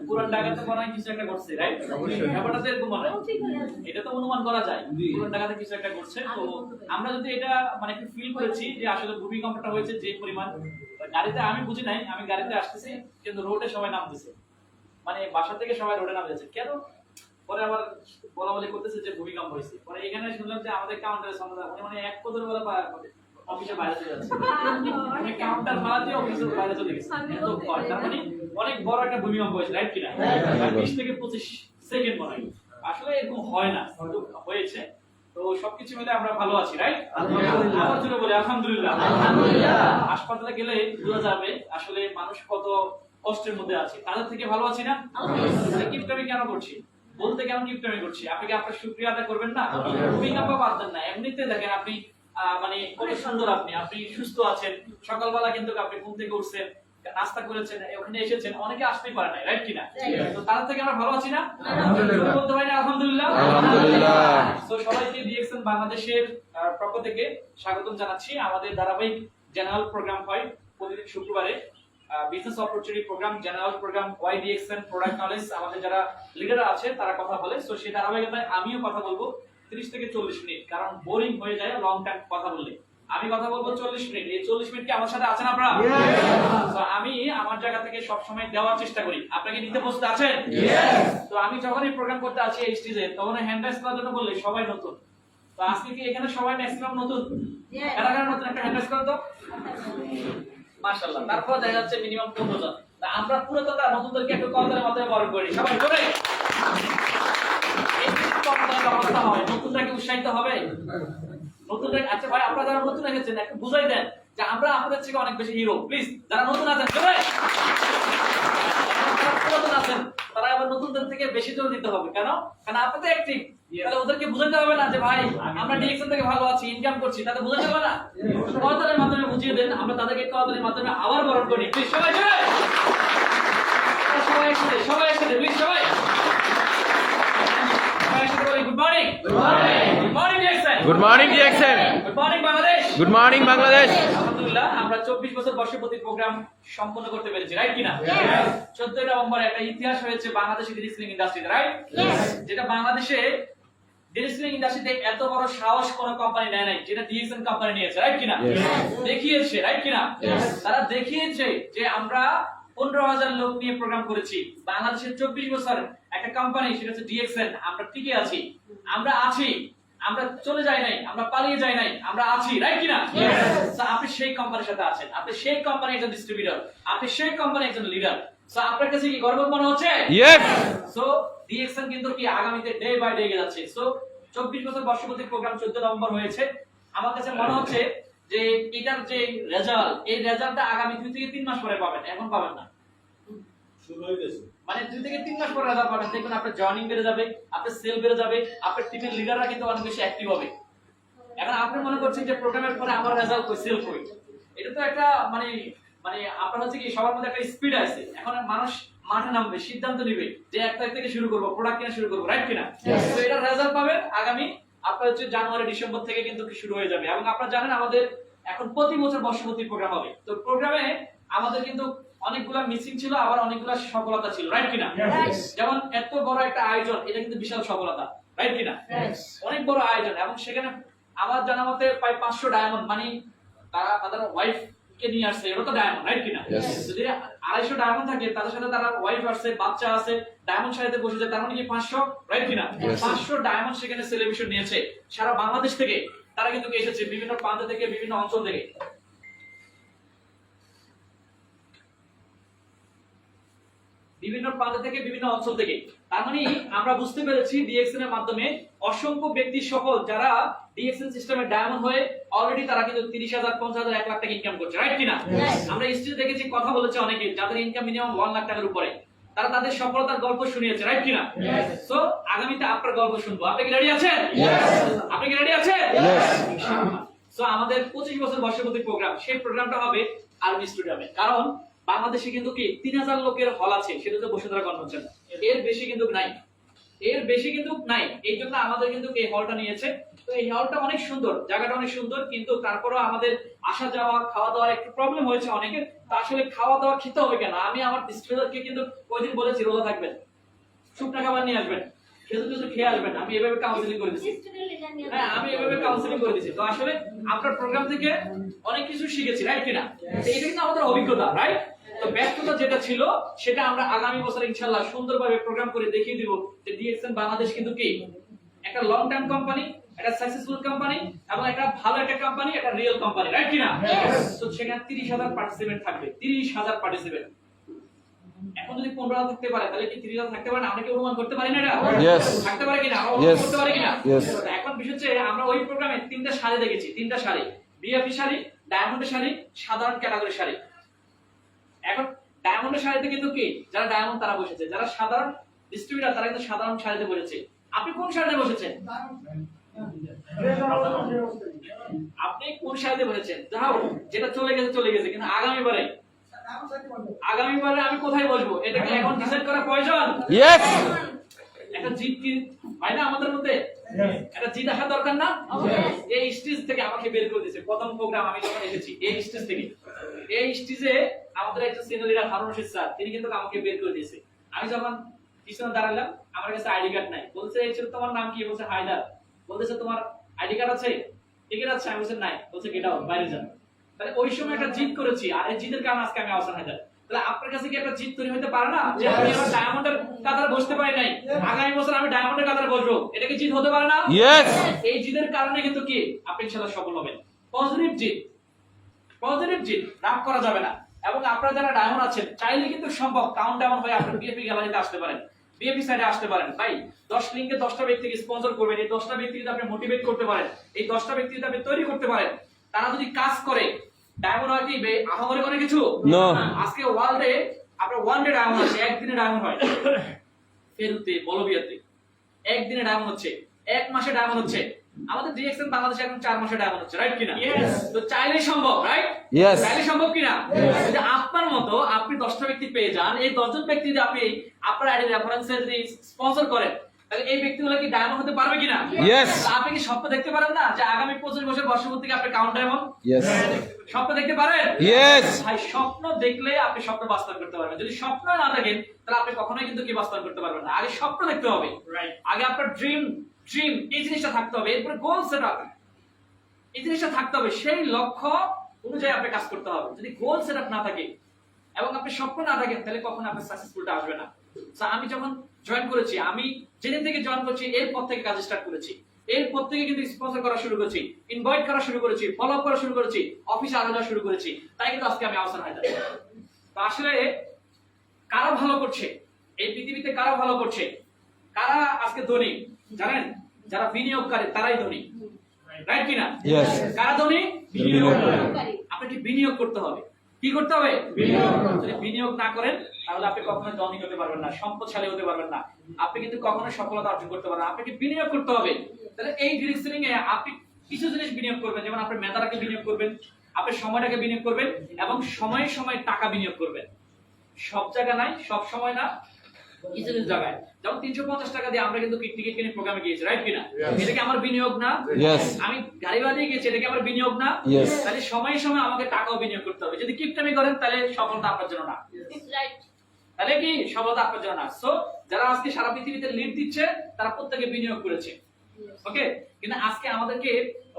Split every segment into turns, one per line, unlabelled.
পুরান ঢাকাতে মনে হয় কিছু একটা করছে, রাইট? ব্যাপারটা তো এরকম মনে হয়, এটা তো অনুমান করা যায় পুরান ঢাকাতে কিছু একটা করছে। তো আমরা যদি এটা মানে একটু ফিল করেছি যে আসলে ভূমিকম্পটা হয়েছে যে পরিমাণ, গাড়িতে আমি বুঝি নাই, আমি গাড়িতে আসতেছি কিন্তু রোডে সবাই নামতেছে, মানে বাসা থেকে সবাই রোডে নামতেছে কেন? পরে আবার বলা বলি করতেছে যে ভূমিকম্প হয়েছে। পরে এখানে শুনলাম যে আমাদের কাউন্টারে সামনে মানে এক কদর বলা অফিসে বাইরে চলে যাচ্ছে, মানে কাউন্টার মারাতে অফিসের বাইরে চলে গেছে। এত ভয়, তার মানে অনেক বড় একটা ভূমিকম্প হয়েছে, রাইট কিনা? 20 থেকে 25 সেকেন্ড মনে হয়। আসলে এরকম হয় না, কিন্তু হয়েছে। তো সবকিছু মিলে আমরা ভালো আছি, রাইট? আলহামদুলিল্লাহ। আমার জন্য বলি আলহামদুলিল্লাহ। আলহামদুলিল্লাহ। হাসপাতালে গেলে বোঝা যাবে আসলে মানুষ কত কষ্টের মধ্যে আছে, তাদের থেকে ভালো আছি না? আলহামদুলিল্লাহ। কিপটামি কেন করছি, বলতে কেন কিপটামি করছি? আপনি কি আপনার শুকরিয়া আদায় করবেন না? ভূমিকম্প বাদ দেন না, এমনিতে দেখেন আপনি মানে কত সুন্দর, আপনি সুস্থ আছেন। সকালবেলা কিন্তু আপনি ঘুম থেকে উঠছেন, নাস্তা করেছেন, ওখানে এসেছেন, অনেকে আসতেই পারে না, রাইট কিনা? তো তার থেকে আমরা ভালো আছি না? আলহামদুলিল্লাহ। বলতে পারি না আলহামদুলিল্লাহ? আলহামদুলিল্লাহ। তো সবাইকে ডিএক্সএন বাংলাদেশের পক্ষ থেকে স্বাগতম জানাচ্ছি। আমাদের ধারাবাহিক জেনারেল প্রোগ্রাম হয় প্রতিদিন শুক্রবারে, business opportunity program, general program, YDXN, product knowledge. আমাদের যারা লিডার আছে তারা কথা বলে, সো সেই ধারাবাহিকতায় আমিও কথা বলবো 30 থেকে 40 মিনিট, কারণ বোরিং হয়ে যায় লং টাইম কথা বললে। আমি কথা বলবো 40 মিনিট। এই 40 মিনিট কি আমার সাথে আছেন আপনারা? তো আমি আমার জায়গা থেকে সব সময় দেওয়ার চেষ্টা করি। আপনাকে নিতে প্রস্তুত আছেন? তো আমি যখনই প্রোগ্রাম করতে আছি এই স্টেজে, তখন হ্যান্ড রাইজ করার জন্য বললে সবাই নতুন। তো আজকে কি এখানে সবাই ম্যাক্সিমাম নতুন? কারা কারা নতুন? একটা হ্যান্ড রাইজ করো তো। মাশাআল্লাহ। তারপর দেখা যাচ্ছে মিনিমাম 15 জন। তা আমরা পুরো তো নতুনদেরকে একটু কলকাতার মাধ্যমে বরণ করি সবাই করে। এই কলকাতার অবস্থা হয়, নতুনরা কি উৎসাহিত হবে? নতুনরা, আচ্ছা ভাই আপনারা যারা নতুন এসেছেন একটু বুঝাই দেন যে আমরা আপনাদের থেকে অনেক বেশি হিরো। প্লিজ যারা নতুন আছেন করে, নতুন আছেন তারা আবার নতুনদের থেকে বেশি জোর দিতে হবে। কেন? কারণ আপনি তো অ্যাক্টিভ, তাহলে ওদেরকে বুঝাতে হবে না যে ভাই আমরা ডিএক্সএন থেকে ভালো আছি, ইনকাম করছি, তাদের বুঝাতে হবে না? কলকাতার মাধ্যমে বুঝিয়ে দেন, আমরা তাদেরকে কলকাতার মাধ্যমে আবার বরণ করি। প্লিজ সবাই জোরে, সবাই একসাথে, সবাই একসাথে, প্লিজ সবাই good morning. Good morning DXN.
Good morning DXN.
Good morning Bangladesh.
Good morning Bangladesh.
আলহামদুলিল্লাহ, আমরা 24 বছর বর্ষপূর্তি প্রোগ্রাম সম্পন্ন করতে পেরেছি, রাইট কিনা? 14 নভেম্বর একটা ইতিহাস হয়েছে বাংলাদেশি ডিসিলিং ইন্ডাস্ট্রিতে, রাইট? যেটা বাংলাদেশে ডিসিলিং ইন্ডাস্ট্রিতে এত বড় সাহস কোন কোম্পানি নেয় নাই, যেটা ডিএক্সএন কোম্পানি নিয়েছে, রাইট কিনা? দেখিয়েছে, রাইট কিনা? তারা দেখিয়েছে যে আমরা 15,000 লোক নিয়ে প্রোগ্রাম করেছি। বাংলাদেশের 24 বছর একটা কোম্পানি, সেটা হচ্ছে ডিএক্সএন, আমরা টিকে আছি, আমরা আছি, আমরা চলে যাই নাই, আমরা পালিয়ে যাই নাই, আমরা আছি, রাইট কিনা? সো আপনি সেই কোম্পানির সাথে আছেন, আপনি সেই কোম্পানির একজন ডিস্ট্রিবিউটর, আপনি সেই কোম্পানির একজন লিডার। সো আপনার কাছে কি গর্ব মনে হচ্ছে?
ইয়েস।
সো ডিএক্সএন কিন্তু কি আগামীতে ডে বাই ডে এগিয়ে যাচ্ছে। সো 24 বছর বর্ষপূর্তি প্রোগ্রাম 14 নভেম্বর হয়েছে। আমার কাছে মনে হচ্ছে যে এটার যে রেজাল্ট, এই রেজাল্টটা আগামী 2 থেকে 3 মাস পরে পাবেন, এখন পাবেন না।
শুরু হয়ে গেছে,
মানে 2 থেকে 3 মাস পরে রেজাল্ট পাবেন। দেখুন আপনার জয়েনিং বেড়ে যাবে, আপনার সেল বেড়ে যাবে, আপনার টিমের লিডাররা কিন্তু অনেক বেশি অ্যাক্টিভ হবে। এখন আপনি মনে করছেন যে প্রোগ্রামের পরে আমার রেজাল্ট কই, সেল কই, এটা তো একটা মানে মানে আপনার হচ্ছে কি সবার মধ্যে একটা স্পিড আছে। এখন মানুষ মাঠে নামবে, সিদ্ধান্ত নেবে যে 1 তারিখ থেকে শুরু করব, প্রোডাক্ট কেনা শুরু করব, রাইট কিনা? তো এটা রেজাল্ট পাবেন আগামী আপনার হচ্ছে জানুয়ারি ডিসেম্বর থেকে কিন্তু শুরু হয়ে যাবে। এবং আপনারা জানেন আমাদের এখন প্রতি বছর বর্ষপূর্তি প্রোগ্রাম হবে। তো প্রোগ্রামে আমাদের কিন্তু অনেকগুলা মিসিং ছিল, আবার অনেকগুলা সফলতা ছিল, রাইট কিনা? যেমন এত বড় একটা আয়োজন, এটা কিন্তু বিশাল সফলতা, রাইট কিনা? অনেক বড় আয়োজন, এবং সেখানে আমার জানা মতে প্রায় 500 ডায়মন্ড, মানে তারা তাদের ওয়াইফ কে নিয়ে আসছে, এটা তো ডায়মন্ড, রাইট কিনা? যদি 250 ডায়মন্ড থাকে, তাদের সাথে তারা ওয়াইফ আসছে, বাচ্চা আছে, ডায়মন্ড সারিতে বসে যায়, তার মানে কি 500, রাইট কিনা? 500 ডায়মন্ড সেখানে সেলিব্রেশন নিয়েছে সারা বাংলাদেশ থেকে। তারা কিন্তু এসেছে বিভিন্ন প্রান্ত থেকে, বিভিন্ন অঞ্চল থেকে, বিভিন্ন প্রান্ত থেকে, বিভিন্ন অঞ্চল থেকে। তার মানে আমরা বুঝতে পেরেছি ডিএক্সএন এর মাধ্যমে অসংখ্য ব্যক্তি সফল, যারা ডিএক্সএন সিস্টেমে ডায়মন্ড হয়ে অলরেডি তারা কিন্তু 30,000, 50,000, 1 লাখ টাকা ইনকাম করছে, রাইট কিনা? আমরা স্টেজে দেখেছি, কথা বলেছে অনেকে যাদের ইনকাম মিনিমাম 1 লাখ টাকার উপরে, তারা তাদের সফলতার গল্প শুনিয়েছে, রাইট কিনা? সো আগামীতে আপনার গল্প শুনবো। আপনি কি রেডি আছেন? আপনি কি রেডি আছেন? সো আমাদের 25 বছর বর্ষপূর্তি প্রোগ্রাম, সেই প্রোগ্রামটা হবে আর্মি স্টেডিয়ামে। কারণ বাংলাদেশে কিন্তু কি 3,000 লোকের হল আছে, সেটা তো বসুন্ধরা কনভেনশন, এর বেশি কিন্তু নাই। এর বেশি কিন্তু নাই। এই জন্য আমাদের কিন্তু এই হলটা নিয়েছে। তো এই হলটা অনেক সুন্দর, জায়গাটা অনেক সুন্দর, কিন্তু তারপরেও আমাদের আসা যাওয়া খাওয়া দাওয়ার একটু প্রবলেম হয়েছে অনেকের। তো আসলে খাওয়া দাওয়া খেতে হবে কেন, আমি আমার ডিস্ট্রিবিউটরকে কিন্তু ওইদিন বলেছি রোজা থাকবেন, শুকনা খাবার নিয়ে আসবেন, শুধু শুধু খেয়ে আসবেন। আমি এভাবে কাউন্সিলিং করে দিচ্ছি। হ্যাঁ, আমি এভাবে কাউন্সিলিং করে দিচ্ছি। তো আসলে আমরা প্রোগ্রাম থেকে অনেক কিছু শিখেছি, রাইট কিনা? তো এটা কিন্তু আমাদের অভিজ্ঞতা, রাইট? তো ব্যস্ততা যেটা ছিল সেটা আমরা আগামী বছর ইনশাআল্লাহ সুন্দরভাবে প্রোগ্রাম করে দেখিয়ে দিব যে ডিএক্সএন বাংলাদেশ কিন্তু কি একটা লং টার্ম কোম্পানি, একটা সাকসেসফুল কোম্পানি, এবং একটা ভালো একটা কোম্পানি, একটা রিয়েল কোম্পানি, রাইট কিনা? তো সেখানে 30,000 পার্টিসিপেন্ট থাকবে, 30,000 পার্টিসিপেন্ট। এখন যদি 15,000 থাকতে পারে তাহলে কি 30,000 থাকতে পারে না? আমরা কি অনুমান করতে পারি না এটা?
Yes.
থাকতে পারে কিনা? আমরা অনুমান
Yes.
করতে পারি কিনা?
Yes.
এখন বিষয় হচ্ছে আমরা ওই প্রোগ্রামে 3টা শাড়ি দেখেছি, 3টা শাড়ি, বিএফি শাড়ি, ডায়মন্ডের শাড়ি, সাধারণ ক্যাটাগরি শাড়ি। এখন ডায়মন্ডের শাড়িতে কিন্তু কি যারা ডায়মন্ড তারা বসেছে, যারা সাধারণ ডিস্ট্রিবিউটর তারা কিন্তু সাধারণ শাড়িতে বসেছে। আপনি কোন শাড়িতে বসেছেন? আপনি কোন শাড়িতে বসেছেন? যাও, যেটা চলে গেছে চলে গেছে, কিন্তু আগামীবারে আমি কোথায় বসবো এটা কি এখন ডিসাইড করা প্রয়োজন?
Yes.
একটা জিত কি হয় না আমাদের মধ্যে? একটা জিত আসা দরকার না? এই স্টেজ থেকে আমাকে বের করে দিয়েছে প্রথম প্রোগ্রাম আমি যখন এসেছি, এই স্টেজ থেকে। এই স্টেজে আমাদের একজন senior leader Harun Rashid sir, তিনি কিন্তু আমাকে বের করে দিয়েছে। আমি যখন পিছনে দাঁড়ালাম, আমার কাছে আইডি কার্ড নাই। বলছে এই ছিল তোমার নাম কি? বলছে হায়দার। বলতেছে তোমার আইডি কার্ড আছে? টিকিট আছে? আমি বলছি নাই। বলছে গেট আউট, বাইরে যান। তাহলে ওই সময় একটা জিত করেছি, আর এই জিতের কারণে আজকে আমি আহসান হায়দার। তাহলে আপনার কাছে কি একটা জিত তৈরি হতে পারে না যে আমি আমার ডায়মন্ডের কাতারে বসতে পারি নাই, আগামী বছর আমি ডায়মন্ডের কাতারে বসবো? এটা কি জিত হতে পারে না?
Yes.
এই জিতের কারণে কিন্তু কি আপনি ইনশাআল্লাহ সফল হবেন। পজিটিভ জিত, পজিটিভ জিত, রাগ করা যাবে না। এবং আপনারা যারা ডায়মন্ড আছেন চাইলে কিন্তু সম্ভব কাউন্ট ডাউন হয়ে আপনি বিএপি গ্যালারিতে আসতে পারেন, বিএপি সাইডে আসতে পারেন। ভাই 10 লিংকে 10টা ব্যক্তিকে স্পন্সর করবেন, এই 10টা ব্যক্তিকে আপনি মোটিভেট করতে পারেন, এই 10টা ব্যক্তিকে আপনি তৈরি করতে পারেন। তারা যদি কাজ করে, ডায়মন্ড হয় কি আহামরি করে কিছু?
No.
আজকে ওয়ার্ল্ডে আপনার ওয়ান ডে ডায়মন্ড আছে, একদিনে ডায়মন্ড হয়। ফেরুতে, বলবিয়াতে একদিনে ডায়মন্ড হচ্ছে, এক মাসে ডায়মন্ড হচ্ছে। আমাদের ডিএক্সএন বাংলাদেশে এখন 4 মাসে ডায়মন্ড হচ্ছে, রাইট কিনা? তো চাইলে সম্ভব, রাইট?
Yes.
চাইলে সম্ভব কিনা? যদি আপনার মতো আপনি 10টা ব্যক্তি পেয়ে যান, এই 10 জন ব্যক্তি যদি আপনি আপনার আইডি রেফারেন্সে যদি স্পন্সর করেন, তাহলে এই ব্যক্তিগুলো কি ডায়মন্ড হতে পারবে কিনা?
Yes.
আপনি কি স্বপ্ন দেখতে পারেন না যে আগামী 25 বছর বর্ষপূর্তিকে আপনি কাউন্ট ডায়মন্ড?
Yes.
স্বপ্ন দেখতে পারেন?
Yes.
ভাই স্বপ্ন দেখলে আপনি স্বপ্ন বাস্তবায়ন করতে পারবেন। যদি স্বপ্ন না থাকেন তাহলে আপনি কখনোই কিন্তু কি বাস্তবায়ন করতে পারবেন না। আগে স্বপ্ন দেখতে হবে, আগে আপনার ড্রিম এই জিনিসটা থাকতে হবে, এরপরে গোল সেট আপ এই জিনিসটা থাকতে হবে, সেই লক্ষ্য অনুযায়ী আপনি কাজ করতে হবে। যদি গোল সেট আপ না থাকে এবং আপনি স্বপ্ন না থাকেন তাহলে কখনো আপনার সাকসেসফুলটা আসবে না। আমি যখন জয়েন করেছি, আমি যেদিন থেকে জয়েন করছি এরপর থেকে কাজ স্টার্ট করেছি, এরপর থেকে কিন্তু স্পন্সর করা শুরু করেছি, ইনভাইট করা শুরু করেছি, ফলো আপ করা শুরু করেছি, অফিসে আলোচনা শুরু করেছি, তাই কিন্তু আজকে আমি আহসান হায়দার। তো আসলে কারা ভালো করছে এই পৃথিবীতে, কারা ভালো করছে, কারা আজকে ধনী জানেন? যারা বিনিয়োগকারী তারাই ধনী, রাইট কিনা?
Yes.
কারা ধনী?
বিনিয়োগকারী।
আপনাকে বিনিয়োগ করতে হবে। কি করতে হবে? যদি বিনিয়োগ না করেন তাহলে আপনি কখনো ধনী হতে পারবেন না, সম্পদশালী হতে পারবেন না, আপনি কিন্তু কখনো সফলতা অর্জন করতে পারবেন না। আপনাকে বিনিয়োগ করতে হবে। তাহলে এই ডিরেকশনিং এ আপনি কিছু জিনিস বিনিয়োগ করবেন, যেমন আপনার মেধাটাকে বিনিয়োগ করবেন, আপনার সময়টাকে বিনিয়োগ করবেন, এবং সময়ে সময়ে টাকা বিনিয়োগ করবেন। সব জায়গা নাই, সব সময় না, কিছু কিছু জায়গায়। যেমন 350 টাকা দিয়ে আমরা কিন্তু টিকিট কিনে প্রোগ্রামে গিয়েছি, রাইট কিনা? এটা কি আমার বিনিয়োগ না?
Yes.
আমি গাড়ি ভাড়া দিয়ে গেছি, এটা কি আমার বিনিয়োগ না?
Yes.
তাহলে সময়ে সময়ে আমাকে টাকাও বিনিয়োগ করতে হবে। যদি কিপটামি করেন তাহলে সফলতা আপনার জন্য না, তাহলে কি সফলতা আপনার জন্য না। সো যারা আজকে সারা পৃথিবীতে লিড দিচ্ছে তারা প্রত্যেকে বিনিয়োগ করেছে, ওকে? কিন্তু আজকে আমাদেরকে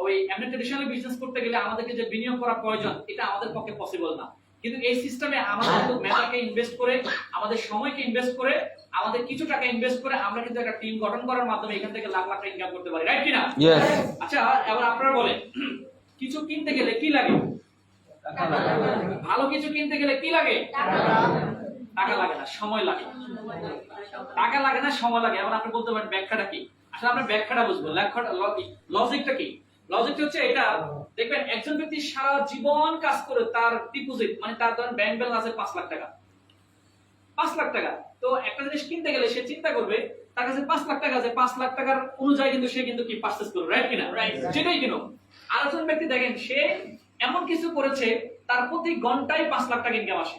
ওই এমনি ট্রেডিশনাল বিজনেস করতে গেলে আমাদেরকে যে বিনিয়োগ করা প্রয়োজন এটা আমাদের পক্ষে পসিবল না। কিন্তু এই সিস্টেমে আমাদের কিন্তু মেধাকে ইনভেস্ট করে, আমাদের সময়কে ইনভেস্ট করে, আমাদের কিছু টাকা ইনভেস্ট করে আমরা কিন্তু একটা টিম গঠন করার মাধ্যমে এখান থেকে লাখ লাখ টাকা ইনকাম করতে পারি, রাইট কিনা?
Yes.
আচ্ছা, এবার আপনারা বলেন কিছু কিনতে গেলে কি লাগে? ভালো কিছু কিনতে গেলে কি লাগে? টাকা লাগে না, সময় লাগে। টাকা লাগে না, সময় লাগে। এবার আপনি বলতে পারেন ব্যাখ্যাটা কি? আসলে আমরা ব্যাখ্যাটা বুঝবো, লজিকটা কি? লজিকটা হচ্ছে এটা, দেখবেন একজন ব্যক্তি সারা জীবন কাজ করে তার ডিপোজিট মানে তার ধরেন ব্যাংক ব্যালেন্স আছে 5 লাখ টাকা, 5 লাখ টাকা। তো একটা জিনিস কিনতে গেলে সে চিন্তা করবে তার কাছে 5 লাখ টাকা আছে, 5 লাখ টাকার অনুযায়ী কিন্তু সে কিন্তু কি পারচেজ করবে, রাইট কিনা? যেটাই কিনো। আরেকজন ব্যক্তি দেখেন সে এমন কিছু করেছে তার প্রতি ঘন্টায় 5 লাখ টাকা ইনকাম আসে,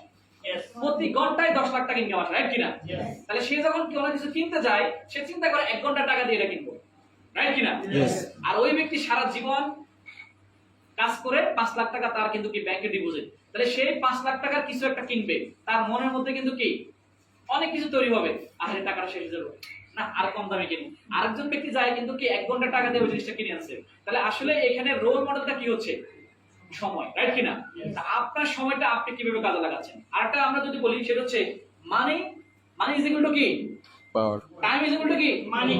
প্রতি ঘন্টায় 10 লাখ টাকা ইনকাম আসে, রাইট কিনা? তাহলে সে যখন কোনো কিছু কিনতে যায়, সে চিন্তা করে 1 ঘন্টা টাকা দিয়ে এটা কিনবো, রাইট কিনা? আর ওই ব্যক্তি সারা জীবন কাজ করে 5 লাখ টাকা তার কিন্তু কি ব্যাংকে ডিপোজিট, তাহলে সেই 5 লাখ টাকার কিছু একটা কিনবে, তার মনের মধ্যে কিন্তু কি অনেক কিছু তৈরি হবে, আর এই টাকাটা শেষ হয়ে যাবে না, আর কম দামে কিনি। আরেকজন ব্যক্তি যায় কিন্তু কি 1 ঘন্টা টাকা দিয়ে ওই জিনিসটা কিনে আনছে। তাহলে আসলে এখানে রোল মডেলটা কি হচ্ছে? সময়, রাইট কিনা? আপনার সময়টা আপনি কিভাবে কাজে লাগাচ্ছেন। আরেকটা আমরা যদি বলি সেটা হচ্ছে মানি ইজ ইকুয়াল টু কি
পাওয়ার,
টাইম ইজ ইকুয়াল টু কি মানি,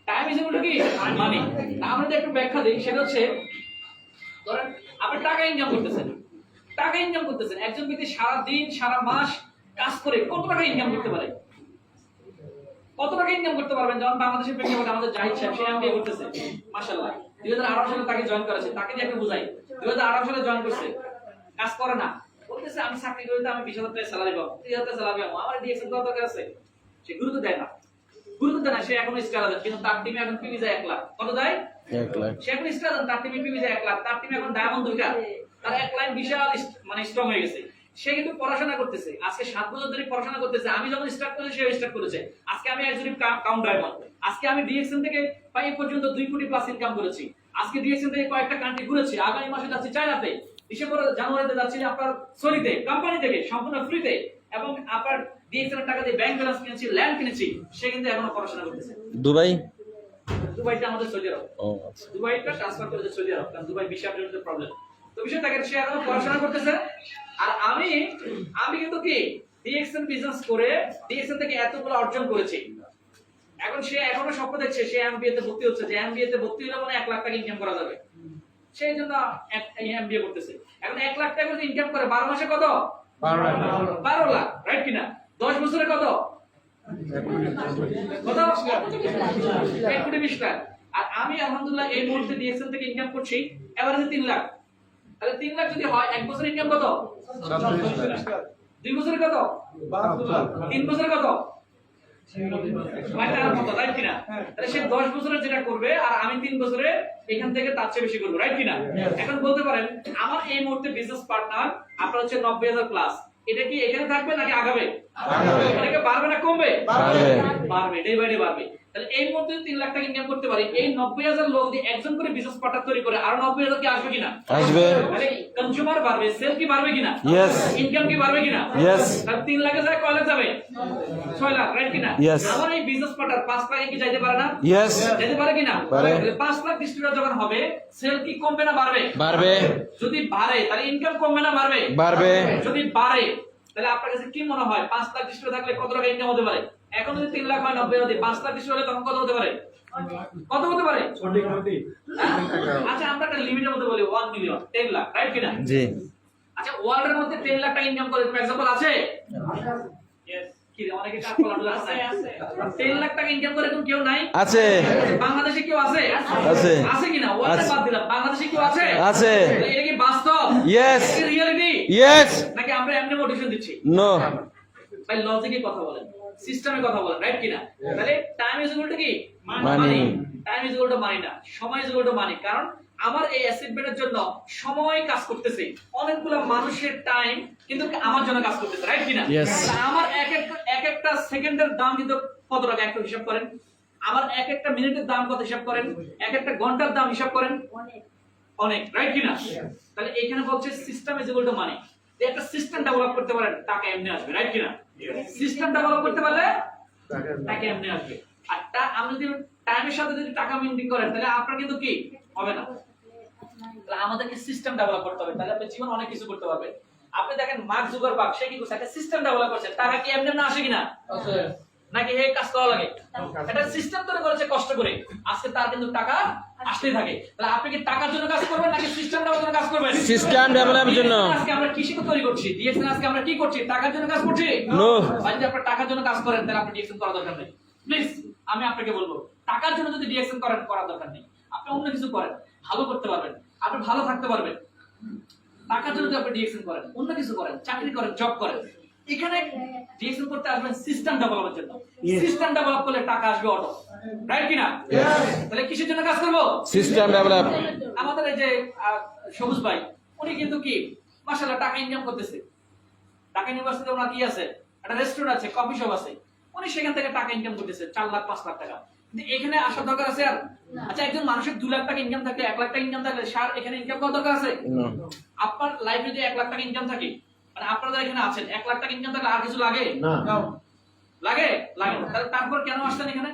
টাইম ইজ ইকুয়াল টু কি মানি। আমরা যদি একটু ব্যাখ্যা দিই সেটা হচ্ছে, ধরেন আপনি টাকা ইনকাম করতেছেন, একজন ব্যক্তি সারা দিন সারা মাস কাজ করে কত টাকা ইনকাম করতে পারে? কত টাকা ইনকাম করতে পারবেন? যেমন বাংলাদেশের প্রেক্ষাপটে আমাদের জাহিদ সাহেব, সে এমবিএ করতেছে, মাশাআল্লাহ 2018 সালে তাকে জয়েন করেছে। তাকে দিয়ে একটু বুঝাই, 2018 সালে জয়েন করছে, কাজ করে না, বলতেছে আমি চাকরি করি তো আমি 20,000 টাকা স্যালারি পাবো, 30,000 টাকা স্যালারি পাবো, আমার ডিএক্সএল কত টাকা আছে? সে গুরুত্ব দেয় না, সে এখনো স্টার আছে, কিন্তু তার টিমে এখন পিভি যায় 1 লাখ। কত দেয়?
1 লাখ।
সে এখন স্টার আছে, তার টিমে পিভি যায় 1 লাখ, তার টিমে এখন ডায়মন্ড 2টা, তার 1 লাইন বিশাল মানে স্ট্রং হয়ে গেছে। সে কিন্তু পড়াশোনা করতেছে, আজকে 7 বছর ধরে পড়াশোনা করতেছে। আমি যখন স্টার্ট করেছি সে স্টার্ট করেছে। আজকে আমি একজনই কাউন্ট ডায়মন্ড, আজকে আমি ডিএক্সএন থেকে পাই পর্যন্ত 2 কোটি প্লাস ইনকাম করেছি। আজকে ডিএক্সএন থেকে কয়েকটা কান্ট্রি ঘুরেছি, আগামী মাসে যাচ্ছি চায়নাতে, ডিসেম্বর জানুয়ারিতে যাচ্ছি আপনার সৌদিতে, কোম্পানি থেকে সম্পূর্ণ ফ্রিতে, এবং আপনার ডিএক্সএন এর টাকা দিয়ে ব্যাংক ব্যালেন্স কিনেছি, ল্যান্ড কিনেছি। সে কিন্তু এখনো পড়াশোনা করতেছে। দুবাইটা আমাদের সৌদি আরব, দুবাইটা ট্রান্সফার করেছে সৌদি আরব, কারণ দুবাই ভিসার জন্য প্রবলেম। তো বিষয়টা কি, সে এখনো পড়াশোনা করতেছে, আর আমি কিন্তু কি ডিএক্সএন বিজনেস করে ডিএক্সএন থেকে এতগুলো অর্জন করেছি। এখন সে এখনো স্বপ্ন দেখছে সে এমবিএ তে ভর্তি হচ্ছে, যে এমবিএ তে ভর্তি হলে মানে 1 লাখ টাকা ইনকাম করা যাবে, সেই জন্য এমবিএ করতেছে। এখন 1 লাখ টাকা যদি ইনকাম করে 12 মাসে কত? 12 লাখ, রাইট কিনা? 10 বছরে কত? কত? 1 কোটি 20 লাখ। আর আমি আলহামদুলিল্লাহ এই মুহূর্তে ডিএক্সএন থেকে ইনকাম করছি এভারেজে 3 লাখ। তাহলে 3 লাখ যদি হয় 1 বছর ইনকাম কত? 2 বছরে কত? 3 বছরে কত? রাইট কিনা? তাহলে সে 10 বছরে যেটা করবে আর আমি 3 বছরে এখান থেকে তার চেয়ে বেশি করবো, রাইট কিনা? এখন বলতে পারেন আমার এই মুহূর্তে বিজনেস পার্টনার আপনার হচ্ছে 90,000 প্লাস, এটা কি এখানে থাকবে নাকি আগাবে? এটা কি বাড়বে না কমবে? বাড়বে, ডে বাই ডে বাড়বে। তাহলে এই মুহূর্তে 3 লাখ টাকা ইনকাম করতে পারি, এই 90,000 লোক দিয়ে একজন করে বিজনেস পার্টনার তৈরি করে আর 90,000 কি আসবে কিনা?
আসবে।
তাহলে কনজিউমার বাড়বে, সেল কি বাড়বে কিনা?
ইয়েস।
ইনকাম কি বাড়বে কিনা?
ইয়েস।
তাহলে 3 লাখে যায় কয় লাখ যাবে? 6 লাখ, রাইট কিনা?
ইয়েস।
আমার এই বিজনেস পার্টনার 5 লাখে কি যাইতে পারে না?
ইয়েস।
যেতে পারে কিনা?
পারে।
তাহলে 5 লাখ ডিস্ট্রিবিউটর যখন হবে, সেল কি কমবে না বাড়বে?
বাড়বে।
যদি বাড়ে তাহলে ইনকাম কমবে না বাড়বে?
বাড়বে।
যদি বাড়ে তাহলে আপনার কাছে কি মনে হয় 5 লাখ ডিস্ট্রিবিউটর থাকলে কত টাকা ইনকাম হতে পারে? এখন যদি 3 লাখ হয় 90 যদি 5 লাখ ডিস্ট্রিবিউটর হলে তখন কত হতে পারে? কত হতে পারে? আচ্ছা আমরা একটা লিমিটের মধ্যে বলি 1 মিলিয়ন, 10 লাখ, রাইট কিনা?
জি।
আচ্ছা ওয়ার্ল্ডের মধ্যে 10 লাখ টাকা ইনকাম করে কোনো एग्जांपल আছে? यस। কি রে অনেকে কাজ করানো আছে? 10 লাখ টাকা ইনকাম করে কোন কেউ নাই?
আছে।
বাংলাদেশে কেউ আছে?
আছে।
আছে কিনা? ওয়ার্ল্ডে বাদ দিলাম, বাংলাদেশে কেউ আছে?
আছে।
এটা কি বাস্তব?
ইয়েস।
এটা রিয়েলিটি?
ইয়েস।
নাকি আমরা এমনি মোটিভেশন দিচ্ছি?
নো।
ভাই লজিকে কথা বলেন, সিস্টেমে কথা বলেন, রাইট কিনা? তাহলে টাইম ইজ ইকুয়াল টু কি
মানি।
Time is equal to money না, সময় ইজ ইকুয়াল টু মানি। কারণ আমার এই অ্যাচিভমেন্টের জন্য সময় কাজ করতেছে, অনেকগুলো মানুষের টাইম কিন্তু আমার জন্য কাজ করতেছে, রাইট কিনা?
Yes.
আমার এক একটা সেকেন্ডের দাম কিন্তু কত টাকা একটু হিসাব করেন, আমার এক একটা মিনিটের দাম কত হিসাব করেন, এক একটা ঘন্টার দাম হিসাব করেন, অনেক, রাইট কিনা? তাহলে এখানে বলছে system is equal to money. একটা সিস্টেম ডেভেলপ করতে পারেন টাকা এমনি আসবে, রাইট কিনা? সিস্টেম ডেভেলপ করতে পারলে টাকা এমনি আসবে। আর আপনি যদি টাইমের সাথে যদি টাকা মেইনটেইন করেন তাহলে আপনার কিন্তু কি হবে না। তাহলে আমাদেরকে সিস্টেম ডেভেলপ করতে হবে, তাহলে আপনি জীবন অনেক কিছু করতে পারবেন। আপনি দেখেন মার্ক জুকারবার্গ, সে কি করছে? একটা সিস্টেম ডেভেলপ করছে। টাকা কি এমনি না আসে কিনা? আসে। নাকি হে কাজ করা লাগে? একটা সিস্টেম তৈরি করেছে কষ্ট করে, আজকে তার কিন্তু টাকা আসতেই থাকে। তাহলে আপনি কি টাকার জন্য কাজ করবেন নাকি সিস্টেম ডেভেলপের জন্য কাজ করবেন?
সিস্টেম ডেভেলপের জন্য।
আজকে আমরা কৃষি তৈরি করছি, ডিএক্সএন আজকে আমরা কি করছি? টাকার জন্য কাজ করছি?
নো।
ভাই যদি আপনি টাকার জন্য কাজ করেন তাহলে আপনি ডিএক্সএন করা দরকার নেই। প্লিজ আমি আপনাকে বলবো টাকার জন্য যদি ডিএক্সএন করেন করা দরকার নেই। আপনি অন্য কিছু করেন, ভালো করতে পারবেন, আপনি ভালো থাকতে পারবেন। টাকার জন্য যদি আপনি ডিএক্সএন করেন, অন্য কিছু করেন, চাকরি করেন, জব করেন, এখানে ডিএক্সএন করতে আসবেন সিস্টেম ডেভেলপের জন্য। সিস্টেম ডেভেলপ করলে টাকা আসবে অটো, রাইট কিনা? তাহলে কিসের জন্য কাজ করব?
System develop.
আমাদের এই যে সবুজ ভাই, উনি কিন্তু কি মাশাআল্লাহ টাকা ইনকাম করতেছে, ঢাকা ইউনিভার্সিটিতে ওনার কি আছে, একটা রেস্টুরেন্ট আছে, কফি শপ আছে, উনি সেখান থেকে টাকা ইনকাম করতেছে 4 লাখ 5 লাখ টাকা। কিন্তু এখানে আসার দরকার আছে আর? আচ্ছা একজন মানুষের 2 লাখ টাকা ইনকাম থাকলে 1 লাখ টাকা ইনকাম থাকলে স্যার এখানে ইনকাম করার দরকার আছে?
No.
আপনার লাইফে যদি 1 লাখ টাকা ইনকাম থাকে, মানে আপনারা এখানে আছেন 1 লাখ টাকা ইনকাম থাকলে আর কিছু লাগে?
না
লাগে? লাগে না। তাহলে তারপর কেন আসছেন এখানে?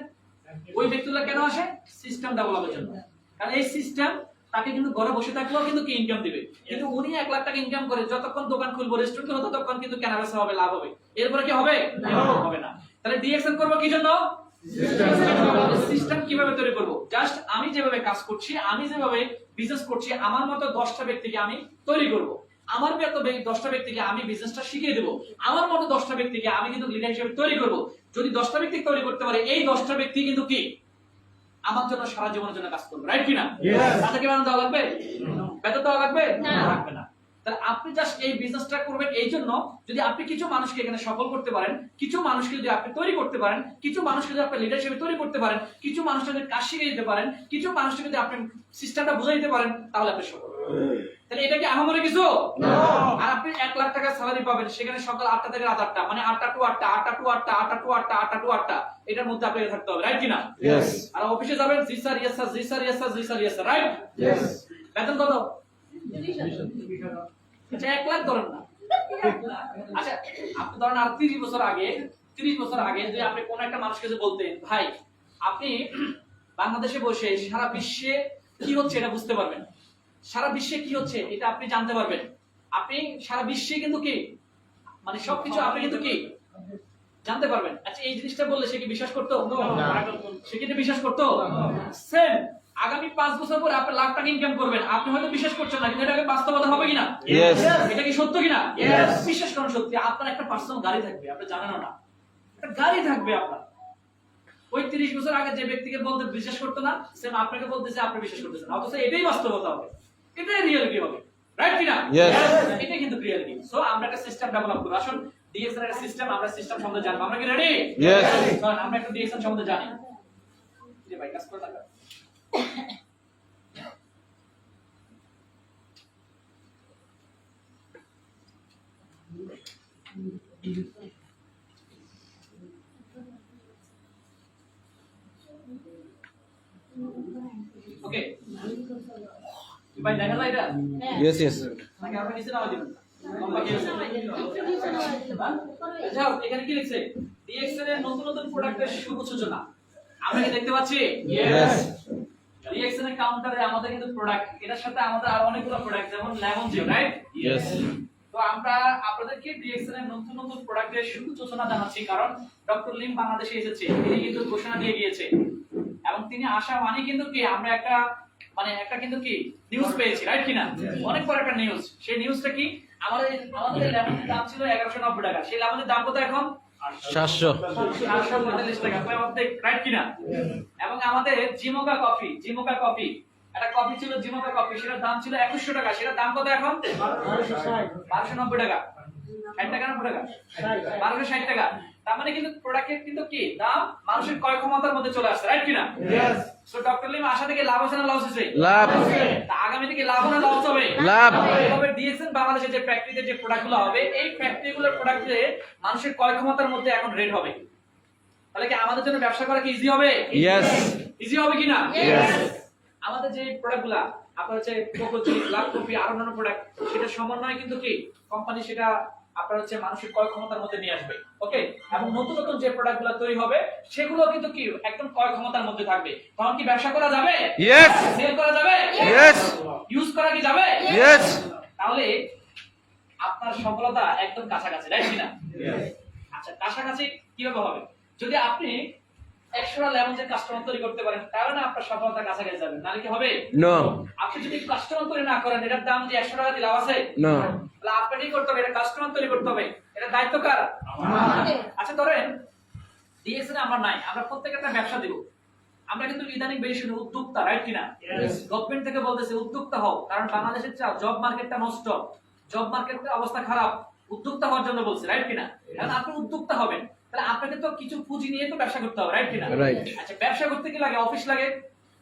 ওই ব্যক্তিগুলো কেন আসে? সিস্টেম ডেভেলপের জন্য। কারণ এই সিস্টেম তাকে কিন্তু ঘরে বসে থাকলেও কিন্তু কি ইনকাম দিবে, কিন্তু উনি 1 লাখ টাকা ইনকাম করে যতক্ষণ দোকান খুলবো, রেস্টুরেন্ট খুলবো, ততক্ষণ কিন্তু কেনাবেচা হবে, লাভ হবে। এরপরে কি হবে? হবে না। তাহলে ডিএক্সএন করবো কি জন্য? সিস্টেম কিভাবে তৈরি করব? জাস্ট আমি যেভাবে কাজ করছি, আমি যেভাবে বিজনেস করছি, আমার মতো 10টা ব্যক্তিকে আমি তৈরি করব। আমার মতো 10টা ব্যক্তিকে আমি বিজনেসটা শিখিয়ে দেব। আমার মতো 10টা ব্যক্তিকে আমি কিন্তু লিডার হিসেবে তৈরি করব। যদি 10টা ব্যক্তি তৈরি করতে পারে, এই 10টা ব্যক্তি কিন্তু কি আমার জন্য সারা জীবনের জন্য কাজ করবে, রাইট কি না? তাদেরকে বেতন দেওয়া লাগবে? বেতন দেওয়া লাগবে? লাগবে না। তাহলে আপনি জাস্ট এই বিজনেসটা করবেন এই জন্য, যদি আপনি কিছু মানুষকে এখানে সফল করতে পারেন, কিছু মানুষকে যদি আপনি তৈরি করতে পারেন, কিছু মানুষকে যদি আপনি লিডারশিপে তৈরি করতে পারেন, কিছু মানুষকে যদি কাজ শিখিয়ে দিতে পারেন, কিছু মানুষকে যদি আপনি সিস্টেমটা বুঝিয়ে দিতে পারেন, তাহলে আপনি সফল। তাহলে এটা কি আহামরি কিছু? আর আপনি 1 লাখ টাকা স্যালারি পাবেন, সেখানে সকাল 8টা থেকে রাত 8টা, মানে 8টা টু 8টা, 8টা টু 8টা, 8টা টু 8টা, 8টা টু 8টা, এটার মধ্যে আপনাকে থাকতে হবে, রাইট কি না?
Yes.
আর অফিসে যাবেন, জি স্যার, ইয়েস স্যার, জি স্যার, ইয়েস স্যার, জি sir, yes sir, right?
Yes.
বেতন কত? আচ্ছা 1 লাখ ধরেন না। আচ্ছা আপনি ধরেন আর 30 বছর আগে যদি আপনি কোন একটা মানুষকে যে বলতেন, ভাই আপনি বাংলাদেশে বসে সারা বিশ্বে কি হচ্ছে এটা বুঝতে পারবেন, সারা বিশ্বে কি হচ্ছে এটা আপনি জানতে পারবেন, আপনি সারা বিশ্বে কিন্তু কি মানে সবকিছু আপনি কিন্তু কি জানতে পারবেন। আচ্ছা এই জিনিসটা বললে সে কি বিশ্বাস করতো? সে কি এটা বিশ্বাস করতো? সেম আগামী 5 বছর পরে আপনি লাখ টাকা ইনকাম করবেন, আপনি হয়তো বিশ্বাস করছেন না, কিন্তু এটা বাস্তবতা হবে কিনা?
Yes.
এটা কি সত্য কিনা? বিশ্বাস করুন সত্যি। আপনার একটা পার্সোনাল গাড়ি থাকবে, আপনি জানেন না, একটা গাড়ি থাকবে আপনার। ওই 30 বছর আগে যে ব্যক্তিকে বলতে বিশ্বাস করতো না, সেম আপনাকে বলতেছে আপনি বিশ্বাস করতেছেন, অথচ এটাই বাস্তবতা হবে, এটাই রিয়েলিটি হবে, রাইট কিনা?
Yes.
এটাই কিন্তু রিয়েলিটি। সো আমরা একটা সিস্টেম ডেভেলপ করব। আসুন ডিএক্সএন এর সিস্টেম, আমরা সিস্টেম সম্বন্ধে জানবো। আমরা কি রেডি?
Yes.
চল আমরা একটু ডিএক্সএন সম্বন্ধে জানি। জি ভাই কাজ করে থাকা। ওকে ভাই দেখা যায় এটা?
Yes, yes.
নাকি আমরা নিচে নামা দিবেন? লম্বা কি আছে? যাও এখানে কি লিখছে? ডিএক্সএন এর নতুন নতুন প্রোডাক্টের শুভ সূচনা। আমরা কি দেখতে পাচ্ছি?
Yes.
ডিএক্সএন এর কাউন্টারে আমাদের কিন্তু প্রোডাক্ট, এটার সাথে আমাদের আর অনেকগুলো প্রোডাক্ট, যেমন লেমন জিও, রাইট?
Yes.
তো আমরা আপনাদেরকে ডিএক্সএন এর নতুন নতুন প্রোডাক্টের শুভ সূচনা জানাচ্ছি, কারণ ডক্টর লিম বাংলাদেশে এসেছে, তিনি কিন্তু ঘোষণা দিয়ে গিয়েছে, এবং তিনি আসা মানে কিন্তু কি আমরা একটা মানে একটা কিন্তু কি নিউজ পেয়েছি, রাইট কিনা? অনেক বড় একটা নিউজ। সেই নিউজটা কি? আমাদের লেমনের দাম ছিল 1190 টাকা, সেই লেমনের দাম কত এখন?
700.
745 টাকা, প্রায় অর্ধেক, রাইট কিনা? এবং আমাদের জিমোকা কফি, একটা কফি ছিল জিমোকা কফি, সেটার দাম ছিল 2100 টাকা, সেটার দাম কত এখন? 1290 টাকা। 60 টাকা না 90 টাকা? 1260 টাকা। তার মানে কিন্তু প্রোডাক্টের কিন্তু কি দাম মানুষের ক্রয় ক্ষমতার মধ্যে চলে আসছে, রাইট কিনা?
Yes.
সো ডক্টর লিম আশা থেকে লাভ আছে না লস হচ্ছে?
লাভ।
তা আগামী থেকে লাভ না লস হবে?
লাভ।
তবে ডিএক্সএন বাংলাদেশের যে ফ্যাক্টরিতে যে প্রোডাক্টগুলো হবে, এই ফ্যাক্টরিগুলোর প্রোডাক্টে মানুষের ক্রয় ক্ষমতার মধ্যে এখন রেট হবে। তাহলে কি আমাদের জন্য ব্যবসা করা কি ইজি হবে?
Yes.
ইজি হবে কিনা?
Yes.
আমাদের যে প্রোডাক্টগুলা আপনার হচ্ছে কোকোচি, ব্ল্যাক কফি আর অন্যান্য প্রোডাক্ট, সেটা সমন্বয় কিন্তু কি কোম্পানি সেটা আপনার হচ্ছে মানুষের ক্রয় ক্ষমতার মধ্যে নিয়ে আসবে, ওকে? এবং নতুন নতুন যে প্রোডাক্টগুলো তৈরি হবে সেগুলো কিন্তু কি একদম ক্রয় ক্ষমতার মধ্যে থাকবে। তখন কি ব্যবসা করা যাবে?
Yes.
সেল করা যাবে?
Yes.
ইউজ করা কি যাবে?
Yes.
তাহলে আপনার সফলতা একদম কাছাকাছি, রাইট কিনা?
Yes.
আচ্ছা কাছাকাছি কিভাবে হবে? যদি আপনি 100টা লেমনের কাস্টমার তৈরি করতে পারেন, তাহলে না আপনার সফলতা কাছাকাছি যাবে, নালে কি হবে?
No.
আপনি যদি কাস্টমার তৈরি না করেন, এটার দাম যে 100 টাকা দিয়ে লাভ আছে?
No.
তাহলে আপনাকে কি করতে হবে? এটা কাস্টমার তৈরি করতে হবে, এটা দায়িত্ব কার? আচ্ছা ধরেন ডিএক্সএন আমরা নাই, আমরা প্রত্যেকটা একটা ব্যবসা দেব, আমরা কিন্তু ইদানিং বেশি উদ্যোক্তা, রাইট কিনা? গভর্নমেন্ট থেকে বলতেছে উদ্যোক্তা হও, কারণ বাংলাদেশের জব মার্কেটটা নষ্ট, জব মার্কেটের অবস্থা খারাপ, উদ্যোক্তা হওয়ার জন্য বলছে, রাইট কিনা? কারণ আপনি উদ্যোক্তা হবেন, তাহলে আপনাকে তো কিছু পুঁজি নিয়ে তো ব্যবসা করতে হবে, রাইট কিনা?
Right.
আচ্ছা ব্যবসা করতে কি লাগে? অফিস লাগে।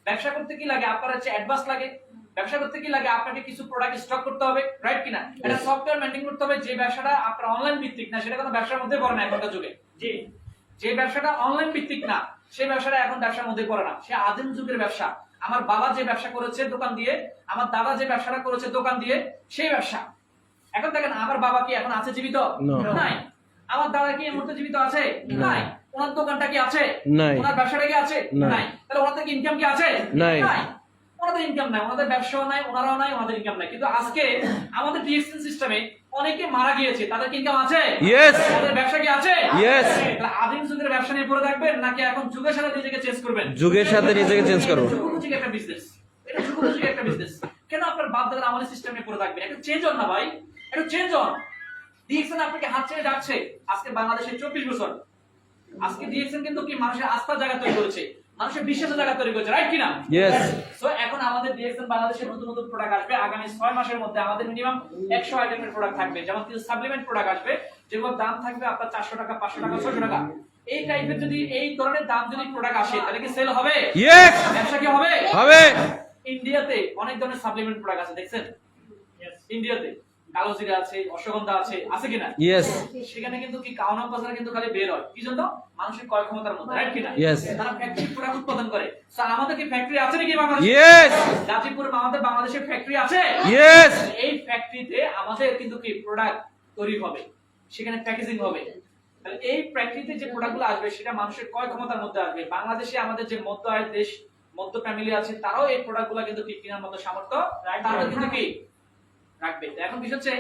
ব্যবসা করতে কি লাগে? আপনার হচ্ছে অ্যাডভান্স লাগে, ব্যবসা করতে কি লাগে? আপনাকে কিছু প্রোডাক্ট স্টক করতে হবে, রাইট কিনা? এটা সফটওয়্যার মেইনটেইন করতে হবে। যে ব্যবসাটা আপনার অনলাইন ভিত্তিক না, সেটা কোনো ব্যবসার মধ্যে পড়ে না এখনকার যুগে। জি, যে ব্যবসাটা অনলাইন ভিত্তিক না, সেই ব্যবসাটা এখন ব্যবসার মধ্যে পড়ে না, সে আদিম যুগের ব্যবসা। আমার বাবা যে ব্যবসা করেছে দোকান দিয়ে, আমার দাদা যে ব্যবসাটা করেছে দোকান দিয়ে, সেই ব্যবসা। এখন দেখেন, আমার বাবা কি এখন আছে জীবিত? নাই। আমার দাদা কি এই মুহূর্তে জীবিত আছে? নাই। ওনার দোকানটা কি আছে?
নাই।
ওনার ব্যবসাটা কি আছে? নাই। তাহলে ওনাদের কি ইনকাম কি আছে?
নাই।
ওনাদের ইনকাম নাই, ওনাদের ব্যবসাও নাই, ওনারাও নাই, ওনাদের ইনকাম নাই। কিন্তু আজকে আমাদের ডিএক্সএন সিস্টেমে অনেকে মারা গিয়েছে, তাদের ইনকাম আছে?
ইয়েস।
তাদের ব্যবসা কি আছে?
ইয়েস।
তাহলে আদিম যুগের ব্যবসা নিয়ে পড়ে থাকবেন নাকি এখন যুগের সাথে নিজেকে চেঞ্জ করবেন?
যুগের সাথে নিজেকে চেঞ্জ করব।
যুগোপযোগী একটা বিজনেস, এটা যুগোপযোগী একটা বিজনেস। কেন আপনার বাপ দাদার আমাদের সিস্টেমে পড়ে থাকবেন? একটু চেঞ্জ হন না ভাই, একটু চেঞ্জ হন। ডিএক্সএন আপনাকে হাত ছেড়ে যাচ্ছে আজকে বাংলাদেশে 24 বছর। আজকে ডিএক্সএন কিন্তু কি মানুষের আস্থার জায়গা তৈরি করেছে, মানুষের বিশ্বাসের জায়গা তৈরি করেছে, রাইট কিনা?
ইয়েস।
সো এখন আমাদের ডিএক্সএন বাংলাদেশে নতুন নতুন প্রোডাক্ট আসবে। আগামী 6 মাসের মধ্যে আমাদের মিনিমাম 100 আইটেমের প্রোডাক্ট থাকবে। যেমন কিছু সাপ্লিমেন্ট প্রোডাক্ট আসবে, যেগুলোর দাম থাকবে আপনার 400 টাকা, 500 টাকা, 600 টাকা। এই টাইপের যদি এই ধরনের দাম যদি প্রোডাক্ট আসে, তাহলে কি সেল হবে?
ইয়েস।
ব্যবসা কি হবে?
হবে।
ইন্ডিয়াতে অনেক ধরনের সাপ্লিমেন্ট প্রোডাক্ট আছে, দেখছেন? ইন্ডিয়াতে কালো জিরা আছে, অশ্বগন্ধা আছে, আছে কিনা?
ইয়েস।
সেখানে কিন্তু কি কাওনা বাজারে কিন্তু খালি বের হয় কি জন্য? মানুষের ক্রয় ক্ষমতার মধ্যে, রাইট কিনা?
Yes.
তারা ফ্যাক্টরি প্রোডাক্ট উৎপাদন করে। স্যার, আমাদের কি ফ্যাক্টরি আছে নাকি বাংলাদেশে?
ইয়েস।
গাজীপুরে আমাদের বাংলাদেশের ফ্যাক্টরি আছে?
ইয়েস।
এই ফ্যাক্টরিতে আমাদের কিন্তু কি প্রোডাক্ট তৈরি হবে, সেখানে প্যাকেজিং হবে। তাহলে এই ফ্যাক্টরিতে যে প্রোডাক্টগুলো আসবে সেটা মানুষের ক্রয় ক্ষমতার মধ্যে আসবে। বাংলাদেশে আমাদের যে মধ্য আয়ের দেশ, মধ্য ফ্যামিলি আছে, তারাও এই প্রোডাক্টগুলো কিন্তু কি কেনার মতো সামর্থ্য তাদের কিন্তু কি রাখবে। এখন বিষয় হচ্ছে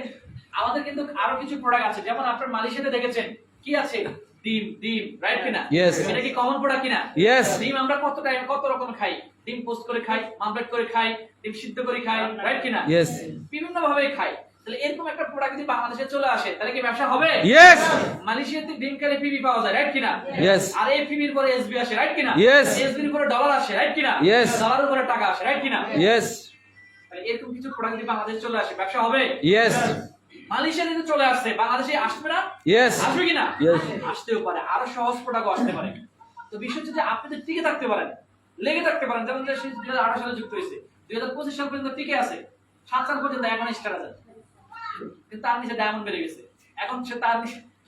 আমাদের কিন্তু আরো কিছু প্রোডাক্ট আছে, যেমন আপনার মালয়েশিয়াতে দেখেছেন কি আছে? ডিম, ডিম, রাইট কিনা?
Yes.
এটা কি কমন প্রোডাক্ট কিনা?
Yes.
ডিম আমরা কত টাইম কত রকম খাই। ডিম পোস্ট করে খাই, মামলেট করে খাই, ডিম সিদ্ধ করে খাই, রাইট কিনা?
Yes.
বিভিন্ন ভাবে খাই। তাহলে এরকম একটা প্রোডাক্ট যদি বাংলাদেশে চলে আসে, তাহলে কি ব্যবসা হবে?
ইয়েস।
মালয়েশিয়াতে ডিম খেলে পিবি পাওয়া যায়, রাইট কিনা?
Yes.
আর এই পিবির পরে এসবি আসে, রাইট কিনা?
Yes.
এসবির পরে ডলার আসে, রাইট কিনা?
Yes.
ডলারের উপরে টাকা আসে, রাইট কিনা?
ইয়েস।
তাহলে এরকম কিছু প্রোডাক্ট যদি বাংলাদেশে চলে আসে, ব্যবসা হবে?
ইয়েস।
মালয়েশিয়া থেকে চলে আসছে, বাংলাদেশে আসবে না?
ইয়েস।
আসবে কিনা?
Yes.
আসতেও পারে, আরো সহজ প্রোডাক্টও আসতে পারে। তো বিষয় হচ্ছে যে আপনি যদি টিকে থাকতে পারেন, লেগে থাকতে পারেন, যেমন যে 2018 সালে যুক্ত হয়েছে, 2025 সাল পর্যন্ত টিকে আছে, 7 সাল পর্যন্ত এখন স্টার আছে, কিন্তু তার নিচে ডায়মন্ড বেড়ে গেছে। এখন সে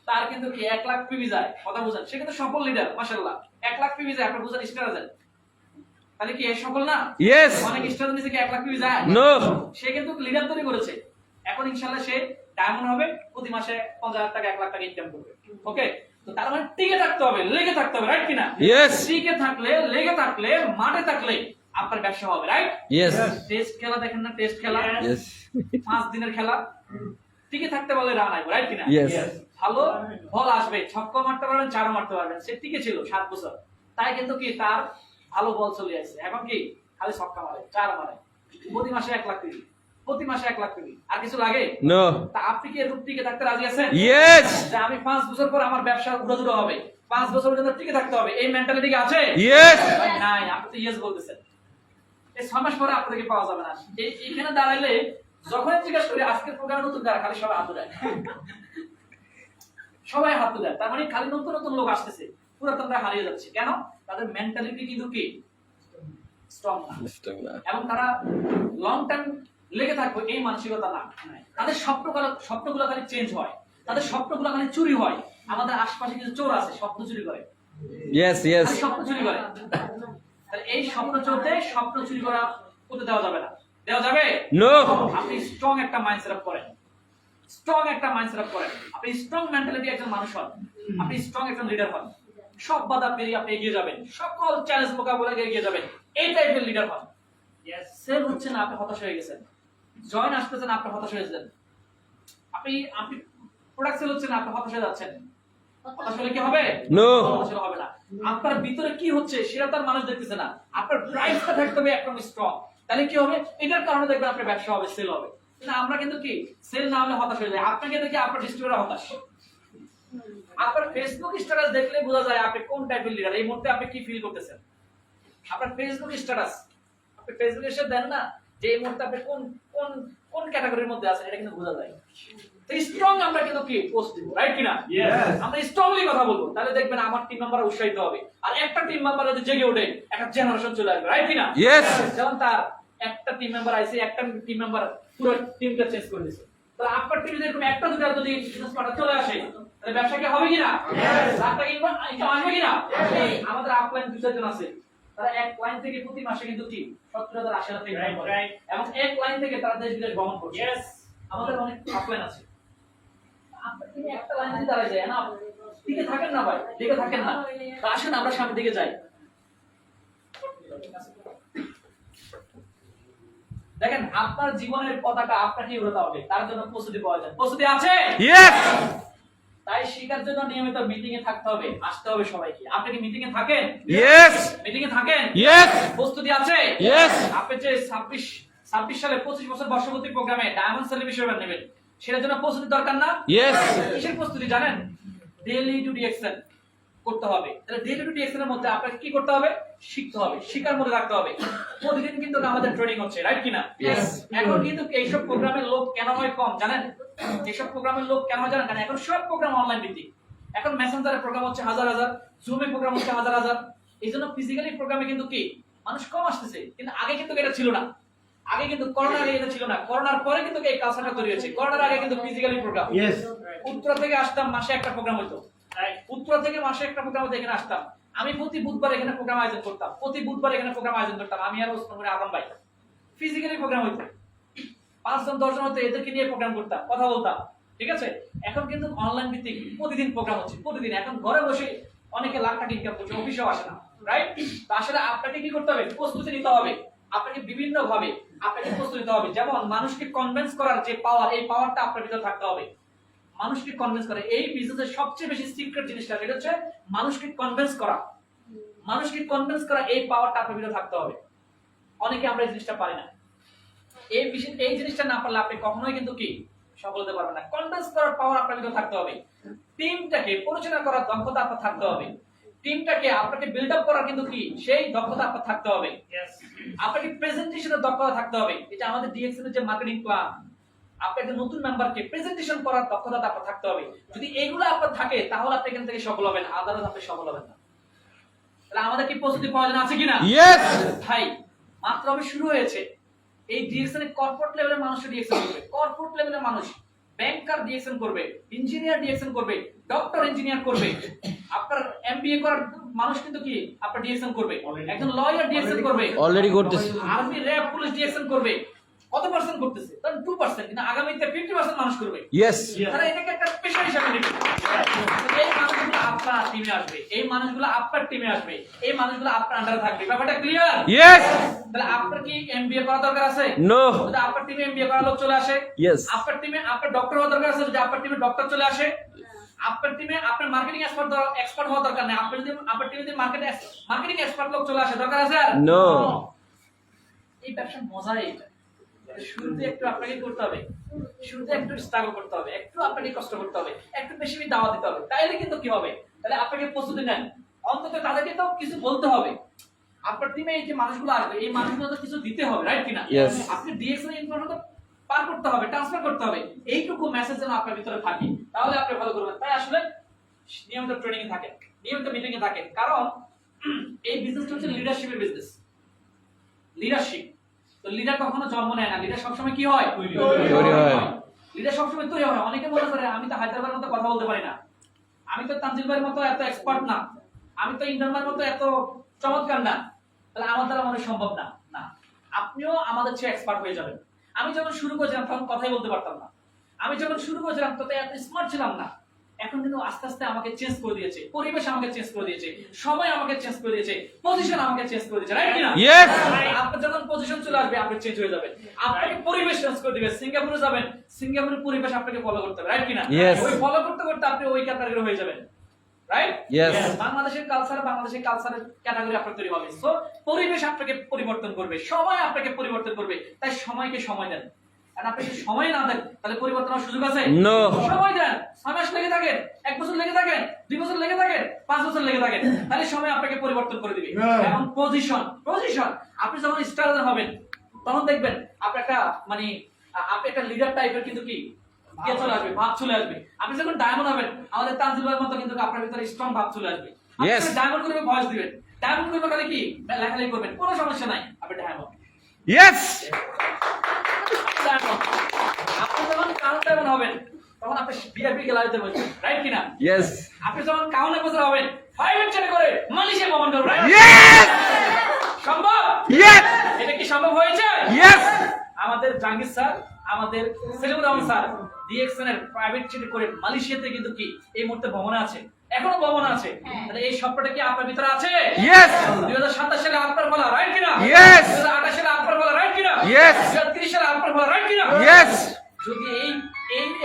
তার কিন্তু কি 1 লাখ পিবি যায়, কথা বুঝেন? সে কিন্তু সফল লিডার, মাশাআল্লাহ। 1 লাখ পিবি যায়, আপনি বুঝেন স্টার আছে, তাহলে কি এ সফল না?
ইয়েস।
অনেক স্টার নিচে কি 1 লাখ পিবি যায়?
নো।
সে কিন্তু লিডার তৈরি করেছে। এখন ইনশাআল্লাহ সে ডায়মন্ড হবে, প্রতি মাসে 50,000 টাকা 1 লাখ টাকা ইনকাম করবে। ওকে, তো তার মানে টিকে থাকতে হবে, লেগে থাকতে হবে, রাইট কিনা?
Yes.
টিকে থাকলে, লেগে থাকলে, মাঠে থাকলে আপনার ব্যবসা হবে, রাইট?
ইয়েস।
টেস্ট খেলা দেখেন না, টেস্ট খেলা,
ইয়েস।
5 দিনের খেলা, টিকে থাকতে বলে রান আইব, রাইট কিনা?
Yes.
ভালো বল আসবে, ছক্কা মারতে পারবেন, চারও মারতে পারবেন। সে টিকে ছিল 7 বছর, তাই কিন্তু কি তার ভালো বল চলে আসছে। এখন কি খালি ছক্কা মারে, চার মারে, প্রতি মাসে 1 লাখ টাকা, প্রতি মাসে 1 লাখ টাকা। আর কিছু লাগে?
নো।
তা আপনি কি এরকম টিকে থাকতে রাজি আছেন?
ইয়েস।
যে আমি 5 বছর পর আমার ব্যবসা উড়াদুড়া হবে, 5 বছর পর্যন্ত টিকে থাকতে হবে, এই মেন্টালিটি কি আছে?
ইয়েস।
নাই, আপনি তো ইয়েস বলতেছেন। এই 6 মাস পরে আপনাদেরকে পাওয়া যাবে না। এইখানে দাঁড়াইলে যখন জিজ্ঞাসা করি আজকের প্রোগ্রামে নতুন কারা, খালি সবাই হাত উঠায়, সবাই হাত উঠায়। তার মানে খালি নতুন নতুন লোক আসতেছে, পুরাতনরা হারিয়ে যাচ্ছে। কেন? তাদের মেন্টালিটি কিন্তু কি স্ট্রং না, এবং তারা লং টাইম লেগে থাকবে এই মানসিকতা না। তাদের স্বপ্নগুলো খালি চেঞ্জ হয়, তাদের স্বপ্নগুলো খালি চুরি হয়। আমাদের আশপাশে কিছু চোর আছে, স্বপ্ন চুরি করে।
ইয়েস। ইয়েস।
খালি স্বপ্ন চুরি করে। তাহলে এই স্বপ্ন চোরদের স্বপ্ন চুরি করা করতে দেওয়া যাবে না। দেওয়া যাবে?
নো।
আপনি স্ট্রং একটা মাইন্ড সেটআপ করেন, স্ট্রং একটা মাইন্ড সেটআপ করেন। আপনি স্ট্রং মেন্টালিটি একজন মানুষ হন, আপনি স্ট্রং একজন লিডার হন। সব বাধা পেরিয়ে আপনি এগিয়ে যাবেন, সকল চ্যালেঞ্জ মোকাবেলা করে এগিয়ে যাবেন, এই টাইপের লিডার হন। সেল হচ্ছে না, আপনি হতাশ হয়ে গেছেন। জয়েন আসতেছে না, আপনি হতাশ হয়ে যাচ্ছেন। আপনি প্রোডাক্ট সেল হচ্ছে না, আপনি হতাশ হয়ে যাচ্ছেন। হতাশ হলে কি হবে?
নো।
হতাশ হলে হবে না। আপনার ভিতরে কি হচ্ছে সেটা তার মানুষ দেখতেছে না। আপনার ড্রাইভটা থাকতে হবে একদম স্ট্রং, তাহলে কি হবে? এটার কারণে দেখবেন আপনার ব্যবসা হবে, সেল হবে। কিন্তু আমরা কিন্তু কি সেল না হলে হতাশ হয়ে যাই। আপনাকে দেখে আপনার ডিস্ট্রিবিউটর হতাশ। আপনার ফেসবুক স্ট্যাটাস দেখলে বোঝা যায় আপনি কোন টাইপের লিডার, এই মুহূর্তে আপনি কি ফিল করতেছেন। আপনার ফেসবুক স্ট্যাটাস, আপনি ফেসবুকে এসে দেন না যে এই মুহূর্তে আপনি কোন কোন কোন ক্যাটাগরির মধ্যে আছেন, এটা কিন্তু বোঝা যায়। তো স্ট্রং আমরা কিন্তু কি পোস্ট দিব, রাইট কিনা? আমরা স্ট্রংলি কথা বলবো, তাহলে দেখবেন আমার টিম মেম্বার উৎসাহিত হবে। আর একটা টিম মেম্বার যদি জেগে ওঠে, একটা জেনারেশন চলে আসবে, রাইট কিনা?
ইয়েস।
যেমন তার একটা টিম মেম্বার আইছে, একটা টিম মেম্বার পুরো টিমটা চেঞ্জ করে দিয়েছে। তাহলে আপনার টিমে এরকম একটা দুটো যদি বিজনেস পার্টনার চলে আসে, তাহলে ব্যবসা কি হবে কিনা? লাখ টাকা ইনকাম আসবে কিনা? আমাদের আপলাইন 2-4 জন আছে, তারা এক লাইন থেকে প্রতি মাসে কিন্তু কি 70,000 80,000 টাকা ইনকাম করে, এবং এক লাইন থেকে তারা দেশ বিদেশ ভ্রমণ করছে। আমাদের অনেক আপলাইন আছে। আপনার টিমে একটা লাইন যদি দাঁড়ায় যায় না, টিকে থাকেন না ভাই, টিকে থাকেন না। তো আসেন আমরা সামনের দিকে যাই। দেখেন, আপনার জীবনের পতাকা আপনাকে উড়াতে হবে, তার জন্য প্রস্তুতি প্রয়োজন। প্রস্তুতি আছে?
ইয়েস
তাই শিখার জন্য নিয়মিত মিটিং এ থাকতে হবে, আসতে হবে সবাইকে। আপনি কি মিটিং এ থাকেন?
ইয়েস
মিটিং এ থাকেন?
ইয়েস
প্রস্তুতি আছে?
ইয়েস
আপনি যে 26 সালে 25 বছর বর্ষপূর্তি প্রোগ্রামে ডায়মন্ড সেলিব্রেশন নেবেন, সেটার জন্য প্রস্তুতি দরকার না?
ইয়েস
কিসের প্রস্তুতি জানেন? ডেইলি টু ডি অ্যাকশন করতে হবে। তাহলে ডেইলি টু ডি অ্যাকশনের মধ্যে আপনাকে কি করতে হবে? শিখতে হবে, শিকার মধ্যে রাখতে হবে। প্রতিদিন কিন্তু আমাদের ট্রেনিং হচ্ছে, রাইট কিনা?
Yes.
এখন কিন্তু এইসব প্রোগ্রামের লোক কেন হয় কম জানেন? এইসব প্রোগ্রামের লোক কেন হয় জানেন? কারণ এখন সব প্রোগ্রাম অনলাইন ভিত্তিক। এখন মেসেঞ্জারের প্রোগ্রাম হচ্ছে হাজার হাজার, জুমে প্রোগ্রাম হচ্ছে হাজার হাজার। এইজন্য ফিজিক্যালি প্রোগ্রামে কিন্তু কি মানুষ কম আসতেছে। কিন্তু আগে কিন্তু এটা ছিল না। আগে কিন্তু করোনার আগে এটা ছিল না, করোনার পরে কিন্তু এই কালচারটা তৈরি হয়েছে। করোনার আগে কিন্তু ফিজিক্যালি প্রোগ্রাম। উত্তরা থেকে আসতাম, মাসে একটা প্রোগ্রাম হতো। উত্তরা থেকে মাসে একটা প্রোগ্রাম হতো, এখানে আসতাম। আমি প্রতি বুধবার এখানে প্রোগ্রাম আয়োজন করতাম, প্রতি বুধবার এখানে প্রোগ্রাম আয়োজন করতাম। আমি আর ওসমান আরাম ভাই ফিজিক্যালি প্রোগ্রাম হইতো, 5 জন 10 জন হতো, এদেরকে নিয়ে প্রোগ্রাম করতাম, কথা বলতাম। ঠিক আছে? এখন কিন্তু অনলাইন ভিত্তিক প্রতিদিন প্রোগ্রাম হচ্ছে, প্রতিদিন। এখন ঘরে বসে অনেকে লাখ টাকা ইনকাম করছে, অফিসেও আসে না, রাইট? তো আসলে আপনাকে কি করতে হবে? প্রস্তুতি নিতে হবে। আপনাকে বিভিন্ন ভাবে আপনাকে প্রস্তুতি নিতে হবে। যেমন মানুষকে কনভিন্স করার যে পাওয়ার, এই পাওয়ারটা আপনার ভিতরে থাকতে হবে। মানুষকে কনভিন্স করে, এই বিজনেসের সবচেয়ে বেশি সিক্রেট জিনিসটা এটা হচ্ছে মানুষকে কনভিন্স করা। মানুষকে কনভিন্স করা, এই পাওয়ারটা আপনার ভিতরে থাকতে হবে। অনেকে আমরা এই জিনিসটা পারি না। এই জিনিসটা না পারলে আপনি কখনোই কিন্তু কি সফল হতে পারবেন না। কনভিন্স করার পাওয়ার আপনার ভিতরে থাকতে হবে। টিমটাকে পরিচালনা করার দক্ষতা আপনার থাকতে হবে। টিমটাকে আপনাকে বিল্ড আপ করার কিন্তু কি সেই দক্ষতা আপনার থাকতে হবে। আপনাকে প্রেজেন্টেশনের দক্ষতা থাকতে হবে। এটা আমাদের ডিএক্সএন এর যে মার্কেটিং প্ল্যান, আপনার একটা নতুন মেম্বারকে প্রেজেন্টেশন করার দক্ষতা আপনার থাকতে হবে। যদি এগুলো আপনার থাকে, তাহলে আপনি এখান থেকে সফল হবেন, আদারওয়াইজ আপনি সফল হবেন না। তাহলে আমাদের কি প্রস্তুতি প্রয়োজন আছে কিনা?
ইয়েস
ভাই, মাত্র আমি শুরু হয়েছে। এই ডিএক্সএন এর কর্পোরেট লেভেলের মানুষ ডিএক্সএন করবে, কর্পোরেট লেভেলের মানুষ, ব্যাংকার ডিএক্সএন করবে, ইঞ্জিনিয়ার ডিএক্সএন করবে, ডক্টর ইঞ্জিনিয়ার করবে। আপনার এমবিএ করার মানুষ কিন্তু কি আপনার ডিএক্সএন করবে, একজন লয়ার ডিএক্সএন করবে,
অলরেডি করতেছে।
আর্মি র্যাব পুলিশ ডিএক্সএন করবে। কত পার্সেন্ট করতেছে? তার 2%, কিন্তু আগামীতে 50% মানুষ করবে।
ইয়েস
তারা এটাকে একটা পেশা হিসেবে নেবে। এই মানুষগুলো আপনার টিমে আসবে, এই মানুষগুলো আপনার টিমে আসবে, এই মানুষগুলো আপনার আন্ডারে থাকবে। ব্যাপারটা ক্লিয়ার?
ইয়েস
তাহলে আপনার কি এমবিএ করা দরকার আছে?
নো
যদি আপনার টিমে এমবিএ করা লোক চলে আসে,
ইয়েস
আপনার টিমে আপনার ডক্টর হওয়া দরকার আছে, যদি আপনার টিমে ডক্টর চলে আসে, আপনার টিমে আপনার মার্কেটিং এক্সপার্ট হওয়া দরকার নেই, আপনার যদি আপনার টিমে যদি মার্কেটিং এক্সপার্ট লোক চলে আসে, দরকার আছে? আর
নো।
এই ব্যবসা মজাই এটা। শুরুতে একটু আপনাকে করতে হবে, শুরুতে একটু স্ট্রাগল করতে হবে, একটু আপনাকে কষ্ট করতে হবে, একটু বেশি দাওয়া দিতে হবে। তাইলে কিন্তু কি হবে? তাহলে আপনাকে প্রস্তুতি নেন, অন্তত তাদেরকে তো কিছু বলতে হবে। আপনার টিমে এই যে মানুষগুলো আসবে, এই মানুষগুলো তো কিছু দিতে হবে, রাইট কিনা?
Yes.
আপনি ডিএক্সএন ইনফরমেশন তো পার করতে হবে, ট্রান্সফার করতে হবে। এইটুকু মেসেজ যেন আপনার ভিতরে থাকে, তাহলে আপনি ভালো করবেন। তাই আসলে নিয়মিত ট্রেনিং এ থাকেন, নিয়মিত মিটিং এ থাকেন। কারণ এই বিজনেসটা হচ্ছে লিডারশিপের বিজনেস। লিডারশিপ, তো লিডার কখনো জন্ম নেয় না, লিডার সবসময় কি হয়?
তৈরি হয়।
লিডার সবসময় তৈরি হয়। অনেকে মনে করে আমি তো হায়দ্রাবাদের মতো কথা বলতে পারি না, আমি তো তানজিল ভাইয়ের মতো এত এক্সপার্ট না, আমি তো ইন্ডিয়ান ভাইয়ের মতো এত চমৎকার না, তাহলে আমার দ্বারা মনে সম্ভব না। না, আপনিও আমাদের চেয়ে এক্সপার্ট হয়ে যাবেন। আমি যখন শুরু করেছিলাম তখন কথাই বলতে পারতাম না, আমি যখন শুরু করেছিলাম তত এত স্মার্ট ছিলাম না। এখন কিন্তু আস্তে আস্তে আমাকে চেঞ্জ করে দিয়েছে, পরিবেশ আমাকে চেঞ্জ করে দিয়েছে, সময় আমাকে চেঞ্জ করে দিয়েছে, পজিশন আমাকে চেঞ্জ করে দিয়েছে, রাইট কিনা?
Yes.
আপনার যখন পজিশন চলে আসবে, আপনি চেঞ্জ হয়ে যাবেন, আপনাকে পরিবেশ চেঞ্জ করে দিবে। সিঙ্গাপুরে যাবেন, সিঙ্গাপুরের পরিবেশ আপনাকে ফলো করতে হবে, রাইট কিনা?
Yes.
ওই ফলো করতে করতে আপনি ওই ক্যাটাগরি হয়ে যাবেন, রাইট?
Yes.
বাংলাদেশের কালচারের ক্যাটাগরি আপনার তৈরি হবে। সো পরিবেশ আপনাকে পরিবর্তন করবে, সময় আপনাকে পরিবর্তন করবে। তাই সময়কে সময় দেন। আর আপনি যদি সময় না দেন, তাহলে পরিবর্তন হওয়ার সুযোগ আছে?
No.
সময় দেন। 6 মাস লেগে থাকেন, 1 বছর লেগে থাকেন, 2 বছর লেগে থাকেন, 5 বছর লেগে থাকেন, তাহলে সময় আপনাকে পরিবর্তন করে দিবে। এখন পজিশন, আপনি যখন স্টার হবেন, তখন দেখবেন আপনি একটা আপনি একটা লিডার টাইপের কিন্তু কি কে চলে আসবে, ভাব চলে আসবে। আপনি যখন ডায়মন্ড হবেন, আমাদের তানজিল ভাইয়ের মতো কিন্তু আপনার ভিতরে স্ট্রং ভাব চলে আসবে।
Yes.
আপনি ডায়মন্ড করবে, ভয়েস দিবেন, ডায়মন্ড করবে, খালি কি লেখালেখি করবেন, কোনো সমস্যা নাই, আপনি ডায়মন্ড।
ইয়েস
আপনি যখন কাউন্ট ডায়মন্ড হবেন তখন আপনি ভিআইপি গ্যালারিতে বসবেন, রাইট কিনা?
ইয়েস
আপনি যখন কাউন্ট বছর হবেন 5 চেনে করে মালয়েশিয়া ভ্রমণ করবেন, রাইট?
ইয়েস
সম্ভব?
ইয়েস
এটা কি সম্ভব হয়েছে?
ইয়েস
আমাদের জাহাঙ্গীর স্যার, আমাদের সেলিমুর রহমান স্যার ডিএক্সএন এর প্রাইভেট জেটে করে মালয়েশিয়াতে কিন্তু কি এই মুহূর্তে ভ্রমণে আছে, এখনো ভ্রমণে আছে। তাহলে এই স্বপ্নটা কি আপনার ভিতরে আছে?
ইয়েস
2027 সালে আপনার বলা, রাইট কিনা?
Yes!
2028 সালে আপনার বলা, রাইট কিনা?
Yes!
2030 সালে আপনার বলা, রাইট কিনা?
ইয়েস
যদি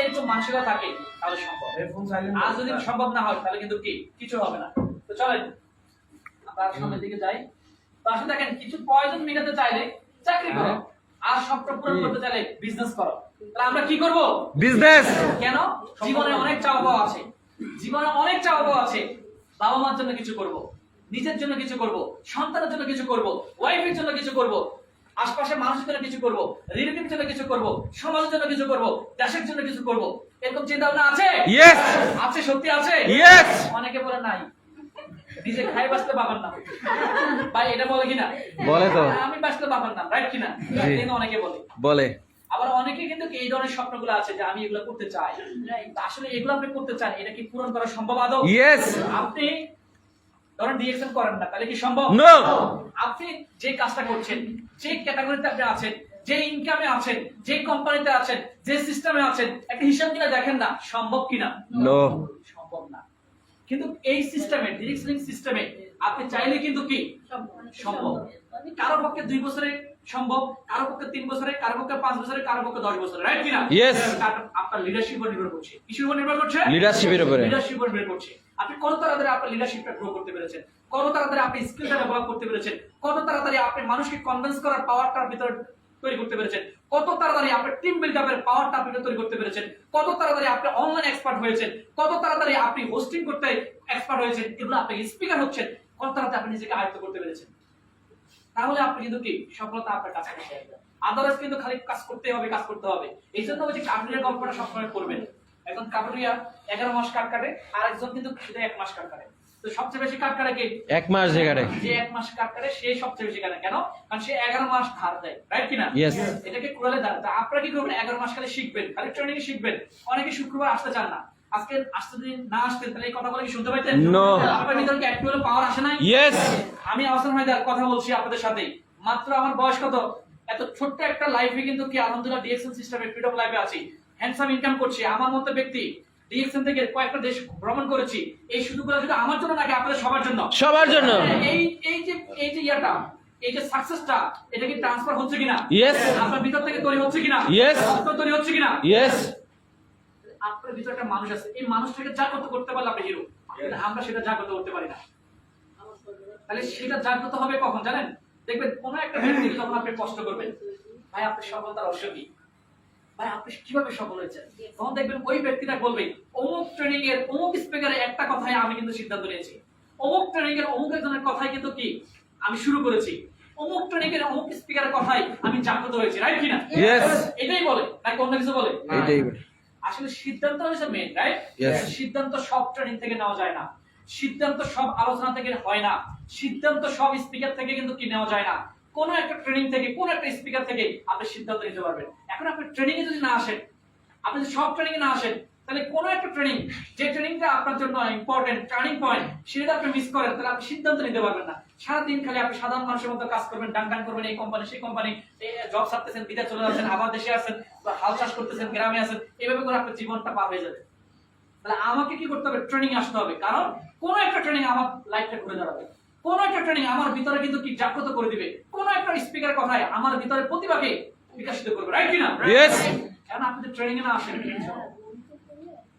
এরকম মানসিকতা থাকে তাহলে সম্ভব। আর যদি সম্ভব না হয় তাহলে কিন্তু কি কিছু হবে না। তো চলেন আমরা সামনের দিকে যাই। তো আসলে দেখেন, কিছু প্রয়োজন মেটাতে চাইলে চাকরি করো, আর স্বপ্ন পূরণ করতে চাইলে বিজনেস করো। তাহলে আমরা কি করব?
বিজনেস
কেন? জীবনে অনেক চাওয়া পাওয়া আছে, জীবনে অনেক চাওয়া পাওয়া আছে। বাবা মার জন্য কিছু করব, নিজের জন্য কিছু করব, সন্তানের জন্য কিছু করব, ওয়াইফের জন্য কিছু করব, আশপাশের মানুষের জন্য কিছু করব, রিলেটিভের জন্য কিছু করব, সমাজের জন্য কিছু করব, দেশের জন্য কিছু করব। এরকম চিন্তা ভাবনা আছে?
ইয়েস
আছে, সত্যি আছে।
ইয়েস
অনেকে বলে নাই, নিজে খাই বাঁচতে বাবার নাম। ভাই এটা বলে কিনা?
বলে তো।
আমি বাঁচতে বাবার নাম, রাইট কিনা?
জি।
কিন্তু অনেকে বলে।
বলে
আবার অনেকে কিন্তু এই ধরনের স্বপ্নগুলো আছে যে আমি এগুলো করতে চাই। তা আসলে এগুলো আপনি করতে চান, এটা কি পূরণ করা সম্ভব আদৌ?
ইয়েস
আপনি ধরেন ডিএক্সএন করেন না, তাহলে কি সম্ভব?
নো
আপনি যে কাজটা করছেন, যে ক্যাটাগরিতে আপনি আছেন, যে ইনকামে আছেন, যে কোম্পানিতে আছেন, যে সিস্টেমে আছেন, একটা হিসাব নিয়ে দেখেন না সম্ভব কিনা?
নো
সম্ভব না। কিন্তু এই সিস্টেমে, ডিরেকশনিং সিস্টেমে আপনি চাইলে কিন্তু কি সম্ভব। কারো পক্ষে 2 বছরে সম্ভব, কারো পক্ষে 3 বছরে, কারো পক্ষে 5 বছরে, কারো পক্ষে 10 বছরে, রাইট কিনা?
Yes!
আপনার লিডারশিপ উপর নির্ভর করছে। কিসের উপর নির্ভর করছে?
লিডারশিপের উপরে
লিডারশিপ উপর নির্ভর করছে। আপনি কত তাড়াতাড়ি আপনার লিডারশিপটা গ্রো করতে পেরেছেন, কত তাড়াতাড়ি আপনি স্কিলটা ডেভেলপ করতে পেরেছেন, কত তাড়াতাড়ি আপনি মানুষকে কনভিন্স করার পাওয়ারটার ভিতর তৈরি করতে পেরেছেন, কত তাড়াতাড়ি আপনি টিম বিল্ড আপের পাওয়ারটা আপনি তৈরি করতে পেরেছেন, কত তাড়াতাড়ি আপনি অনলাইন এক্সপার্ট হয়েছেন, কত তাড়াতাড়ি আপনি হোস্টিং করতে এক্সপার্ট হয়েছেন, এগুলো আপনি স্পিকার হচ্ছেন, কত তাড়াতাড়ি আপনি নিজেকে আয়ত্ত করতে পেরেছেন। তাহলে আপনি কিন্তু কি সফলতা আপনার কাছে আসে। আদারস কিন্তু খালি কাজ করতে হবে, কাজ করতে হবে। এই জন্য ওই যে কাঠুরিয়ার গল্পটা সবসময় করবেন। একজন কাঠুরিয়া 11 মাস কাঠ কাটে, আর একজন কিন্তু শুধু 1 মাস কাঠ কাটে। তো সবচেয়ে বেশি কাঠ কাটে কে?
1 মাস যেখানে
যে 1 মাস কাঠ কাটে সে সবচেয়ে বেশি কাটে। কেন? কারণ সে 11 মাস ধার দেয়, রাইট কিনা?
Yes.
এটাকে কুড়ালে ধার। তা আপনারা কি করবেন? 11 মাস খালি শিখবেন, খালি ট্রেনিং শিখবেন। অনেকে শুক্রবার আসতে চান না। আজকে আসতে দিন না আসতেন তাহলে এই কথাগুলো কি শুনতে পাইতেন?
No.
আপনার ভিতরে কি একটু হলেও পাওয়ার আসে নাই?
ইয়েস
আমি আহসান হায়দার কথা বলছি আপনাদের সাথে। মাত্র আমার বয়স কত? এত ছোট্ট একটা লাইফে কিন্তু কি আলহামদুলিল্লাহ ডিএক্সএন সিস্টেমে ফ্রিডম লাইফে আছি, হ্যান্ডসাম ইনকাম করছি। আমার মতো ব্যক্তি ডিএক্সএন থেকে কয়েকটা দেশ ভ্রমণ করেছি। এই সুযোগগুলো শুধু আমার জন্য নাকি আপনাদের সবার জন্য?
সবার জন্য
এই যে ইয়াটা, এই যে সাকসেসটা, এটা কি ট্রান্সফার হচ্ছে কিনা?
Yes.
আপনার ভিতর থেকে তৈরি হচ্ছে কিনা?
Yes.
আপনার তৈরি হচ্ছে কিনা?
ইয়েস
আপনার ভিতরে একটা মানুষ আছে, এই মানুষটাকে জাগ্রত করতে পারলে আপনি হিরো। আমরা সেটা জাগ্রত করতে পারি না। তাহলে সেটা জাগ্রত হবে কখন জানেন? দেখবেন কোন একটা ব্যক্তিকে যখন আপনি কষ্ট করবেন, ভাই আপনি সফলতার রহস্য কি? ভাই আপনি কিভাবে সফল হয়েছেন? তখন দেখবেন ওই ব্যক্তিটা বলবে অমুক ট্রেনিং এর অমুক স্পিকারের একটা কথাই আমি কিন্তু সিদ্ধান্ত নিয়েছি, অমুক ট্রেনিং এর অমুক একজনের কথাই কিন্তু কি আমি শুরু করেছি, অমুক ট্রেনিং এর অমুক স্পিকারের কথাই আমি জাগ্রত হয়েছি, রাইট কিনা?
Yes.
এটাই বলে নাকি অন্য কিছু বলে?
এইটাই
আসলে সিদ্ধান্ত হচ্ছে মেন, রাইট?
Yes.
সিদ্ধান্ত সব ট্রেনিং থেকে নেওয়া যায় না, সিদ্ধান্ত সব আলোচনা থেকে হয় না, সিদ্ধান্ত সব স্পিকার থেকে কিন্তু কি নেওয়া যায় না। কোন একটা ট্রেনিং থেকে, কোন একটা স্পিকার থেকে আপনি সিদ্ধান্ত নিতে পারবেন। এখন আপনি ট্রেনিং এ যদি না আসেন, আপনি যদি সব ট্রেনিং এ না আসেন, তাহলে কোন একটা ট্রেনিং, যে ট্রেনিংটা আপনার জন্য ইম্পর্টেন্ট টার্নিং পয়েন্ট, সেটা আপনি মিস করেন, তাহলে আপনি সিদ্ধান্ত নিতে পারবেন না। সারাদিন খালি আপনি সাধারণ মানুষের মতো কাজ করবেন, ডান ডান করবেন, এই কোম্পানি সেই কোম্পানি, জব ছাড়তেছেন, বিদেশ চলে যাচ্ছেন, আবার দেশে আসেন, হাল চাষ করতেছেন, গ্রামে আছেন, এইভাবে করে আপনার জীবনটা পার হয়ে যাবে। তাহলে আমাকে কি করতে হবে? ট্রেনিং আসতে হবে। কারণ কোন একটা ট্রেনিং আমার লাইফটা ঘুরে দাঁড়াবে, কোন একটা ট্রেনিং আমার ভিতরে কিন্তু কি জাগ্রত করে দিবে, কোন একটা স্পিকারের কথায় আমার ভিতরে প্রতিভাকে বিকশিত করবে, রাইট কি না?
Yes.
এখন আপনি যদি ট্রেনিং এ না আসেন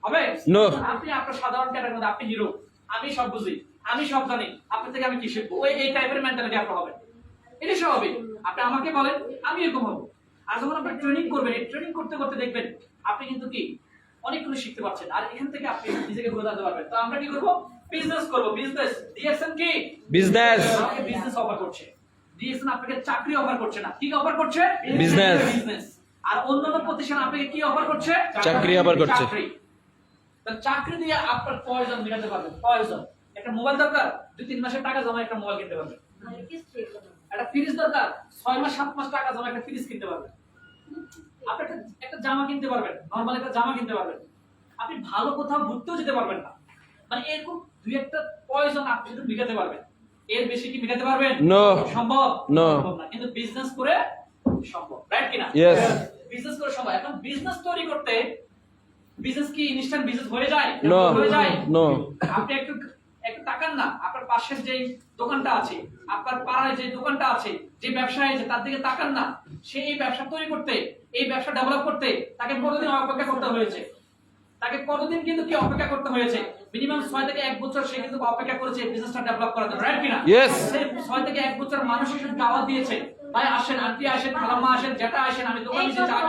হবে?
No.
আপনি আপনার সাধারণ ক্যাটাগরি, আপনি হিরো, আমি সব বুঝি, আমি সব জানি, আপনার থেকে আমি কি শিখবো, ওই এই টাইপের মেন্টালিটি আপনার হবে। এটা স্বাভাবিক। আপনি আমাকে বলেন, আমি এরকম হবো। আর যখন আপনি ট্রেনিং করবেন, এই ট্রেনিং করতে করতে দেখবেন আপনি কিন্তু কি অনেকগুলো শিখতে পারছেন, আর এখান থেকে আপনি নিজেকে ঘুরে দাঁড়াতে পারবেন। তো আমরা কি করব? বিজনেস করব। বিজনেস ডিএক্সএন কি
বিজনেস
আমাকে বিজনেস অফার করছে, ডিএক্সএন আপনাকে চাকরি অফার করছে না, কি অফার করছে?
Business.
বিজনেস। আর অন্যান্য প্রতিষ্ঠান আপনাকে কি অফার করছে?
চাকরি offer করছে।
চাকরি। তাহলে চাকরি দিয়ে আপনার প্রয়োজন মেটাতে পারবেন। প্রয়োজন একটা মোবাইল দরকার, 2-3 মাসের টাকা জমা একটা মোবাইল কিনতে পারবেন। একটা ফ্রিজ দরকার 6 মাস 7 মাস টাকা জমা একটা ফ্রিজ কিনতে পারবেন। আপনি একটা জামা কিনতে পারবেন, নরমাল একটা জামা কিনতে পারবেন। আপনি ভালো কোথাও ঘুরতেও যেতে পারবেন না। মানে এরকম দুই একটা প্রয়োজন আপনি শুধু মিটাতে পারবেন, এর বেশি কি মিটাতে পারবেন?
No.
সম্ভব
No.
সম্ভব না। কিন্তু বিজনেস করে সম্ভব, রাইট কিনা?
Yes.
বিজনেস করে সম্ভব। এখন বিজনেস তৈরি করতে বিজনেস কি ইনস্ট্যান্ট বিজনেস হয়ে যায়?
No.
হয়ে যায়?
No.
আপনি একটু একটু তাকান না, আপনার পাশের যে দোকানটা আছে, আপনার পাড়ায় যে দোকানটা আছে, যে ব্যবসায়ী আছে, তার দিকে তাকান না। সে এই ব্যবসা তৈরি করতে, এই ব্যবসা ডেভেলপ করতে তাকে কতদিন অপেক্ষা করতে হয়েছে? তাকে কতদিন কিন্তু কি অপেক্ষা করতে হয়েছে? মিনিমাম 6 থেকে 1 বছর সে কিন্তু অপেক্ষা করেছে বিজনেসটা ডেভেলপ করার জন্য, রাইট কিনা?
Yes.
সে 6 থেকে 1 বছর মানুষের সাথে দাওয়াত দিয়েছে, ভাই আসেন, আন্টি আসেন, খালাম্মা আসেন, যেটা আসেন, আমি দোকানে এসে চা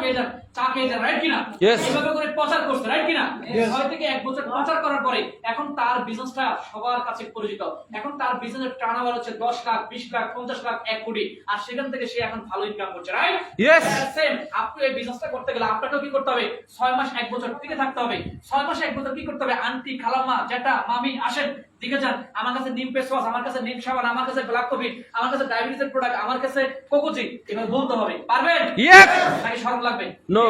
খেয়ে যান, রাইট কিনা?
Yes.
এইভাবে করে প্রচার করছে, রাইট কিনা? 6 থেকে 1 বছর প্রচার করার পরে এখন তার বিজনেসটা সবার কাছে পরিচিত। এখন তার বিজনেসের টার্নওভার হচ্ছে 10 লাখ, 20 লাখ, 50 লাখ, 1 কোটি, আর সেখান থেকে সে এখন ভালো ইনকাম করছে, রাইট?
Yes.
সেম আপনি এই বিজনেসটা করতে গেলে আপনাকেও কি করতে হবে? 6 মাস 1 বছর টিকে থাকতে হবে। 6 মাস 1 বছর কি করতে হবে? আন্টি, খালাম্মা, জ্যাঠা, মামি আসেন, দিকে যান, আমার কাছে নিম ফেস ওয়াশ, আমার কাছে নিম সাবান, আমার কাছে ব্ল্যাক কফি, আমার কাছে ডায়াবেটিসের প্রোডাক্ট, আমার কাছে কোকোচি, এভাবে বলতে হবে। পারবেন?
Yes.
নাকি শরম লাগবে?
No.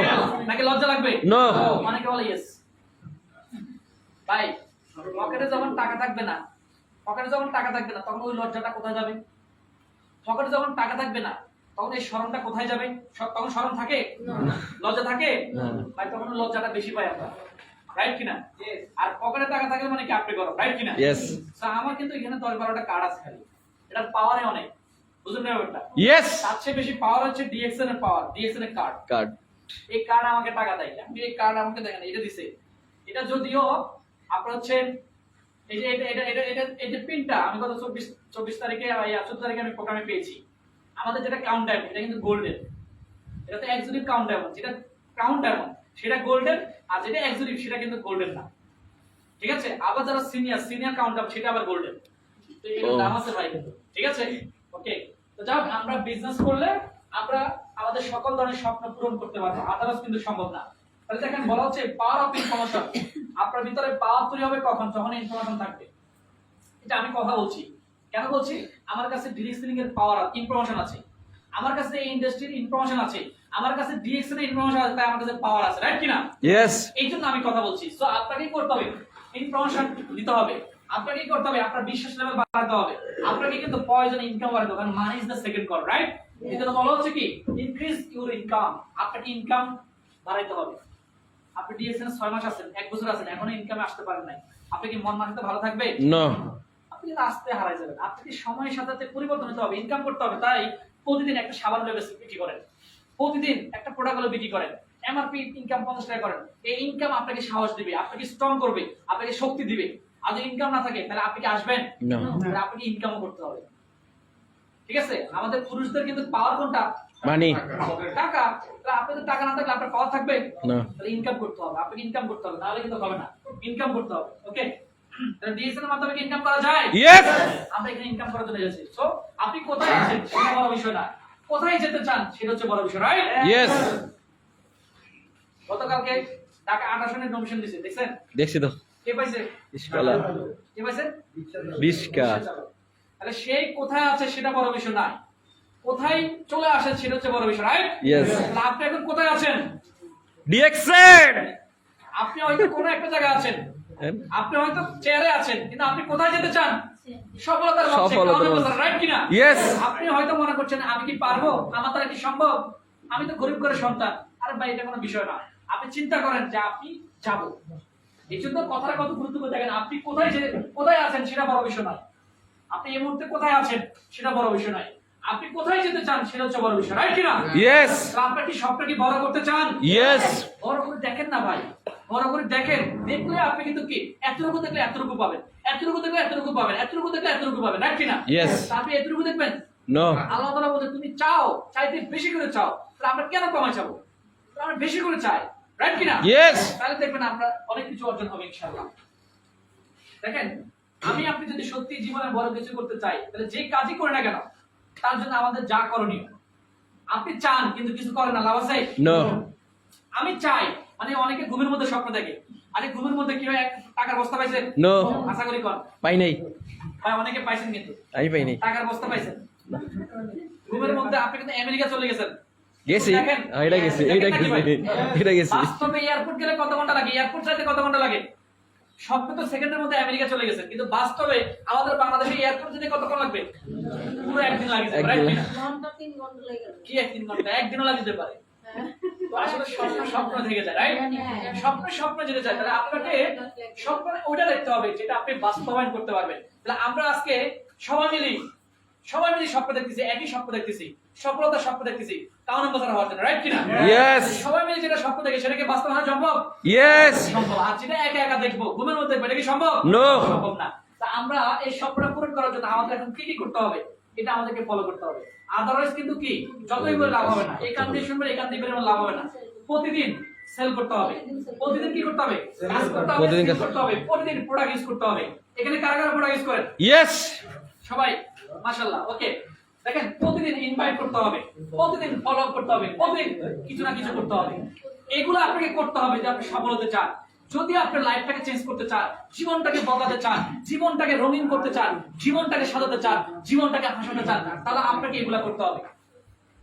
নাকি লজ্জা লাগবে?
No.
অনেকে বলে ইয়েস। ভাই, পকেটে যখন টাকা থাকবে না, পকেটে যখন টাকা থাকবে না, তখন ওই লজ্জাটা কোথায় যাবে? পকেটে যখন টাকা থাকবে না, তখন এই শরমটা কোথায় যাবে? তখন শরম থাকে? লজ্জা থাকে? ভাই, তখন লজ্জাটা বেশি পাই আমরা, রাইট কিনা? আর পকেটে টাকা থাকলে মানে কি আপনি গরম, রাইট কিনা?
Yes.
আমার কিন্তু এখানে 10-12টা কার্ড আছে খালি, এটার পাওয়ারে অনেক, বুঝলেন না ব্যাপারটা?
Yes.
তার চেয়ে বেশি পাওয়ার হচ্ছে ডিএক্সএন এর পাওয়ার, ডিএক্সএন এর কার্ড।
Card.
এই কার্ড আমাকে টাকা দেয়, আপনি এই কার্ড আমাকে দেখেন, এটা দিছে, এটা যদিও আপনার হচ্ছে এই যে এই যে পিনটা আমি গত 24 তারিখে 14 তারিখে আমি প্রোগ্রামে পেয়েছি। আমাদের যেটা কাউন্ট ডায়মন্ড, এটা কিন্তু গোল্ডেন, এটা তো এক্সক্লুসিভ কাউন্ট ডায়মন্ড, যেটা কাউন্ট ডায়মন্ড সেটা গোল্ডেন, আর যেটা এক্সক্লুসিভ সেটা কিন্তু গোল্ডেন না, ঠিক আছে? আবার যারা সিনিয়র কাউন্ট ডায়মন্ড সেটা আবার গোল্ডেন। তো এর দাম আছে ভাই কিন্তু, ঠিক আছে? ওকে, তো যাও, আমরা বিজনেস করলে আমরা আমাদের সকল ধরনের স্বপ্ন পূরণ করতে পারবো, আদারওয়াইজ কিন্তু সম্ভব না। তাহলে দেখেন, বলা হচ্ছে পাওয়ার অফ ইনফরমেশন। আপনার ভিতরে পাওয়ার তৈরি হবে কখন? যখন ইনফরমেশন থাকবে। এটা আমি কথা বলছি, কেন বলছি? আমার কাছে ডিরেক্ট সেলিং এর পাওয়ার ইনফরমেশন আছে, আমার কাছে এই ইন্ডাস্ট্রির ইনফরমেশন আছে, আমার কাছে ডিরেকশন এর ইনফরমেশন আছে, তাই আমার কাছে পাওয়ার আছে, রাইট কিনা?
Yes.
এই জন্য আমি কথা বলছি। সো আপনাকে কি করতে হবে? ইনফরমেশন দিতে হবে, আপনাকে কি করতে হবে? আপনার বিশ্বাস লেভেল বাড়াতে হবে, আপনাকে কিন্তু পয়জন ইনকাম বাড়াতে হবে। Money is the second call, right? এটা বলা হচ্ছে কি ইনক্রিজ ইউর ইনকাম, আপনাকে ইনকাম বাড়াইতে হবে। আপনি ডিএসএন 6 মাস আছেন, 1 বছর আছেন, এখনো ইনকামে আসতে পারেন নাই, আপনি কি মন মানতে ভালো থাকবে?
No.
আপনি রাস্তায় হারাই যাবেন। আপনাকে সময়ের সাথে সাথে পরিবর্তন হতে হবে, ইনকাম করতে হবে। তাই প্রতিদিন একটা সাবান বিক্রি করেন, প্রতিদিন একটা প্রোডাক্ট বিক্রি করেন, এমআরপি ইনকাম 50 টাকা করেন। এই ইনকাম আপনাকে সাহস দিবে, আপনাকে স্ট্রং করবে, আপনাকে শক্তি দিবে। আর যদি ইনকাম না থাকে তাহলে আপনি কি আসবেন?
No.
তাহলে আপনাকে ইনকামও করতে হবে, ঠিক আছে? আমাদের পুরুষদের কিন্তু পাওয়ার কোনটা?
Money.
টাকা। তাহলে আপনাদের টাকা না থাকলে আপনার পাওয়ার থাকবে?
No.
তাহলে ইনকাম করতে হবে, আপনাকে ইনকাম করতে হবে, নাহলে কিন্তু হবে না। ইনকাম করতে হবে, ওকে? তাহলে ডিএসএন এর মাধ্যমে কি ইনকাম করা যায়?
Yes.
আমরা এখানে ইনকাম করার জন্য এসেছি। সো আপনি কোথায় আছেন সেটা বড় বিষয় না, কোথায় যেতে চান সেটা হচ্ছে বড় বিষয়, রাইট?
Yes.
গতকালকে ঢাকা 28 জনের নমিনেশন দিয়েছে, দেখছেন?
দেখছি তো।
কে পাইছে?
ইশকালা।
কে পাইছে?
20 কা।
তাহলে সেই কোথায় আছে সেটা বড় বিষয় না, কোথায় চলে আসেন সেটা হচ্ছে বড় বিষয়, রাইট?
Yes.
তাহলে আপনি এখন কোথায় আছেন?
DXN.
আপনি হয়তো কোনো একটা জায়গায় আছেন, আপনি হয়তো চেয়ারে আছেন, কিন্তু আপনি কোথায় যেতে চান? সফলতার লক্ষ্যে,
সফলতার লক্ষ্যে।
রাইট কিনা?
Yes.
আপনি হয়তো মনে করছেন আমি কি পারবো, আমার দ্বারা কি সম্ভব, আমি তো গরিব ঘরের সন্তান। আরে ভাই, এটা কোনো বিষয় না। আপনি চিন্তা করেন যে আপনি যাবো, এই জন্য কথাটা কত গুরুত্বপূর্ণ। দেখেন, আপনি কোথায় আছেন সেটা বড় বিষয় নয়, আপনি এই মুহূর্তে কোথায় আছেন সেটা বড় বিষয় নয়, আপনি কোথায় যেতে চান সেটা হচ্ছে বড় বিষয়, রাইট কিনা?
Yes.
আপনার কি স্বপ্নটা কি বড় করতে চান?
Yes.
বড় করে দেখেন না ভাই, বড় করে দেখেন, দেখলে আপনি কিন্তু কি এতটুকু দেখলে এতটুকু পাবেন, এতটুকু দেখলে এতটুকু পাবেন, এতটুকু দেখলে এতটুকু পাবেন, রাইট কিনা?
Yes.
আপনি এতটুকু দেখবেন।
No.
আল্লাহ তাআলা বলে তুমি চাইতে বেশি করে চাও, তাহলে আমরা কেন কমাই চাবো? আমরা বেশি করে চাই, রাইট কিনা?
Yes.
তাহলে দেখবেন আমরা অনেক কিছু অর্জন হবে ইনশাআল্লাহ। দেখেন, আপনি যদি সত্যি জীবনে বড় কিছু করতে চাই, তাহলে যে কাজই করে না কেন তার জন্য আমাদের যা করণীয়। আপনি চান কিন্তু কিছু করেন না, লাভ আছে?
No.
আমি চাই মানে অনেকে ঘুমের মধ্যে স্বপ্ন দেখে, আরে ঘুমের মধ্যে কি হয়, টাকার বস্তা পাইছেন?
No.
আশা করি কোন
পাই নাই।
ভাই, অনেকে পাইছেন কিন্তু
আমি পাই নাই।
টাকার বস্তা পাইছেন? ঘুমের মধ্যে আপনি কিন্তু আমেরিকা চলে গেছেন।
গেছি
দেখেন,
এটা গেছি
দেখেন নাকি ভাই?
এটা গেছি
বাস্তবে এয়ারপোর্ট গেলে কত ঘন্টা লাগে, এয়ারপোর্ট যাইতে কত ঘন্টা লাগে? স্বপ্ন তো সেকেন্ডের মধ্যে আমেরিকা চলে গেছে, কিন্তু বাস্তবে আমাদের বাংলাদেশে এয়ারপোর্ট যেতে কতক্ষণ লাগবে? পুরো একদিন লাগে যাবে, রাইট কিনা?
ঘন্টা 3 ঘন্টা লেগে গেল।
কি 3 ঘন্টা, একদিনও লাগে যেতে পারে। তো আসলে স্বপ্ন স্বপ্ন থেকে যায়, রাইট? স্বপ্ন যেতে চায়, তাহলে আপনাকে স্বপ্ন ওটা দেখতে হবে যেটা আপনি বাস্তবায়ন করতে পারবেন। তাহলে আমরা আজকে সবাই মিলে স্বপ্ন দেখতেছি, একই স্বপ্ন দেখতেছি, সফলতার স্বপ্ন দেখতেছি, টাউন অ্যাম্বাসাডর হওয়ার জন্য, রাইট কিনা?
Yes.
সবাই মিলে যেটা স্বপ্ন দেখি সেটা কি বাস্তবায়ন সম্ভব?
ইয়েস
সম্ভব। আর যেটা একা একা দেখবো ঘুমের মধ্যে, এটা কি সম্ভব?
No.
সম্ভব না। তা আমরা এই স্বপ্নটা পূরণ করার জন্য আমাদের এখন কি কি করতে হবে, এটা আমাদেরকে ফলো করতে হবে। আদারওয়াইজ কিন্তু কি যতই বলে লাভ হবে না, এখান দিয়ে শুনবে এখান দিয়ে বেরোনো লাভ হবে না। প্রতিদিন সেল করতে হবে, প্রতিদিন কি করতে হবে? কাজ করতে হবে,
প্রতিদিন
sell করতে হবে, প্রতিদিন প্রোডাক্ট ইউজ করতে হবে। এখানে কারা কারা প্রোডাক্ট ইউজ করেন?
ইয়েস
সবাই, মাশাআল্লাহ। ওকে, দেখেন প্রতিদিন ইনভাইট করতে হবে, প্রতিদিন ফলো আপ করতে হবে, প্রতিদিন কিছু না কিছু করতে হবে। এগুলো আপনাকে করতে হবে যে আপনি সফল হতে চান। যদি আপনার লাইফটাকে চেঞ্জ করতে চান, জীবনটাকে বদলাতে চান, জীবনটাকে রঙিন করতে চান, জীবনটাকে সাজাতে চান, জীবনটাকে হাসাতে চান, তাহলে আপনাকে এগুলা করতে হবে।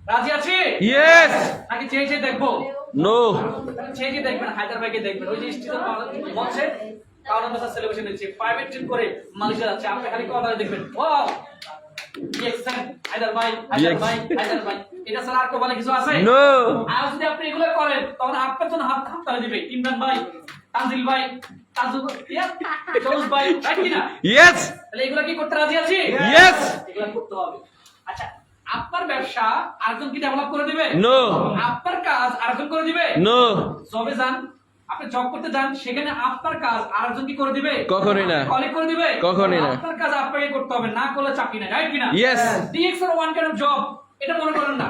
রাজি আছে?
ইয়েস
নাকি চেয়ে চেয়ে দেখবো?
নো
চেয়ে চেয়ে দেখবেন, হায়দার ভাইকে দেখবেন, ওই যে স্টিল বলছে কারণ আমরা সেলিব্রেশন হচ্ছে প্রাইভেট ট্রিপ করে মালয়েশিয়া যাচ্ছে, আপনি খালি কথা দেখবেন, ওয়াও হায়দার ভাই, হায়দার ভাই, হায়দার ভাই, এটা ছাড়া আর কোনো কিছু আছে?
নো
আর যদি আপনি এগুলো করেন তখন আপনার জন্য হাত তালি দিবে ইমরান ভাই, তানজিল ভাই, ভাই, রাইট কি না?
ইয়েস
তাহলে এগুলো কি করতে রাজি আছি?
ইয়েস
এগুলো করতে হবে। আচ্ছা, আপনার ব্যবসা আরেকজন কি ডেভেলপ করে দিবে?
নো
আপনার কাজ আরেকজন করে দিবে?
নো
জবে যান, আপনি জব করতে যান, সেখানে আপনার কাজ আরেকজন কি করে দিবে?
কখনোই না।
কলিগ করে দিবে?
কখনোই না।
আপনার কাজ আপনাকে করতে হবে, না করলে চাকরি নাই, রাইট কি না?
Yes.
DX এর ওয়ান কাইন্ড অফ জব, এটা মনে করেন না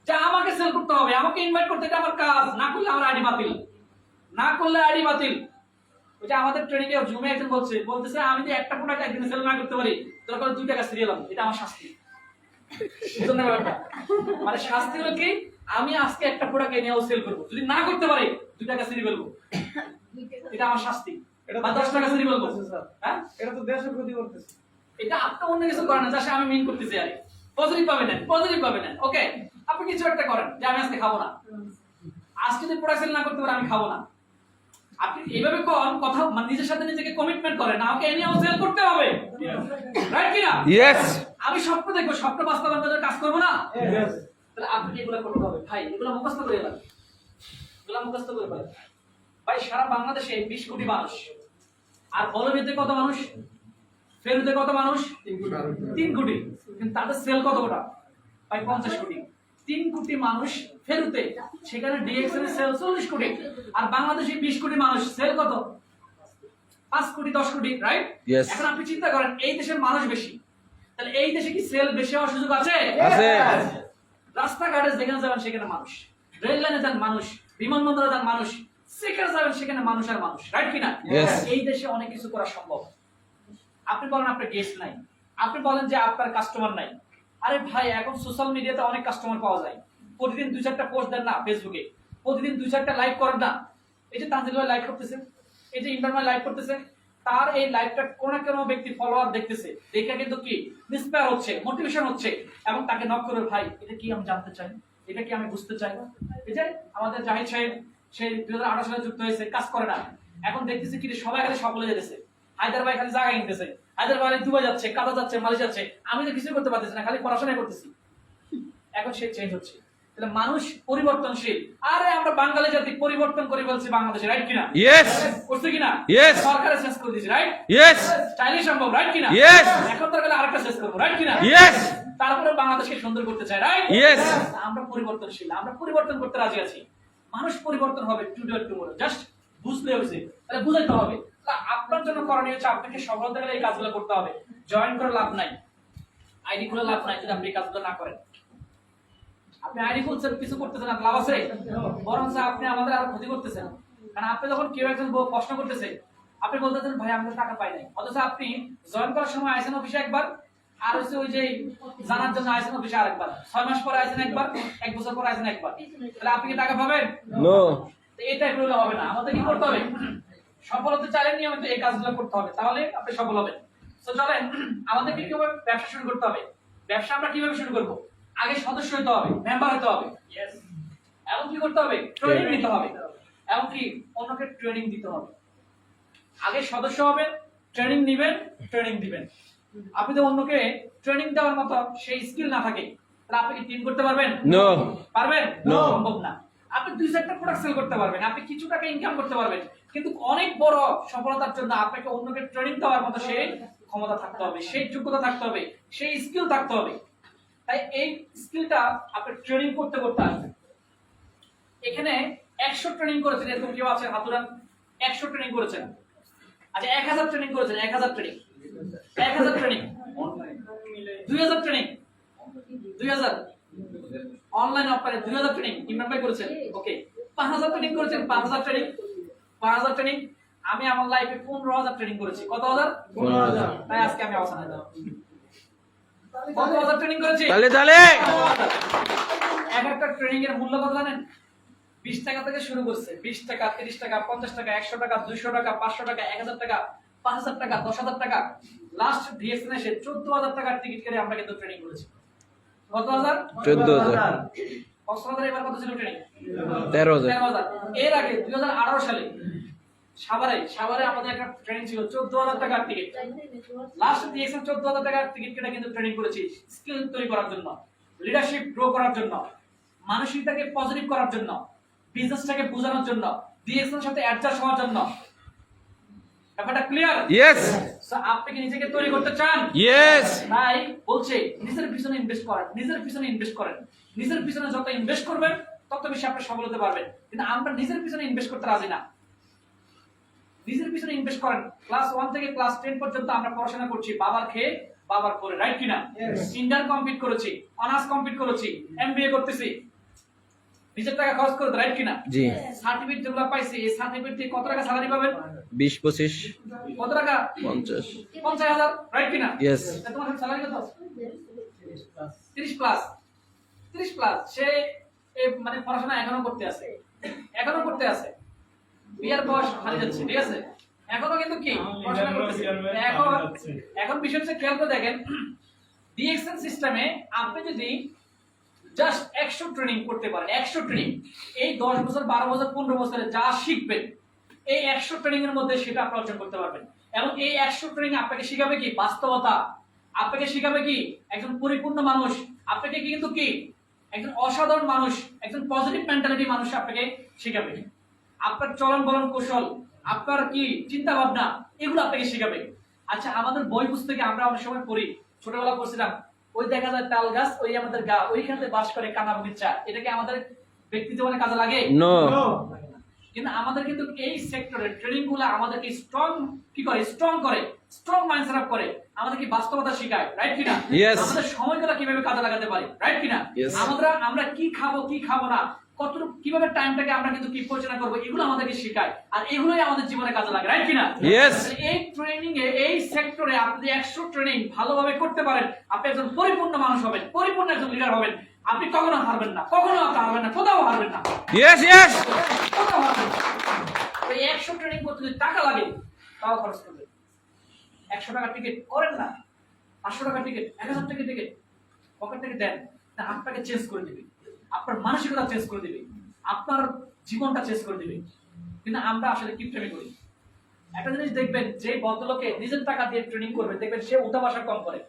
যে আমাকে সেল করতে হবে, আমাকে ইনভাইট করতে, এটা আমার কাজ, না করলে আমার আইডি বাতিল, না করলে আইডি বাতিল। ওই যে আমাদের ট্রেনিং এ জুমে একজন বলতেছে আমি যদি একটা প্রোডাক্ট একদিন সেল না করতে পারি তাহলে করে 2 টাকা সিরিয়াল হবে, এটা আমার শাস্তি। বুঝলেন না ব্যাপারটা? মানে শাস্তি হলো কি, আমি আজকে একটা প্রোডাক্ট এনেও সেল করব, যদি না করতে পারি 2 টাকা সিরি বলবো, এটা আমার শাস্তি। বা 10 টাকা সিরি বলবো, হ্যাঁ?
এটা তো দেশের ক্ষতি করতেছে।
এটা আপনি অন্য কিছু করেন না, যা আমি মিন করতেছি, আরে পজিটিভ পাবেন না, পজিটিভ পাবেন না। ওকে, আপনি কিছু একটা করেন যে আমি আজকে খাবো না, আজকে যদি প্রোডাক্ট সেল না করতে পারি আমি খাবো না। আপনি এইভাবে কথা মানে নিজের সাথে নিজেকে কমিটমেন্ট করেন, আমাকে এনেও সেল করতে হবে, রাইট কি না?
ইয়েস
আমি স্বপ্ন দেখবো, স্বপ্ন বাস্তবায়ন করার কাজ করবো না, তাহলে আপনি এগুলো করতে হবে। ভাই এগুলো মুখস্থ করে ফেলেন, এগুলো মুখস্থ করে ফেলেন। ভাই সারা বাংলাদেশে 20 কোটি মানুষ, আর বলবিতে কত মানুষ, ফেরুতে কত মানুষ? 3 কোটি, কিন্তু তাদের সেল কত কোটা? ভাই 50 কোটি। 3 কোটি মানুষ ফেরুতে, সেখানে ডিএক্স এর সেল 40 কোটি, আর বাংলাদেশে 20 কোটি মানুষ, সেল কত? 5 কোটি 10 কোটি, রাইট?
Yes.
এখন আপনি চিন্তা করেন এই দেশের মানুষ বেশি, তাহলে এই দেশে কি সেল বেশি হওয়ার সুযোগ আছে?
আছে।
রাস্তাঘাটে যেখানে যাবেন সেখানে মানুষ, রেল লাইনে যান মানুষ, বিমানবন্দরে যান মানুষ, সেখানে যাবেন সেখানে মানুষ আর মানুষ, রাইট কিনা?
Yes.
এই দেশে অনেক কিছু করা সম্ভব। আপনি বলেন আপনার গেস্ট নাই, আপনি বলেন যে আপনার কাস্টমার নাই, আরে ভাই এখন সোশ্যাল মিডিয়াতে অনেক কাস্টমার পাওয়া যায়, প্রতিদিন 2-4টা পোস্ট দেন না ফেসবুকে, প্রতিদিন 2-4টা লাইভ করেন না। এই যে তানজিল ভাই লাইভ করতেছে, এই যে ইমরান ভাই লাইভ করতেছে, তার এই লাইভটা কোন না কোন ব্যক্তি ফলোয়ার দেখতেছে, দেখে কিন্তু কি ইন্সপায়ার হচ্ছে, মোটিভেশন হচ্ছে, এবং তাকে নক করে ভাই এটা কি আমি জানতে চাই, এটা কি আমি বুঝতে চাই। এই যে আমাদের জাহিদ সাহেব সেই 2018 সালে যুক্ত হয়েছে, কাজ করে না, এখন দেখতেছি কি সবাই খালি সকলে যেতেছে, হায়দার ভাই খালি জায়গা কিনতেছে, হায়দার ভাই দুবাই যাচ্ছে, কাতার যাচ্ছে, মালয়েশিয়া যাচ্ছে, আমি তো কিছু করতে পারতেছি না, খালি পড়াশোনা করতেছি। এখন সে চেঞ্জ হচ্ছে, তাহলে মানুষ পরিবর্তনশীল। আরে আমরা বাঙালি জাতি পরিবর্তন করে বলছি বাংলাদেশে, রাইট কিনা?
Yes.
করছে কিনা?
Yes.
সরকারে চেঞ্জ করে দিয়েছে, রাইট?
Yes.
স্টাইলিশ সম্ভব, রাইট কিনা?
Yes.
এখন দরকার আরেকটা চেঞ্জ করব, রাইট কিনা?
Yes.
তারপরে বাংলাদেশকে সুন্দর করতে চাই, রাইট?
Yes.
আমরা পরিবর্তনশীল, আমরা পরিবর্তন করতে রাজি আছি। মানুষ পরিবর্তন হবে টুডে টুমরো, জাস্ট বুঝলে হয়েছে, তাহলে বুঝাইতে হবে। আপনার জন্য করণীয় হচ্ছে আপনাকে সফল হতে গেলে এই কাজগুলো করতে হবে। জয়েন করে লাভ নাই, আইডি খুলে লাভ নাই যদি আপনি এই কাজগুলো না করেন। আপনি আইডি খুলছেন, কিছু করতেছেন না, লাভ আছে? বরং আপনি আমাদের আরো ক্ষতি করতেছেন। কারণ আপনি যখন কেউ একজন প্রশ্ন করতেছে, আপনি বলতেছেন ভাই আমরা টাকা পাই নাই, অথচ আপনি জয়েন করার সময় আইসেন অফিসে একবার, আর হচ্ছে ওই যে জানার জন্য আইসেন অফিসে আরেকবার, 6 মাস পরে আইসেন একবার, 1 বছর পরে আইসেন একবার, তাহলে আপনি কি টাকা পাবেন?
নো
এটা করলে হবে না, আমাদের কি করতে হবে? সফল হতে চাইলে নিয়মিত এই কাজগুলো করতে হবে, তাহলে আপনি সফল হবেন। তো চলেন আমাদেরকে কিভাবে ব্যবসা শুরু করতে হবে। ব্যবসা আমরা কিভাবে শুরু করব? আগে সদস্য হতে হবে, মেম্বার হতে হবে, এবং কি করতে হবে, ট্রেনিং নিতে হবে, এবং কি অন্যকে ট্রেনিং দিতে হবে। আগে সদস্য হবেন, ট্রেনিং নেবেন, ট্রেনিং দিবেন। আপনি তো অন্যকে ট্রেনিং দেওয়ার মতো সেই স্কিল না থাকে, তাহলে আপনি কি টিম করতে পারবেন?
নো।
পারবেন?
No.
সম্ভব না। আপনি 2-4টা প্রোডাক্ট সেল করতে পারবেন, আপনি কিছু টাকা ইনকাম করতে পারবেন, কিন্তু অনেক বড় সফলতার জন্য আপনাকে অন্যকে ট্রেনিং দেওয়ার মতো সেই ক্ষমতা থাকতে হবে, সেই যোগ্যতা থাকতে হবে, সেই স্কিল থাকতে হবে। তাই এই স্কিলটা আপনি ট্রেনিং করতে করতে আসবে। এখানে 100 ট্রেনিং করেছেন, এরকম কেউ আছে হাতুরান? 100 ট্রেনিং করেছেন। আচ্ছা 1000 ট্রেনিং করেছেন, 1000 ট্রেনিং, 1000 ট্রেনিং, 2000 ট্রেনিং, 2000 অনলাইন অফলাইনে 2000 ট্রেনিং ইমরান ভাই করেছেন। ওকে, 5000 ট্রেনিং করেছেন, 5000 ট্রেনিং, 5000 ট্রেনিং। আমি আমার লাইফে 15000 ট্রেনিং করেছি। কত হাজার?
15000।
তাই আজকে আমি অবস্থানে যাব। কত হাজার ট্রেনিং করেছি?
তাহলে
এক একটা ট্রেনিং এর মূল্য কত জানেন? 20 টাকা থেকে শুরু করছে। 20 টাকা, 30 টাকা, 50 টাকা, 100 টাকা, 200 টাকা, 500 টাকা, 1000 টাকা, 5000 টাকা, 10000 টাকা। লাস্ট ডিএক্সএন এসে 14000 টাকার টিকিট কেটে আমরা কিন্তু ট্রেনিং করেছি। কত হাজার?
14000।
কক্সবাজারে এবার কত ছিল ট্রেনিং?
13000।
13000। এর আগে 2018 সালে সাভারে আমাদের একটা ট্রেনিং ছিল 14000 টাকার টিকিট। লাস্ট ডিএক্সএন 14000 টাকার টিকিট কেটে কিন্তু ট্রেনিং করেছি স্কিল তৈরি করার জন্য, লিডারশিপ গ্রো করার জন্য, মানসিকতাকে পজিটিভ করার জন্য, বিজনেসটাকে বোঝানোর জন্য, ডিএক্সএন সাথে অ্যাডজাস্ট হওয়ার জন্য। ব্যাপারটা ক্লিয়ার?
ইয়েস।
সো আপনি কি নিজেকে তৈরি করতে চান?
ইয়েস।
তাই বলছে নিজের পিছনে ইনভেস্ট করেন, নিজের পিছনে ইনভেস্ট করেন। নিজের পিছনে যত ইনভেস্ট করবেন তত বেশি আপনি সফল হতে পারবেন। কিন্তু আমরা নিজের পিছনে ইনভেস্ট করতে রাজি না। নিজের পিছনে ইনভেস্ট করেন। ক্লাস 1 থেকে ক্লাস 10 পর্যন্ত আমরা পড়াশোনা করছি বাবার খেয়ে বাবার পরে, রাইট কিনা? ইন্টার কমপ্লিট করেছি, অনার্স কমপ্লিট করেছি, এমবিএ করতেছি, নিজের টাকা খরচ করে, রাইট কিনা?
জি।
সার্টিফিকেট যেগুলো পাইছি, এই সার্টিফিকেট থেকে কত টাকা স্যালারি পাবেন?
20-25।
কত টাকা?
50।
50000, রাইট কিনা?
Yes.
তোমার স্যালারি কত? 30 প্লাস। 30 প্লাস। সে মানে পড়াশোনা এখনো করতে আছে, বিয়ার বয়স হারিয়ে যাচ্ছে, ঠিক আছে? এখনো কিন্তু কি পড়াশোনা করতেছে। এখন বিষয় হচ্ছে, খেয়াল করে দেখেন, ডিএক্সএন সিস্টেমে আপনি যদি জাস্ট 100 ট্রেনিং করতে পারেন, 100 ট্রেনিং, এই 10 বছর, 12 বছর, 15 বছরে যা শিখবেন এই 100 ট্রেনিং এর মধ্যে সেটা আপনি অর্জন করতে পারবেন। এবং এই 100 ট্রেনিং আপনাকে শিখাবে কি? বাস্তবতা। আপনাকে শিখাবে কি? একজন পরিপূর্ণ মানুষ। আপনাকে কিন্তু কি? একজন অসাধারণ মানুষ, একজন পজিটিভ মেন্টালিটি মানুষ আপনাকে শিখাবে। আপনার চলন বলন কৌশল, আপনার কি চিন্তা ভাবনা, এগুলো আপনাকে শিখাবে। আচ্ছা, আমাদের বই পুস্তকে আমরা অনেক সময় পড়ি, ছোটবেলা পড়ছিলাম, ওই দেখা যায় তাল গাছ, ওই আমাদের গা, ওইখানে বাস করে কানা বগিচা। এটা কি আমাদের ব্যক্তি জীবনে কাজে লাগে?
নো।
কিন্তু আমাদের কিন্তু এই সেক্টরে ট্রেনিং গুলো আমাদেরকে স্ট্রং কি করে? স্ট্রং মাইন্ড সেটআপ করে, আমাদেরকে বাস্তবতা শেখায়, রাইট কিনা?
Yes.
আমাদের সময়গুলো কিভাবে কাজে লাগাতে পারি, রাইট কিনা?
Yes.
আমরা কি খাবো না, কতটুকু কিভাবে টাইমটাকে আমরা কিন্তু কি পরিচালনা করবো, এগুলো আমাদেরকে শেখায়। আর এগুলোই আমাদের জীবনে কাজে লাগে, রাইট কিনা?
Yes.
এই ট্রেনিং এ, এই সেক্টরে আপনি যদি 100 ট্রেনিং ভালোভাবে করতে পারেন, আপনি একজন পরিপূর্ণ মানুষ হবেন, পরিপূর্ণ একজন লিডার হবেন। আপনি কখনো হারবেন না, কোথাও হারবেন না।
Yes yes.
কোথাও হারবেন না। তো এই 100 ট্রেনিং করতে যদি টাকা লাগে তাও খরচ করবেন। 100 টাকার টিকিট করেন না, 500 টাকার টিকিট, 1000 টাকার টিকিট পকেট থেকে দেন, না আপনাকে চেঞ্জ করে দিবে, আপনার মানসিকতা চেঞ্জ করে দিবে, আপনার জীবনটা চেঞ্জ করে দিবে। কিন্তু আমরা আসলে কি ট্রেনিং করি? একটা জিনিস দেখবেন, যে ভদ্রলোকে নিজের টাকা দিয়ে ট্রেনিং করবে দেখবেন সে উঠাবাসা কম করে।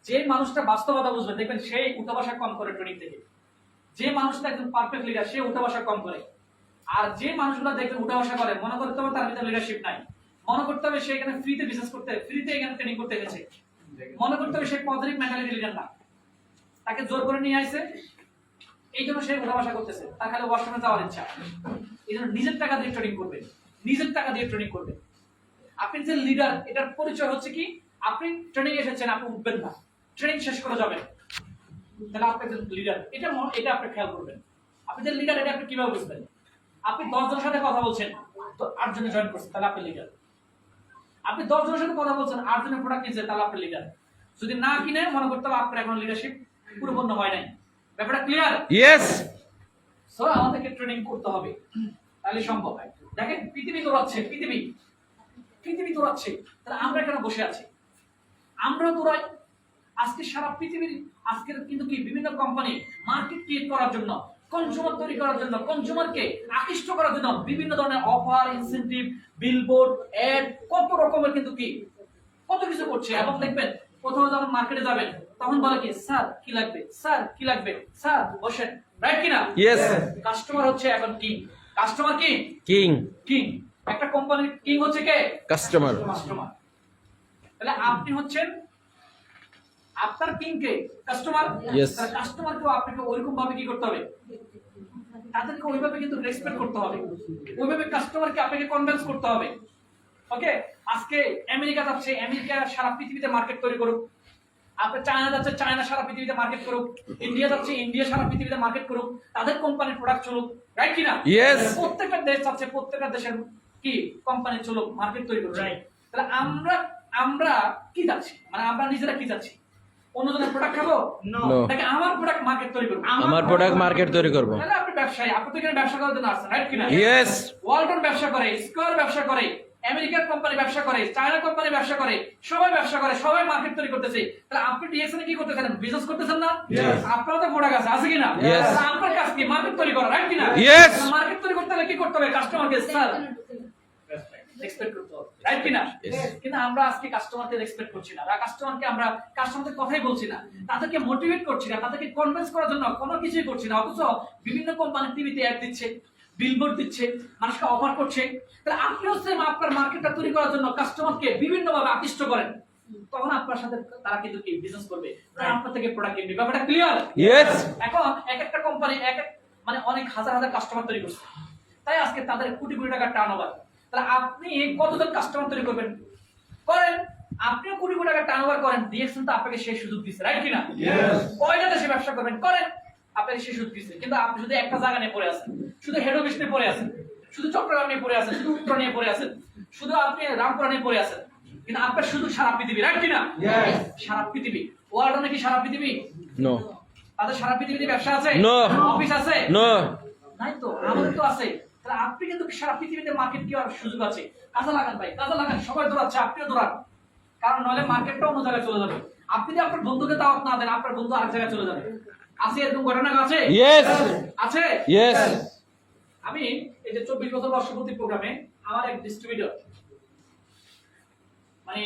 যে মানুষটা বাস্তবতা বুঝবে দেখবেন সে উঠাবাসা কম করে ট্রেনিং থেকে। যে মানুষটা একজন পারফেক্ট লিডার সে উঠাবাসা কম করে। আর যে মানুষগুলো দেখবেন উঠাবাসা করে, মনে করতে হবে তার ভিতরে লিডারশিপ নাই, মনে করতে হবে সে এখানে ফ্রিতে বিজনেস করতে, ফ্রিতে এখানে ট্রেনিং করতে গেছে, মনে করতে হবে সে পজিটিভ মেন্টালিটি লিডার না, তাকে জোর করে নিয়ে আসছে, এই জন্য সে উঠাবাসা করতেছে, তার খালি ওয়াশরুমে যাওয়ার ইচ্ছা। এই জন্য নিজের টাকা দিয়ে ট্রেনিং করবে, নিজের টাকা দিয়ে ট্রেনিং করবে। আপনি যে লিডার, এটার পরিচয় হচ্ছে কি? আপনি ট্রেনিং এসেছেন, আপনি উঠবেন না, ট্রেনিং শেষ করে যাবেন, তাহলে আপনি একজন লিডার। এটা আপনি খেয়াল করবেন। আপনি যে লিডার এটা আপনি কিভাবে বুঝবেন? আপনি 10 জনের সাথে কথা বলছেন, তো 8 জনে জয়েন করছেন, তাহলে আপনি লিডার। আপনি 10 জনের সাথে কথা বলছেন, 8 জনের প্রোডাক্ট কিনছেন, তাহলে আপনি লিডার। যদি না কিনে, মনে করতে হবে আপনার এখন লিডারশিপ পরিপূর্ণ হয় নাই। ব্যাপারটা ক্লিয়ার?
ইয়েস।
সো আমাদেরকে ট্রেনিং করতে হবে, তাহলে সম্ভব হয়। দেখেন পৃথিবী দৌড়াচ্ছে, পৃথিবী দৌড়াচ্ছে, তাহলে আমরা এখানে বসে আছি, আমরাও দৌড়াই। আজকে সারা পৃথিবীর আজকের কিন্তু কি বিভিন্ন কোম্পানি মার্কেট ক্রিয়েট করার জন্য, কনজিউমার তৈরি করার জন্য, কনজিউমারকে আকৃষ্ট করার জন্য বিভিন্ন ধরনের অফার, ইনসেনটিভ, বিলবোর্ড, অ্যাড, কত রকমের কিন্তু কি কত কিছু করছে। এবং দেখবেন কোথাও যখন মার্কেটে যাবেন তখন বলে কি, স্যার কি লাগবে, স্যার কি লাগবে, স্যার বসেন, রাইট কিনা?
ইয়েস।
কাস্টমার হচ্ছে এখন কিং। কাস্টমার কি
কিং।
কিং। একটা কোম্পানির কিং হচ্ছে কে?
কাস্টমার।
কাস্টমার। তাহলে আপনি হচ্ছেন আপনার কিং কে? কাস্টমার।
Yes.
তাহলে কাস্টমারকেও আপনাকে ওইরকম ভাবে কি করতে হবে? তাদেরকে ওইভাবে কিন্তু রেসপেক্ট করতে হবে, ওইভাবে কাস্টমারকে আপনাকে কনভিন্স করতে হবে। ওকে, আজকে আমেরিকা যাচ্ছে, আমেরিকা সারা পৃথিবীতে মার্কেট তৈরি করুক। আপনি চায়না যাচ্ছে, চায়না সারা পৃথিবীতে মার্কেট করুক। ইন্ডিয়া যাচ্ছে, ইন্ডিয়া সারা পৃথিবীতে মার্কেট করুক। তাদের কোম্পানির প্রোডাক্ট চলুক, রাইট কিনা?
Yes.
প্রত্যেকটা দেশ চাচ্ছে প্রত্যেকটা দেশের কি কোম্পানি চলুক, মার্কেট তৈরি করুক। তাহলে আমরা আমরা কি যাচ্ছি, মানে আমরা নিজেরা কি যাচ্ছি? অন্যজনের প্রোডাক্ট খাবো?
No.
নাকি আমার প্রোডাক্ট মার্কেট তৈরি করব?
আমার প্রোডাক্ট মার্কেট তৈরি করব।
তাহলে আপনি ব্যবসায়ী, আপনি তো এখানে ব্যবসা করার জন্য আসছেন, রাইট কিনা?
Yes.
ওয়ালটন ব্যবসা করে, স্কয়ার ব্যবসা করে, আমেরিকার কোম্পানি ব্যবসা করে, চায়না কোম্পানি ব্যবসা করে, সবাই ব্যবসা করে, সবাই মার্কেট তৈরি করতেছে। তাহলে আপনি ডিএক্সএন কি করতেছেন? বিজনেস করতেছেন না? আপনারা তো প্রোডাক্ট আছে কিনা?
Yes.
তাহলে আপনার কাজ কি? মার্কেট তৈরি করা, রাইট কিনা?
Yes.
মার্কেট তৈরি করতে হলে কি করতে হবে? কাস্টমারকে স্যার রেসপেক্ট করতে হবে, রাইট কিনা?
Yes.
কিন্তু আমরা আজকে কাস্টমারকে রেসপেক্ট করছি না, কাস্টমারকে আমরা কাস্টমারদের কথাই বলছি না, তাদেরকে মোটিভেট করছি না, তাদেরকে কনভিন্স করার জন্য কোনো কিছুই করছি না। অথচ বিভিন্ন কোম্পানি টিভিতে অ্যাড দিচ্ছে, বিলবোর্ড দিচ্ছে, মানুষকে অফার করছে। তাহলে আপনিও সেম আপনার মার্কেটটা তৈরি করার জন্য কাস্টমারকে বিভিন্নভাবে আকৃষ্ট করেন, তখন আপনার সাথে তারা কিন্তু কি বিজনেস করবে, তারা আপনার থেকে প্রোডাক্ট কিনবে। ব্যাপারটা ক্লিয়ার?
ইয়েস।
এখন এক একটা কোম্পানি এক এক মানে অনেক হাজার হাজার কাস্টমার তৈরি করছে, তাই আজকে তাদের কোটি কোটি টাকার টার্নওভার। তাহলে আপনি কতজন কাস্টমার তৈরি করবেন? করেন, আপনিও কোটি কোটি টাকার টার্নওভার করেন। ডিএক্সএন তো আপনাকে সেই সুযোগ দিচ্ছে, রাইট কিনা? কয়টা দেশে ব্যবসা করবেন? করেন, আপনাকে সেই সুযোগ দিচ্ছে। কিন্তু আপনি শুধু একটা জায়গা নিয়ে পড়ে আছেন, শুধু হেড অফিস নিয়ে পড়ে আছেন, শুধু চট্টগ্রাম নিয়ে পড়ে আছেন, শুধু উত্তর নিয়ে পড়ে আছেন, শুধু আপনি রামপুরা নিয়ে পড়ে আছেন। কিন্তু আপনার শুধু সারা পৃথিবী, রাইট কিনা? সারা পৃথিবী। ওয়ার্ল্ড নাকি সারা পৃথিবী?
নো।
তাদের সারা পৃথিবীতে ব্যবসা আছে?
No.
অফিস আছে?
নো।
নাই তো, আমাদের তো আছে। তাহলে আপনি কিন্তু সারা পৃথিবীতে মার্কেট কি হওয়ার সুযোগ আছে। কাজে লাগান ভাই, কাজে লাগান। সবাই দৌড়াচ্ছে, আপনিও দৌড়ান। কারণ নইলে মার্কেটটা অন্য জায়গায় চলে যাবে। আপনি যদি আপনার বন্ধুকে দাওয়াত না দেন, আপনার বন্ধু আরেক জায়গায় চলে যাবে। আছে এরকম ঘটনা আছে?
Yes.
আছে?
Yes.
আমি এই যে 24 বছর বর্ষপূর্তি প্রোগ্রামে আমার এক ডিস্ট্রিবিউটর, মানে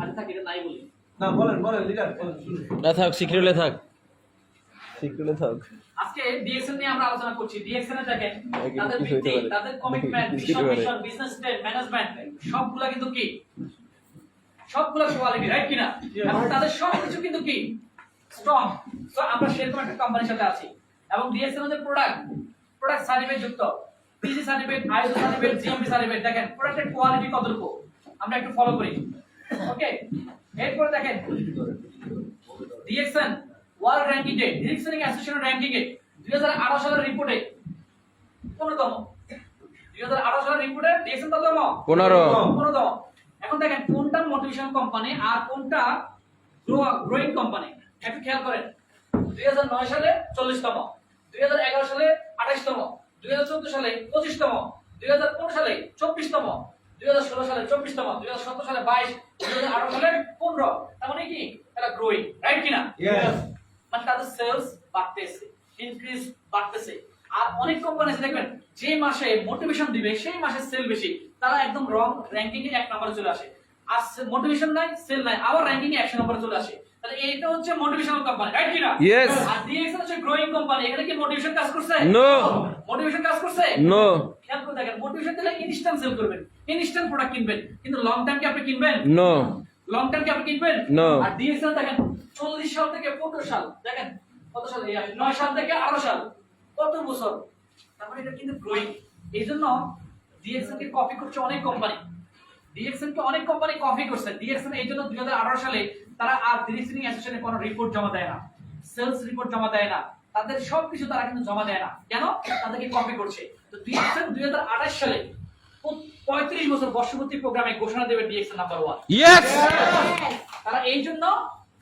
আজ থাকি এটা নাই বলি
না বলেন বলেন লিডার
না থাক, সিক্রেটে থাক, সিক্রেটে থাক।
আজকে ডিএক্সএন নিয়ে আমরা আলোচনা করছি। ডিএক্সএন এ দেখেন তাদের
কিছু হইতে
ভিত্তি,
পারে।
তাদের কমিটমেন্ট,
কিছু হইতে পারে।
মিশন, বিজনেস প্ল্যান, ম্যানেজমেন্ট সবগুলা কিন্তু কি, সবগুলা কোয়ালিটি, রাইট কিনা? এবং তাদের সবকিছু কিন্তু কি স্ট্রং। সো আমরা সেরকম একটা কোম্পানির সাথে আছি। এবং ডিএক্সএন এর প্রোডাক্ট সার্টিফিকেট যুক্ত, PG certificate, ISO certificate, GMP certificate. দেখেন প্রোডাক্টের কোয়ালিটি কতটুকু আমরা একটু ফলো করি। ওকে, এরপরে দেখেন ডিএক্সএন ওয়ার্ল্ড র্যাঙ্কিং এ, ডিএক্সএন অ্যাসোসিয়েশন র্যাঙ্কিং এ 2018 সালের রিপোর্টে 15তম। 2018 সালের রিপোর্টে ডিএক্সএন কততম? 15তম। এখন দেখেন কোনটা মোটিভেশন কোম্পানি আর কোনটা গ্রোইং কোম্পানি, একটু খেয়াল করেন। 2009 সালে 40তম, 2011 সালে 28তম, 2014 সালে 25তম, 2015 সালে 24তম, 2016 সালে 24তম, 2017 সালে 22, 2018 সালে 15। তার মানে কি এটা গ্রোইং, রাইট কিনা? মানে তাদের সেলস বাড়তেছে, ইনক্রিজ বাড়তেছে। আর অনেক কোম্পানি আছে দেখবেন যে মাসে মোটিভেশন দিবে সেই মাসে সেল বেশি, তারা একদম রং র্যাঙ্কিং এ 1 নম্বরে চলে আসে। আর মোটিভেশন নাই, সেল নাই, আবার র্যাঙ্কিং এ 100 নম্বরে চলে আসে। তাহলে এইটা হচ্ছে মোটিভেশনাল কোম্পানি, রাইট কিনা?
Yes.
আর ডিএক্সএন হচ্ছে গ্রোইং কোম্পানি। এখানে কি মোটিভেশন কাজ করছে?
No.
মোটিভেশন কাজ করছে?
নো।
খেয়াল করে দেখেন, মোটিভেশন দিলে ইনস্ট্যান্ট সেল করবেন, ইনস্ট্যান্ট প্রোডাক্ট কিনবেন, কিন্তু লং টার্ম কি আপনি কিনবেন?
নো।
লং টার্ম কি আপনি কিনবেন?
No.
আর ডিএক্সএল দেখেন 40 সাল থেকে 15 সাল, দেখেন কত সাল, 9 সাল থেকে 18 সাল, কত বছর। তারপরে এটা কিন্তু গ্রোইং। এইজন্য ডিএক্সএল কে কপি করছে অনেক কোম্পানি, ডিএক্সএল কে অনেক কোম্পানি কপি করছে। ডিএক্সএল এইজন্য 2018 সালে তারা আর ডিরেকশনিং অ্যাসোসিয়েশনে কোনো রিপোর্ট জমা দেয় না, সেলস রিপোর্ট জমা দেয় না, তাদের সবকিছু তারা কিন্তু জমা দেয় না। কেন? তাদেরকে কপি করছে। তো ডিএক্সএল 2028 সালে 35 বছর বর্ষপূর্তি প্রোগ্রামে ঘোষণা দেবে ডিএক্সএল নাম্বার 1।
ইয়েস।
তারা এই জন্য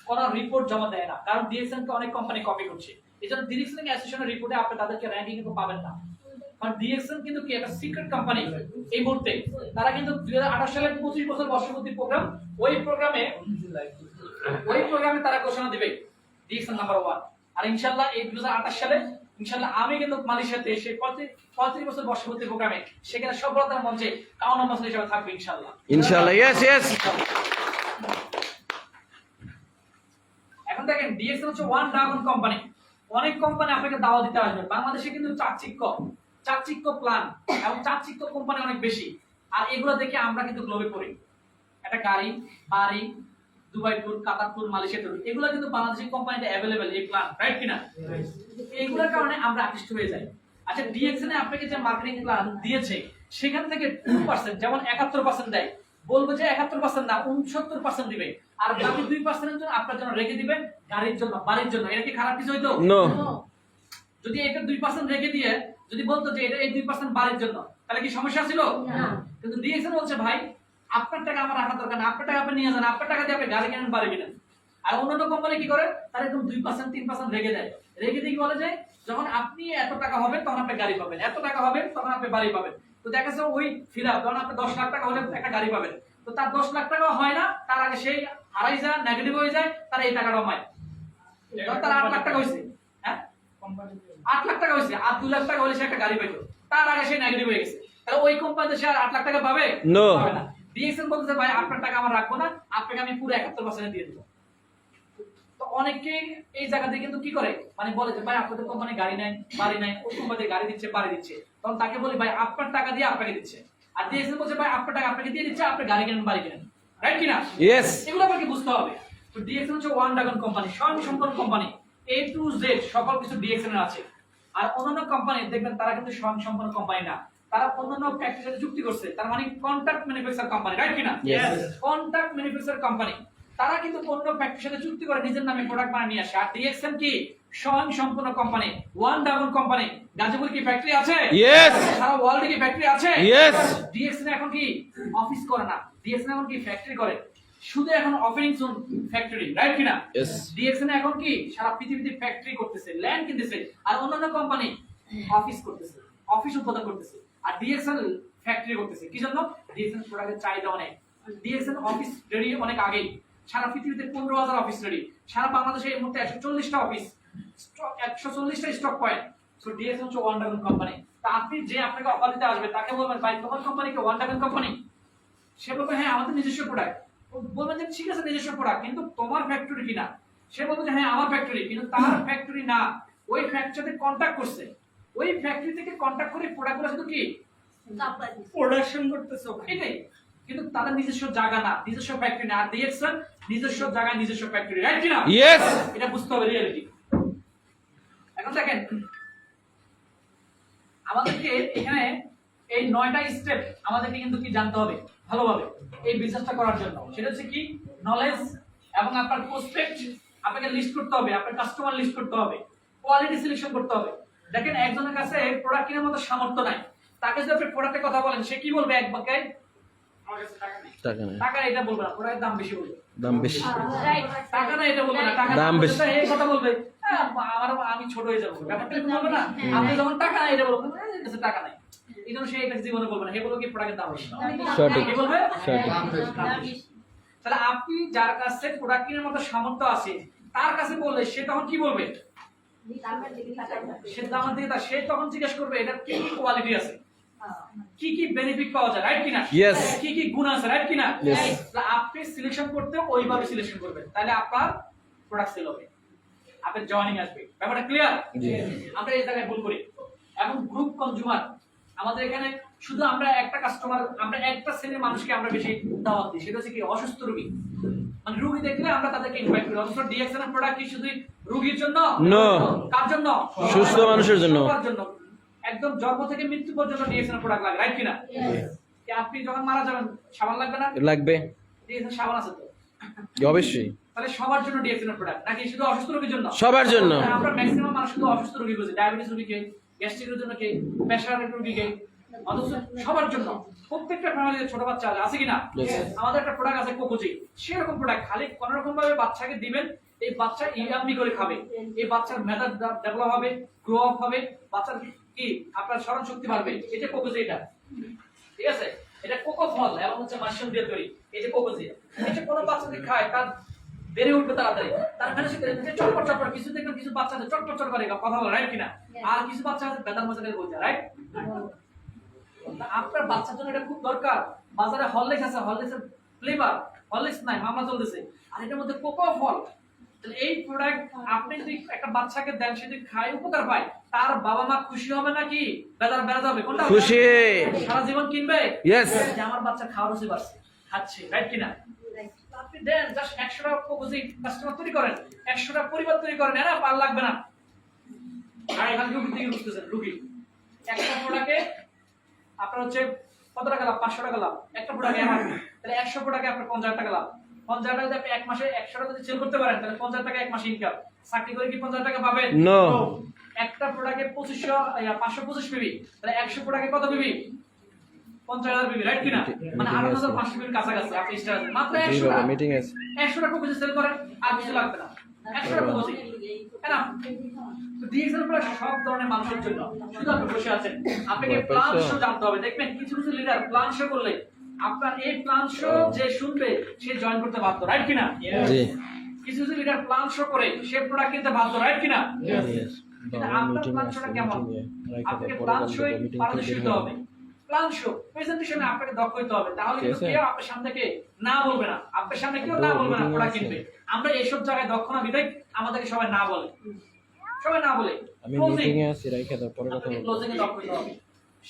কোন রিপোর্ট জমা দেয় না, কারণ ডিএক্সএন কে অনেক কোম্পানি কপি করছে। এই জন্য ডিরেকশনিং অ্যাসোসিয়েশনের রিপোর্টে আপনি তাদেরকে র্যাঙ্কিং কিন্তু পাবেন না। কারণ ডিএক্সএন কিন্তু কি একটা সিক্রেট কোম্পানি এই মুহূর্তে। তারা কিন্তু 2028 সালে 25 বছর বর্ষপূর্তি প্রোগ্রাম, ওই প্রোগ্রামে ওই প্রোগ্রামে তারা ঘোষণা দিবে ডিএক্সএন নাম্বার 1। আর ইনশাআল্লাহ এই 2028 সালে ইনশাআল্লাহ আমি কিন্তু মালয়েশিয়াতে সেই 35 বছর বর্ষপূর্তি প্রোগ্রামে সেখানে সফলতার মঞ্চে টাউন অ্যাম্বাসেডর হিসেবে থাকবে ইনশাআল্লাহ।
ইনশাআল্লাহ, ইয়েস ইয়েস।
এখন দেখেন ডিএক্সএন হচ্ছে ওয়ান ড্রাগন কোম্পানি। অনেক কোম্পানি আপনাকে দাওয়া দিতে আসবে। বাংলাদেশে কিন্তু চাকচিক্য প্ল্যান এবং চাকচিক্য কোম্পানি অনেক বেশি। আর এগুলো দেখে আমরা কিন্তু গ্লোবে পড়ি। একটা গাড়ি, বাড়ি, দুবাই ট্যুর, কাতার ট্যুর, মালয়েশিয়া ট্যুর, এগুলো কিন্তু বাংলাদেশি কোম্পানিতে অ্যাভেলেবেল এই প্ল্যান, রাইট কিনা? এইগুলোর কারণে আমরা আকৃষ্ট হয়ে যাই। আচ্ছা, ডিএক্সএন এ আপনাকে যে মার্কেটিং প্ল্যান দিয়েছে সেখান থেকে 2% যেমন 71% দেয়, বলবো যে 71% না 69% দিবে, আর বাকি 2% জন্য আপনার জন্য রেখে দিবে গাড়ির জন্য, বাড়ির জন্য। এটা কি খারাপ কিছু হইতো?
নো।
যদি এটা 2% রেখে দিয়ে যদি বলতো যে এটা এই 2% বাড়ির জন্য, তাহলে কি সমস্যা ছিল? না। কিন্তু ডিএক্সএন বলছে ভাই আপনার টাকা আমার রাখা দরকার না, আপনার টাকা আপনি নিয়ে যান, আপনার টাকা দিয়ে আপনি গাড়ি কিনেন, বাড়ি কিনেন। আর অন্যান্য কোম্পানি কি করে, তারা একদম 2% 3% রেখে দেয়। রেখে দিয়ে কি বলে যে যখন আপনি এত টাকা হবে তখন আপনি গাড়ি পাবেন, এত টাকা হবে তখন আপনি বাড়ি পাবেন। তো দেখা যাচ্ছে ওই ফিলআপ যখন আপনি 10 লাখ টাকা হলে একটা গাড়ি পাবেন, তো তার 10 লাখ টাকা হয় না, তার আগে সেই হারাই যায়, নেগেটিভ হয়ে যায়, তার এই টাকাটা কমায়। তার 8 লাখ টাকা হয়েছে, হ্যাঁ 8 লাখ টাকা হয়েছে, আর 2 লাখ টাকা হলে সে একটা গাড়ি পাইতো, তার আগে সে নেগেটিভ হয়ে গেছে। তাহলে ওই কোম্পানিতে সে আর 8 লাখ টাকা পাবে?
নো।
পাবে না। ডিএক্সএন বলতেছে ভাই আপনার টাকা আমার রাখবো না, আপনাকে আমি পুরো 71% দিয়ে দেবো। তো অনেকে এই জায়গাতে কিন্তু কি করে, মানে বলে যে ভাই আপনাদের কোম্পানি গাড়ি নাই, বাড়ি নাই, ওই কোম্পানি গাড়ি দিচ্ছে, বাড়ি দিচ্ছে, তখন তাকে বলি ভাই আপনার টাকা দিয়ে আপনাকে দিচ্ছে। আর ডিএক্সএন বলছে ভাই আপনার টাকা আপনাকে দিয়ে দিচ্ছে, আপনি গাড়ি কিনেন, বাড়ি কিনেন, রাইট কিনা?
ইয়েস।
এগুলো আপনাকে বুঝতে হবে। তো ডিএক্সএন হচ্ছে ওয়ান ড্রাগন কোম্পানি, স্বয়ংসম্পূর্ণ কোম্পানি, A to Z সকল কিছু ডিএক্সএন এর আছে। আর অন্যান্য কোম্পানি দেখবেন তারা কিন্তু স্বয়ংসম্পূর্ণ কোম্পানি না, তারা অন্যান্য ফ্যাক্টরির সাথে চুক্তি করছে, তার মানে কন্ট্রাক্ট ম্যানুফ্যাকচার কোম্পানি, রাইট কিনা? কন্ট্রাক্ট ম্যানুফ্যাকচার কোম্পানি, তারা কিন্তু অন্য ফ্যাক্টরির সাথে চুক্তি করে নিজের নামে প্রোডাক্ট বানিয়ে নিয়ে আসে। আর ডিএক্সএন কি স্বয়ংসম্পূর্ণ company, one dragon company. Gazipur কি ফ্যাক্টরি আছে?
ইয়েস।
সারা ওয়ার্ল্ডে কি ফ্যাক্টরি আছে?
ইয়েস।
ডিএক্সএন এখন কি অফিস করে না, ডিএক্সএন এখন কি ফ্যাক্টরি করে, শুধু এখন ওপেনিং সুন ফ্যাক্টরি, রাইট কিনা?
ইয়েস।
ডিএক্সএন এখন কি সারা পৃথিবীতে ফ্যাক্টরি করতেছে, ল্যান্ড কিনতেছে, আর অন্যান্য কোম্পানি অফিস করতেছে, অফিস উৎপাদন করতেছে, আর ডিএক্সএন ফ্যাক্টরি করতেছে। কি জন্য? ডিএক্সএন প্রোডাক্টের চাহিদা অনেক। ডিএক্সএন অফিস রেডি অনেক আগেই, সারা পৃথিবীতে 15,000 অফিস রেডি, সারা বাংলাদেশে এই মুহূর্তে 140টা অফিস, 140টা স্টক পয়েন্ট। সো ডিএক্সএন হচ্ছে ওয়ান ড্রাগন কোম্পানি। তা আপনি যে আপনাকে অফার দিতে আসবে তাকে বলবেন ভাই তোমার কোম্পানি কি ওয়ান ড্রাগন কোম্পানি? সে বলবে হ্যাঁ আমাদের নিজস্ব প্রোডাক্ট। বলবেন যে ঠিক আছে নিজস্ব প্রোডাক্ট, কিন্তু তোমার ফ্যাক্টরি কিনা? সে বলবে যে হ্যাঁ আমার ফ্যাক্টরি, কিন্তু তার ফ্যাক্টরি না, ওই ফ্যাক্টরিতে কন্ট্যাক্ট করছে, ওই ফ্যাক্টরি থেকে কন্ট্যাক্ট করে প্রোডাক্টগুলো শুধু কি প্রোডাকশন করতেছে এটাই, কিন্তু তাদের নিজস্ব জায়গা না, নিজস্ব ফ্যাক্টরি না। আর ডিএক্সএন নিজস্ব জায়গা, নিজস্ব ফ্যাক্টরি, রাইট কিনা?
ইয়েস।
এটা বুঝতে হবে রিয়েলিটি। এখন দেখেন আমাদেরকে এখানে এই 9টা স্টেপ আমাদেরকে কিন্তু কি জানতে হবে ভালোভাবে এই বিজনেসটা করার জন্য। সেটা হচ্ছে কি নলেজ, এবং আপনার প্রসপেক্ট আপনাকে লিস্ট করতে হবে, আপনার কাস্টমার লিস্ট করতে হবে, কোয়ালিটি সিলেকশন করতে হবে। দেখেন একজনের কাছে প্রোডাক্ট কেনার মতো সামর্থ্য নাই, তাকে যদি আপনি প্রোডাক্টের কথা বলেন সে কি বলবে? এক বাক্যে আমার কাছে টাকা নেই। টাকা এটা বলবে না, প্রোডাক্টের দাম বেশি বলবে।
দাম বেশি।
টাকা না এটা বলবে না, টাকা
দাম বেশি।
এই কথা বলবে আমি ছোট হয়ে যাবো, ব্যাপারটা এরকম বলবে না। আপনি যখন টাকা নাই এটা বলবেন, এর কাছে টাকা নাই, এই জন্য সে এটা জীবনে বলবে না, সে বলবে কি প্রোডাক্টের দাম বেশি।
সঠিক।
কি বলবে?
সঠিক।
তাহলে আপনি যার কাছে প্রোডাক্ট কেনার মতো সামর্থ্য আছে তার কাছে বললে সে তখন কি বলবে? সে দামের দিকে সে তখন জিজ্ঞেস করবে এটা কি কি কোয়ালিটি আছে, কি কি বেনিফিট পাওয়া যায়, রাইট কিনা?
Yes.
কি কি গুণ আছে, রাইট কিনা?
Yes.
তাহলে আপনি সিলেকশন করতে ওইভাবে সিলেকশন করবেন, তাহলে আপনার প্রোডাক্ট সেল হবে, আপনার জয়েনিং আসবে। ব্যাপারটা ক্লিয়ার?
জি।
আমরা এই জায়গায় ভুল করি। এবং গ্রুপ কনজিউমার আমাদের এখানে শুধু আমরা একটা কাস্টমার, আমরা একটা শ্রেণীর মানুষকে আমরা বেশি দাওয়াত দিই, সেটা হচ্ছে কি অসুস্থ রোগী। মানে রোগী দেখলে আমরা তাদেরকে ইনভাইট করি। অথচ ডিএক্সএন এর প্রোডাক্ট কি শুধু রোগীর জন্য?
No.
কার জন্য?
সুস্থ মানুষের জন্য।
সবার জন্য। একদম জন্ম থেকে মৃত্যু পর্যন্ত ডিএক্সএন প্রোডাক্ট লাগে, রাইট কিনা? কি আপনি যখন মারা যাবেন সাবান লাগবে না?
লাগবে।
ডিএক্সএন সাবান আছে তো?
অবশ্যই।
তাহলে সবার জন্য ডিএক্সএন এর প্রোডাক্ট, নাকি শুধু অসুস্থ রোগীর জন্য?
সবার জন্য।
আমরা ম্যাক্সিমাম মানুষ শুধু অসুস্থ রোগী বুঝি, ডায়াবেটিস রোগীকে, গ্যাস্ট্রিকের জন্য কে, প্রেসারের রোগীকে, অথচ সবার জন্য। প্রত্যেকটা ফ্যামিলিতে ছোট বাচ্চা আছে কিনা? আমাদের একটা প্রোডাক্ট আছে কোকোজি, সেরকম প্রোডাক্ট খালি কোন রকম ভাবে বাচ্চাকে দিবেন, এই বাচ্চা ইয়াম্মি করে খাবে, এই বাচ্চার মেধা ডেভেলপ হবে, গ্রো আপ হবে, বাচ্চার কি আপনার স্মরণ শক্তি বাড়বে। এই যে কোকোজি, এটা ঠিক আছে, এটা কোকো ফল এবং হচ্ছে মাশরুম দিয়ে তৈরি। এই যে কোকোজি, এটা কোনো বাচ্চা যদি খায় তার বেড়ে উঠবে তাড়াতাড়ি। তার মানে সে চটপট চটপট কিছু দেখবেন, কিছু বাচ্চাদের চটপট চট করে কথা বলে, রাইট কিনা? আর কিছু বাচ্চা আছে বেদার মজা করে বলছে, রাইট? আপনার বাচ্চার জন্য এটা খুব দরকার। বাজারে হরলিক্স আছে, হরলিক্সের ফ্লেভার, হরলিক্স নাই, মামলা চলতেছে, আর এটার মধ্যে কোকো ফল। তাহলে এই প্রোডাক্ট আপনি যদি একটা বাচ্চাকে দেন, সে যদি খায় উপকার পায়, তার বাবা মা খুশি হবে নাকি বেদার বেড়াতে হবে? কোনটা
খুশি।
সারা জীবন কিনবে।
Yes.
যে আমার বাচ্চা খাওয়ার রুচি বাড়ছে, খাচ্ছে, রাইট কিনা? আপনি দেন, জাস্ট 100টা কাস্টমার তৈরি করেন, 100টা পরিবার তৈরি করেন, এরা পার লাগবে না। আর এখানে রুগীর দিকে বুঝতেছেন, রুগী একটা প্রোডাক্টে আপনার হচ্ছে কত টাকা লাভ? 500 টাকা লাভ একটা প্রোডাক্টে আমার। তাহলে 100 প্রোডাক্টে আপনার 50 টাকা লাভ। 50 টাকা যদি আপনি এক মাসে 100 টাকা যদি সেল করতে পারেন, তাহলে 50 টাকা এক মাসে ইনকাম। চাকরি করে কি 50 টাকা পাবেন?
No.
একটা প্রোডাক্টে 525 পিবি, তাহলে 100 প্রোডাক্টে কত পিবি? 50,000 পিবি, রাইট কিনা? মানে 8,500 পিবির কাছাকাছি আপনি স্টার আছেন মাত্র 100 টাকা।
মিটিং আছে।
100 টাকা করে সেল করেন, আর কিছু লাগবে না। 100 টাকা বুঝি, তাই না? তো ডিএক্সএল প্রোডাক্ট সব ধরনের মানুষের জন্য। শুধু আপনি বসে আছেন, আপনাকে প্ল্যান শো জানতে হবে। দেখবেন কিছু কিছু লিডার প্ল্যান শো করলে আপনার এই প্ল্যান শো যে শুনবে সে জয়েন করতে বাধ্য, রাইট কিনা?
জি।
কিছু কিছু লিডার প্ল্যান শো করে সে প্রোডাক্ট কিনতে বাধ্য, রাইট কিনা?
Yes.
কিন্তু আপনার প্ল্যান শোটা কেমন? আপনাকে প্ল্যান শোয় পারদর্শী হতে হবে। প্ল্যান শো প্রেজেন্টেশনে আপনাকে দক্ষ হতে হবে, তাহলে কিন্তু কেউ আপনার সামনে থেকে না বলবে না, আপনার সামনে কেউ না বলবে না প্রোডাক্ট কিনবে। আমরা এইসব জায়গায় দক্ষ না বিধায় আমাদেরকে সবাই না বলে, সবাই না বলে।
আমি মিটিং এ আছি, রাইখা দাও, পরে কথা বলবো।
ক্লোজিং এ দক্ষ হতে হবে।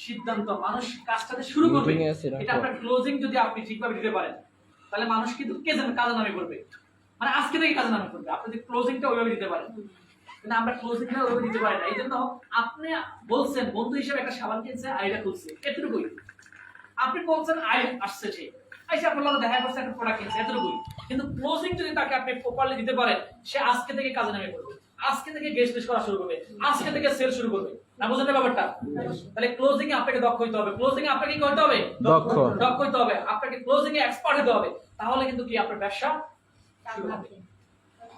সিদ্ধান্ত মানুষ কাজটাতে শুরু করবে,
Meeting এ আছি, রাখো।
এটা আপনার ক্লোজিং যদি আপনি ঠিকভাবে দিতে পারেন, তাহলে মানুষ কিন্তু কাজে নামে করবে, মানে আজকে থেকে কাজে নামে করবে আপনি যদি ক্লোজিংটা ওইভাবে দিতে পারেন। কিন্তু আমরা ক্লোজিংটা ওইভাবে দিতে পারি না। এই জন্য আপনি বলছেন বন্ধু হিসেবে একটা সাবান কিনছে, আইডা খুলছে, এতটুকুই। আপনি বলছেন আই আসছে, সে আইসা আপনার লগে দেখা করছে, একটা প্রোডাক্ট কিনছে, এতটুকুই। কিন্তু ক্লোজিং যদি তাকে আপনি প্রপারলি দিতে পারেন, সে আজকে থেকে কাজে নামে করবে, আজকে থেকে গেস্ট লিস্ট করা শুরু করবে, আজকে থেকে সেল শুরু করবে। না বুঝলেন ব্যাপারটা? তাহলে ক্লোজিং এ আপনাকে দক্ষ হতে হবে। ক্লোজিং এ আপনাকে কি করতে হবে? দক্ষ হতে হবে। আপনাকে ক্লোজিং এ এক্সপার্ট হতে হবে, তাহলে কিন্তু কি আপনার ব্যবসা শুরু হবে।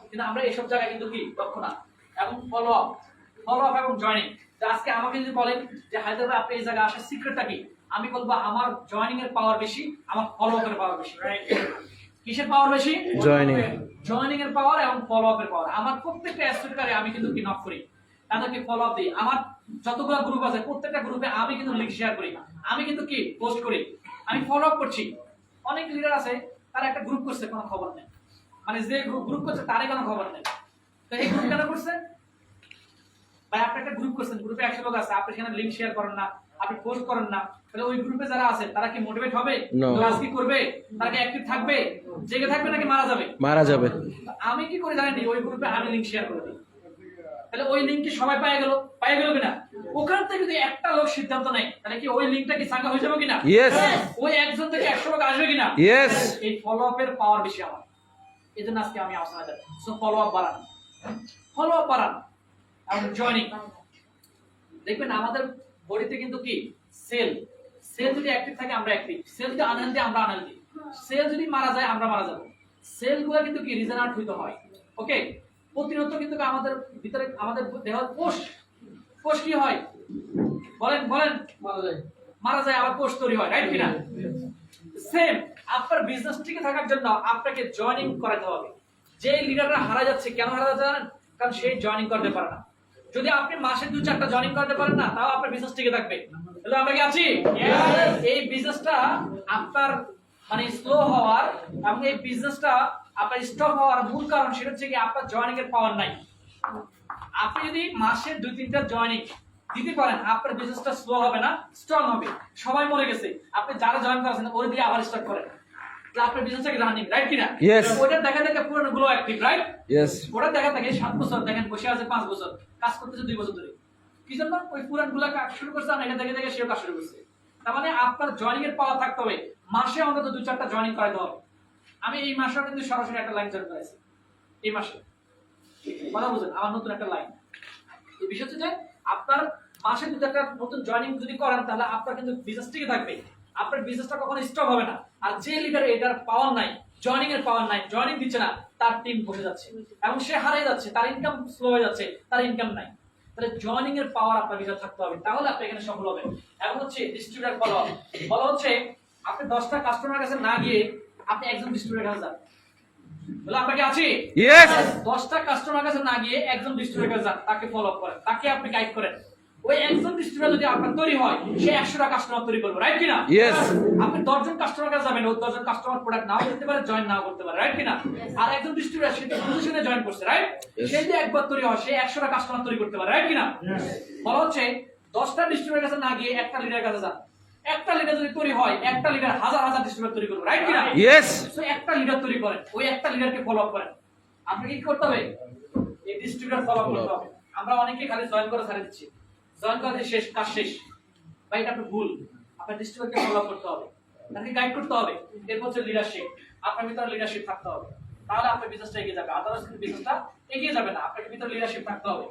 কিন্তু আমরা এইসব জায়গায় কিন্তু কি দক্ষ না। এবং ফলো আপ এবং জয়েনিং। আজকে আমাকে যদি বলেন যে হায়দ্রাবাদ আপনি এই জায়গায় আসার সিক্রেটটা কি, আমি বলবো আমার জয়েনিং এর পাওয়ার বেশি, আমার ফলো আপের পাওয়ার বেশি। কিসের পাওয়ার বেশি? জয়েনিং এর পাওয়ার এবং ফলো আপের পাওয়ার। আমার প্রত্যেকটা অ্যাসপেক্টে আমি কিন্তু কি নক করি, তাদেরকে ফলো আপ দিই। আমার যতগুলো গ্রুপ আছে প্রত্যেকটা গ্রুপে আমি কিন্তু লিংক শেয়ার করি, আমি কিন্তু কি পোস্ট করি, আমি ফলো আপ করছি। অনেক লিডার আছে তারা একটা গ্রুপ করছে, কোনো খবর নেই, মানে যে গ্রুপ করছে তারই কোনো খবর নেই। তো এই গ্রুপ কেন করছে ভাই? আপনি একটা গ্রুপ করছেন, গ্রুপে 100 লোক আছে, আপনি সেখানে লিংক শেয়ার করেন না, আপনি পোস্ট করেন না, তাহলে ওই গ্রুপে যারা আছে তারা কি মোটিভেট হবে? ক্লাস কি করবে? তারা কি অ্যাক্টিভ থাকবে? জেগে থাকবে নাকি মারা যাবে?
মারা যাবে।
আমি কি করে জানেন? ওই গ্রুপে আমি লিংক শেয়ার করে দিই, তাহলে ওই লিংক কি সবাই পায় গেল কিনা? ওখান থেকে যদি একটা লোক সিদ্ধান্ত নেয়, তাহলে কি ওই লিংকটা কি সাঙ্গা হয়ে যাবে কিনা?
ইয়েস।
ওই একজন থেকে 100 লোক আসবে কিনা?
ইয়েস।
এই ফলো আপের পাওয়ার বেশি আমার, এজন্য আজকে আমি আলোচনা করব। সো ফলো আপ বাড়ান এবং জয়েনিং। দেখবেন আমাদের বডিতে কিন্তু কি সেল যদি অ্যাক্টিভ থাকে আমরা অ্যাক্টিভ, সেল যদি আনহেলদি আমরা আনহেলদি, সেল যদি মারা যায় আমরা মারা যাব। সেলগুলো কিন্তু কি রিজেনারেট হইতে হয়। ওকে, প্রতিনিয়ত কিন্তু আমাদের ভিতরে আমাদের দেহ কোষ কি হয় বলেন মারা যায়, আবার কোষ তৈরি হয়, রাইট কিনা? সেম আপনার বিজনেস টিকে থাকার জন্য আপনাকে জয়েনিং করাতে হবে। যে লিডাররা হারা যাচ্ছে, কেন হারা যাচ্ছে জানেন? কারণ সেই জয়েনিং করতে পারে না। যদি আপনি মাসে 2-4টা জয়েনিং করতে পারেন না, তাও আপনার বিজনেস টিকে থাকবে। তাহলে আমরা কি আছি? এই বিজনেসটা আপনার মানে স্লো হওয়ার এবং এই বিজনেসটা আপনার স্টপ হওয়ার মূল কারণ সেটা হচ্ছে কি আপনার জয়েনিং এর পাওয়ার নাই। আপনি যদি মাসে 2-3টা জয়েনিং দিতে পারেন, আপনার বিজনেসটা স্লো হবে না, স্ট্রং হবে। সবাই মরে গেছে, আপনি যারা জয়েন করেছেন ওরে দিয়ে আবার স্টার্ট করেন, আপনার বিজনেসটা কি রানিং, রাইট কিনা? ওটা দেখা পুরনো গুলো অ্যাক্টিভ, রাইট? ওটা দেখা 7 বছর দেখেন বসে আছে, 5 বছর কাজ করতেছে, 2 বছর ধরে। কি জন্য? ওই পুরান গুলা কাজ শুরু করছে, আর এটা দেখে সেও কাজ শুরু করছে। তার মানে আপনার জয়েনিং এর পাওয়ার থাকতে হবে, মাসে অন্তত 2-4টা জয়েনিং করাতে হবে। আমি এই মাসেও কিন্তু সরাসরি একটা লাইন জয়েন করেছি, এই মাসে। কথা বুঝেন, আমার নতুন একটা লাইন। তো বিষয় হচ্ছে যে আপনার মাসে 2-4টা নতুন জয়েনিং যদি করেন, তাহলে আপনার কিন্তু বিজনেস টিকে থাকবে, আপনার বিজনেসটা কখনো স্টপ হবে না। আর যে লিডার এটার পাওয়ার নাই, জয়েনিং এর পাওয়ার নাই, জয়েনিং দিচ্ছে না, তার টিম বসে যাচ্ছে এবং সে হারিয়ে যাচ্ছে, তার ইনকাম স্লো হয়ে যাচ্ছে, তার ইনকাম নাই। তাহলে জয়েনিং এর পাওয়ার আপনার ভিতরে থাকতে হবে, তাহলে আপনি এখানে সফল হবেন। এবং হচ্ছে ডিস্ট্রিবিউটর বলা হচ্ছে আপনি 10টা কাস্টমারের কাছে না গিয়ে আপনি একজন ডিস্ট্রিবিউটর কাছে যান। বলে আমরা কি আছি?
Yes!
10টা কাস্টমার কাছে না গিয়ে একজন ডিস্ট্রিবিউটর কাছে যান, তাকে ফলো আপ করেন, তাকে আপনি গাইড করেন। ওই একজন ডিস্ট্রিবিউটর যদি আপনার তৈরি হয়, সে 100টা কাস্টমার তৈরি করবে, রাইট কিনা?
Yes!
আপনি 10 জন কাস্টমার কাছে যাবেন, ওই 10 জন কাস্টমার প্রোডাক্ট নাও করতে পারে, জয়েন নাও করতে পারে, রাইট কিনা? আর একজন ডিস্ট্রিবিউটর সে তো পজিশনে জয়েন করছে, রাইট? সে যদি একবার তৈরি হয়, সে 100টা কাস্টমার তৈরি করতে পারে, রাইট কিনা? বলা হচ্ছে 10টা ডিস্ট্রিবিউটর কাছে না গিয়ে একটা লিডার কাছে যান। একটা লিডার যদি তৈরি হয়, একটা লিডার হাজার হাজার ডিস্ট্রিবিউটর তৈরি করবে, রাইট কিনা?
Yes!
সো একটা লিডার তৈরি করেন, ওই একটা লিডারকে ফলো আপ করেন। আপনাকে কি করতে হবে? এই ডিস্ট্রিবিউটর ফলো আপ করতে হবে। আমরা অনেকে খালি জয়েন করে ছাড়ে দিচ্ছি, জয়েন করে শেষ, কাজ শেষ। ভাই এটা আপনার ভুল। আপনার ডিস্ট্রিবিউটরকে ফলো আপ করতে হবে, তাকে গাইড করতে হবে। এরপর হচ্ছে লিডারশিপ, আপনার ভিতরে লিডারশিপ থাকতে হবে, তাহলে আপনার বিজনেসটা এগিয়ে যাবে। আদারওয়াইজ কিন্তু বিজনেসটা এগিয়ে যাবে না, আপনার ভিতরে লিডারশিপ থাকতে হবে।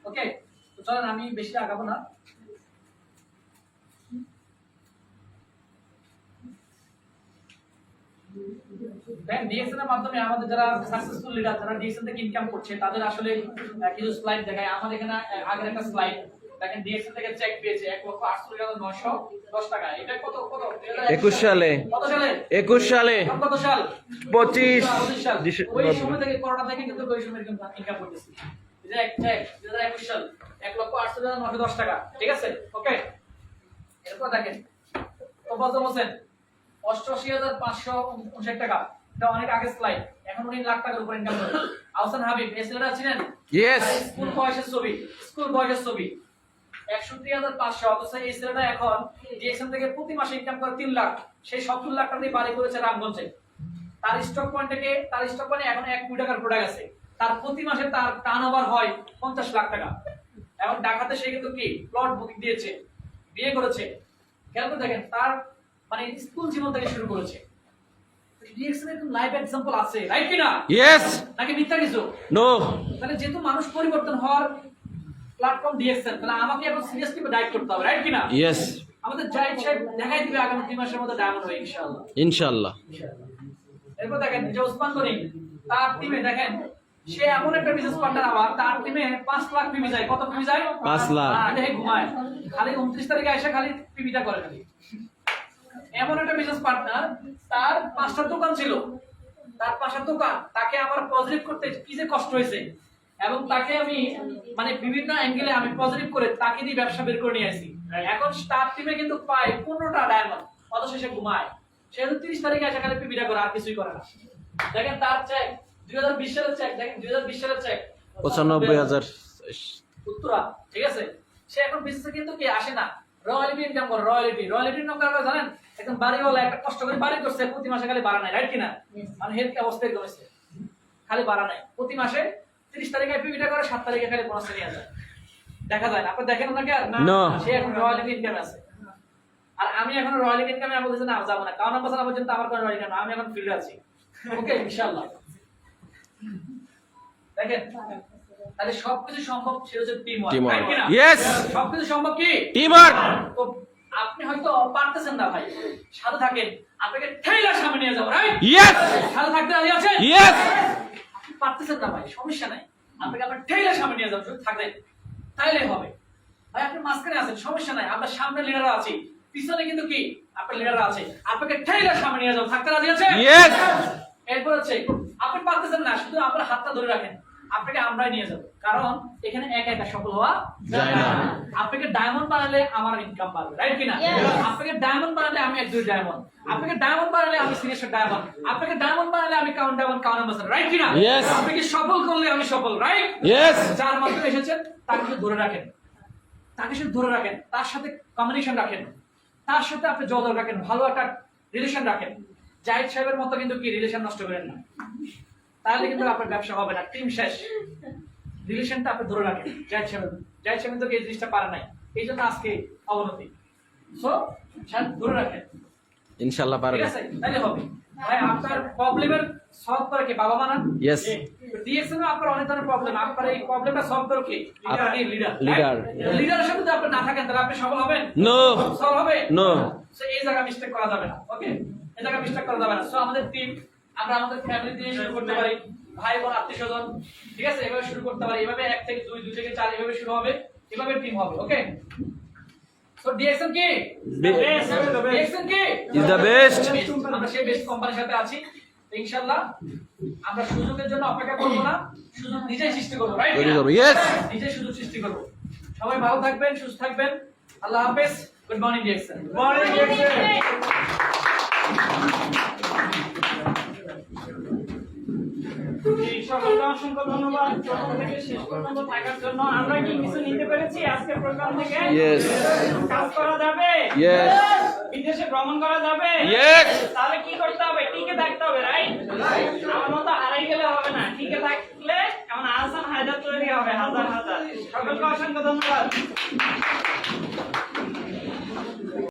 ওকে, তো চলেন আমি বেশি আগাবো না। ডিএক্সএন এর মাধ্যমে আমাদের যারা সাকসেসফুল লিডার, যারা ডিএক্সএন থেকে ইনকাম করছে, তাদের আসলে কিছু স্লাইড দেখায়। আমাদের এখানে আগের একটা স্লাইড দেখেন, ডিএক্সএন থেকে চেক পেয়েছে 1,48,910 টাকা। এটা কত
21 সালে।
কত সালে?
21 সালে।
এখন কত সাল?
25
সাল। ওই সময় থেকে, করোনা থেকে কিন্তু ওই সময় ইনকাম করতেছি। এই যে চেক 2021 সাল 1,48,910 টাকা, ঠিক আছে? ওকে, এরপর দেখেন তোফাজ্জল হোসেন 88,559 টাকা। এটা অনেক আগে স্লাইড, এখন উনি লাখ টাকার উপর ইনকাম করেন। আহসান হাবিব, এই ছেলেটা ছিলেন?
Yes!
স্কুল বয়সের ছবি, স্কুল বয়সের ছবি 61,500। অথচ এই ছেলেটা এখন ডিএক্সএন থেকে প্রতি মাসে ইনকাম করে 3 লাখ। সেই 70 লাখ টাকা দিয়ে বাড়ি করেছে রামগঞ্জে। তার স্টক পয়েন্ট এখন 1 কোটি টাকার প্রোডাক্ট আছে। তার প্রতি মাসে তার টার্নওভার হয় 50 লাখ টাকা। এবং ঢাকাতে সে কিন্তু কি প্লট বুকিং দিয়েছে, বিয়ে করেছে। খেয়াল করে দেখেন, তার মানে স্কুল জীবন থেকে শুরু করেছে। ডিএক্সএন এর লাইভ এক্সাম্পল আছে, রাইট কিনা?
Yes!
নাকি মিথ্যা কিছু?
No!
তাহলে যেহেতু মানুষ পরিবর্তন হওয়ার প্ল্যাটফর্ম ডিএক্সএন, তাহলে আমাকে এখন সিরিয়াসলি গাইড করতে হবে, রাইট কিনা?
Yes!
আমাদের জাহিদ সাহেব দেখাই দিবে আগামী 3 মাসের মধ্যে ডায়মন্ড হবে ইনশাআল্লাহ।
ইনশাআল্লাহ।
এরপর দেখেন যে ওসমান গনি, তার টিমে দেখেন সে এমন একটা বিজনেস পার্টনার, আবার তার টিমে 5 লাখ পিবি যায়। কত পিবি যায়?
5 লাখ।
দেখে ঘুমায়, খালি 29 তারিখে এসে খালি পিবিটা করে খালি। এমন একটা বিজনেস পার্টনার, তার 5টা দোকান ছিল, তার 5টা দোকান, তাকে আমার পজিটিভ করতে কি যে কষ্ট হয়েছে। এবং তাকে আমি মানে বিভিন্ন অ্যাঙ্গেলে আমি পজিটিভ করে তাকে দিয়ে ব্যবসা বের করে নিয়ে আসি। এখন তার টিমে কিন্তু পায় 15টা ডায়মন্ড, অথচ সে ঘুমায়। সে 30 তারিখে এসে খালি পিবিটা করে, আর কিছুই করে না। দেখেন তার চেক 2020 সালের চেক, দেখেন 2020 সালের চেক
95,000।
উত্তরা, ঠিক আছে? সে এখন বিজনেসে কিন্তু কি আসে না, রয়্যালিটি ইনকাম করে। রয়্যালিটি ইনকাম করে জানেন, একদম বাড়িওয়ালা, একটা কষ্ট করে বাড়ি করছে, প্রতি মাসে খালি ভাড়া নাই, রাইট কিনা? মানে হেলথ অবস্থা এরকম হয়েছে, খালি ভাড়া নাই। প্রতি মাসে 30 তারিখে পিবিটা করে, 7 তারিখে খালি বোনাস নিয়ে যায়। দেখা যায় না? আপনি দেখেন ওনাকে আর না?
No.
সে এখন রয়্যালিটি ইনকামে আছে। আর আমি এখন রয়্যালিটি ইনকামে, আমি বলতেছি না যাবো না, কারণ বছর পর্যন্ত আমার কোনো রয়্যালিটি না, আমি এখন ফিল্ডে আছি। ওকে, ইনশাআল্লাহ। দেখেন তাহলে সবকিছু সম্ভব, সেটা হচ্ছে টিম ওয়ার্ক,
Teamwork.
রাইট কিনা?
Yes!
সবকিছু সম্ভব কি?
Teamwork!
তো আপনি হয়তো পারতেছেন না ভাই, সাথে থাকেন, আপনাকে ঠেলার সামনে নিয়ে যাবো, রাইট?
Yes!
সাথে থাকতে রাজি আছেন?
Yes!
আপনি পারতেছেন না ভাই, সমস্যা নাই, আপনাকে আপনার ঠেলার সামনে নিয়ে যাবো, শুধু থাকবেন, তাইলে হবে। ভাই আপনি মাঝখানে আছেন, সমস্যা নাই, আপনার সামনে লিডার আছে, পিছনে কিন্তু কি আপনার লিডার আছে, আপনাকে ঠেলার সামনে নিয়ে যাবো, থাকতে রাজি আছেন?
Yes!
এরপর হচ্ছে আপনি পারতেছেন না, শুধু আপনার হাতটা ধরে রাখেন, আপনাকে আমরাই নিয়ে যাবো। কারণ এখানে একা একা সফল হওয়া
যায় না।
আপনাকে ডায়মন্ড বানালে আমার ইনকাম বাড়বে, রাইট কিনা? আপনাকে ডায়মন্ড বানালে আমি 1-2 ডায়মন্ড, আপনাকে ডায়মন্ড বানালে আমি সিরিয়াস ডায়মন্ড, আপনাকে ডায়মন্ড বানালে আমি কাউন্ট ডায়মন্ড, রাইট কিনা?
Yes.
আপনাকে সফল করলে আমি সফল, রাইট?
Yes!
যার মাধ্যমে এসেছেন তাকে শুধু ধরে রাখেন, তাকে শুধু ধরে রাখেন, তার সাথে কমিউনিকেশন রাখেন, তার সাথে আপনি যোগাযোগ রাখেন, ভালো একটা রিলেশন রাখেন। জাহিদ সাহেবের মতো কিন্তু কি রিলেশন নষ্ট করেন না, তাহলে কিন্তু আপনার ব্যবসা হবে না, টিম শেষ। রিলেশনটা আপনি ধরে রাখেন। জাহিদ সাহেব কিন্তু এই জিনিসটা পারে নাই, এই জন্য আজকে অবনতি। সো ধরে রাখেন,
ইনশাআল্লাহ
ঠিক
পারবে।
আছে? তাহলে হবে। ভাই আপনার প্রবলেমের সলভ করে কি বাবা মানা?
Yes.
ডিএক্সএন এ আপনার অনেক ধরনের প্রবলেম, আপনার এই প্রবলেমটা সলভ করে কি আপনি লিডার।
Leader.
লিডারের সাথে যদি আপনি না থাকেন, তাহলে আপনি সফল হবেন?
No.
সফল হবে?
No.
সো এই জায়গা মিস্টেক করা যাবে না, ওকে? এই জায়গা মিস্টেক করা যাবে না। সো আমাদের টিম, আমরা আমাদের ফ্যামিলি দিয়ে শুরু করতে পারি, ভাই বোন আত্মীয় স্বজন, ঠিক আছে, এভাবে শুরু করতে পারি। এভাবে 1 থেকে 2, 2 থেকে 4 এভাবে শুরু হবে, এভাবে টিম হবে, ওকে? সো ডিএক্সএন কি? ডিএক্সএন কি?
Is the best.
আমরা সেই বেস্ট কোম্পানির সাথে আছি। ইনশাআল্লাহ আমরা সুযোগের জন্য অপেক্ষা করব না, সুযোগ নিজেই সৃষ্টি করব, রাইট?
তৈরি করবো, yes!
নিজেই সুযোগ সৃষ্টি করব। সবাই ভালো থাকবেন, সুস্থ থাকবেন। আল্লাহ হাফেজ। Good morning DXN. Good morning
সকলকে অসংখ্য ধন্যবাদ প্রথম থেকে শেষ পর্যন্ত থাকার জন্য। আমরা কি কিছু নিতে পেরেছি আজকের প্রোগ্রাম থেকে?
Yes.
কাজ করা যাবে?
Yes.
বিদেশে ভ্রমণ করা যাবে?
Yes.
তাহলে কি করতে হবে? টিকে থাকতে হবে, রাইট? আমার মতো হারাই গেলে হবে না, টিকে থাকলে এমন আহসান হায়দার তৈরি হবে হাজার হাজার। সকলকে অসংখ্য ধন্যবাদ।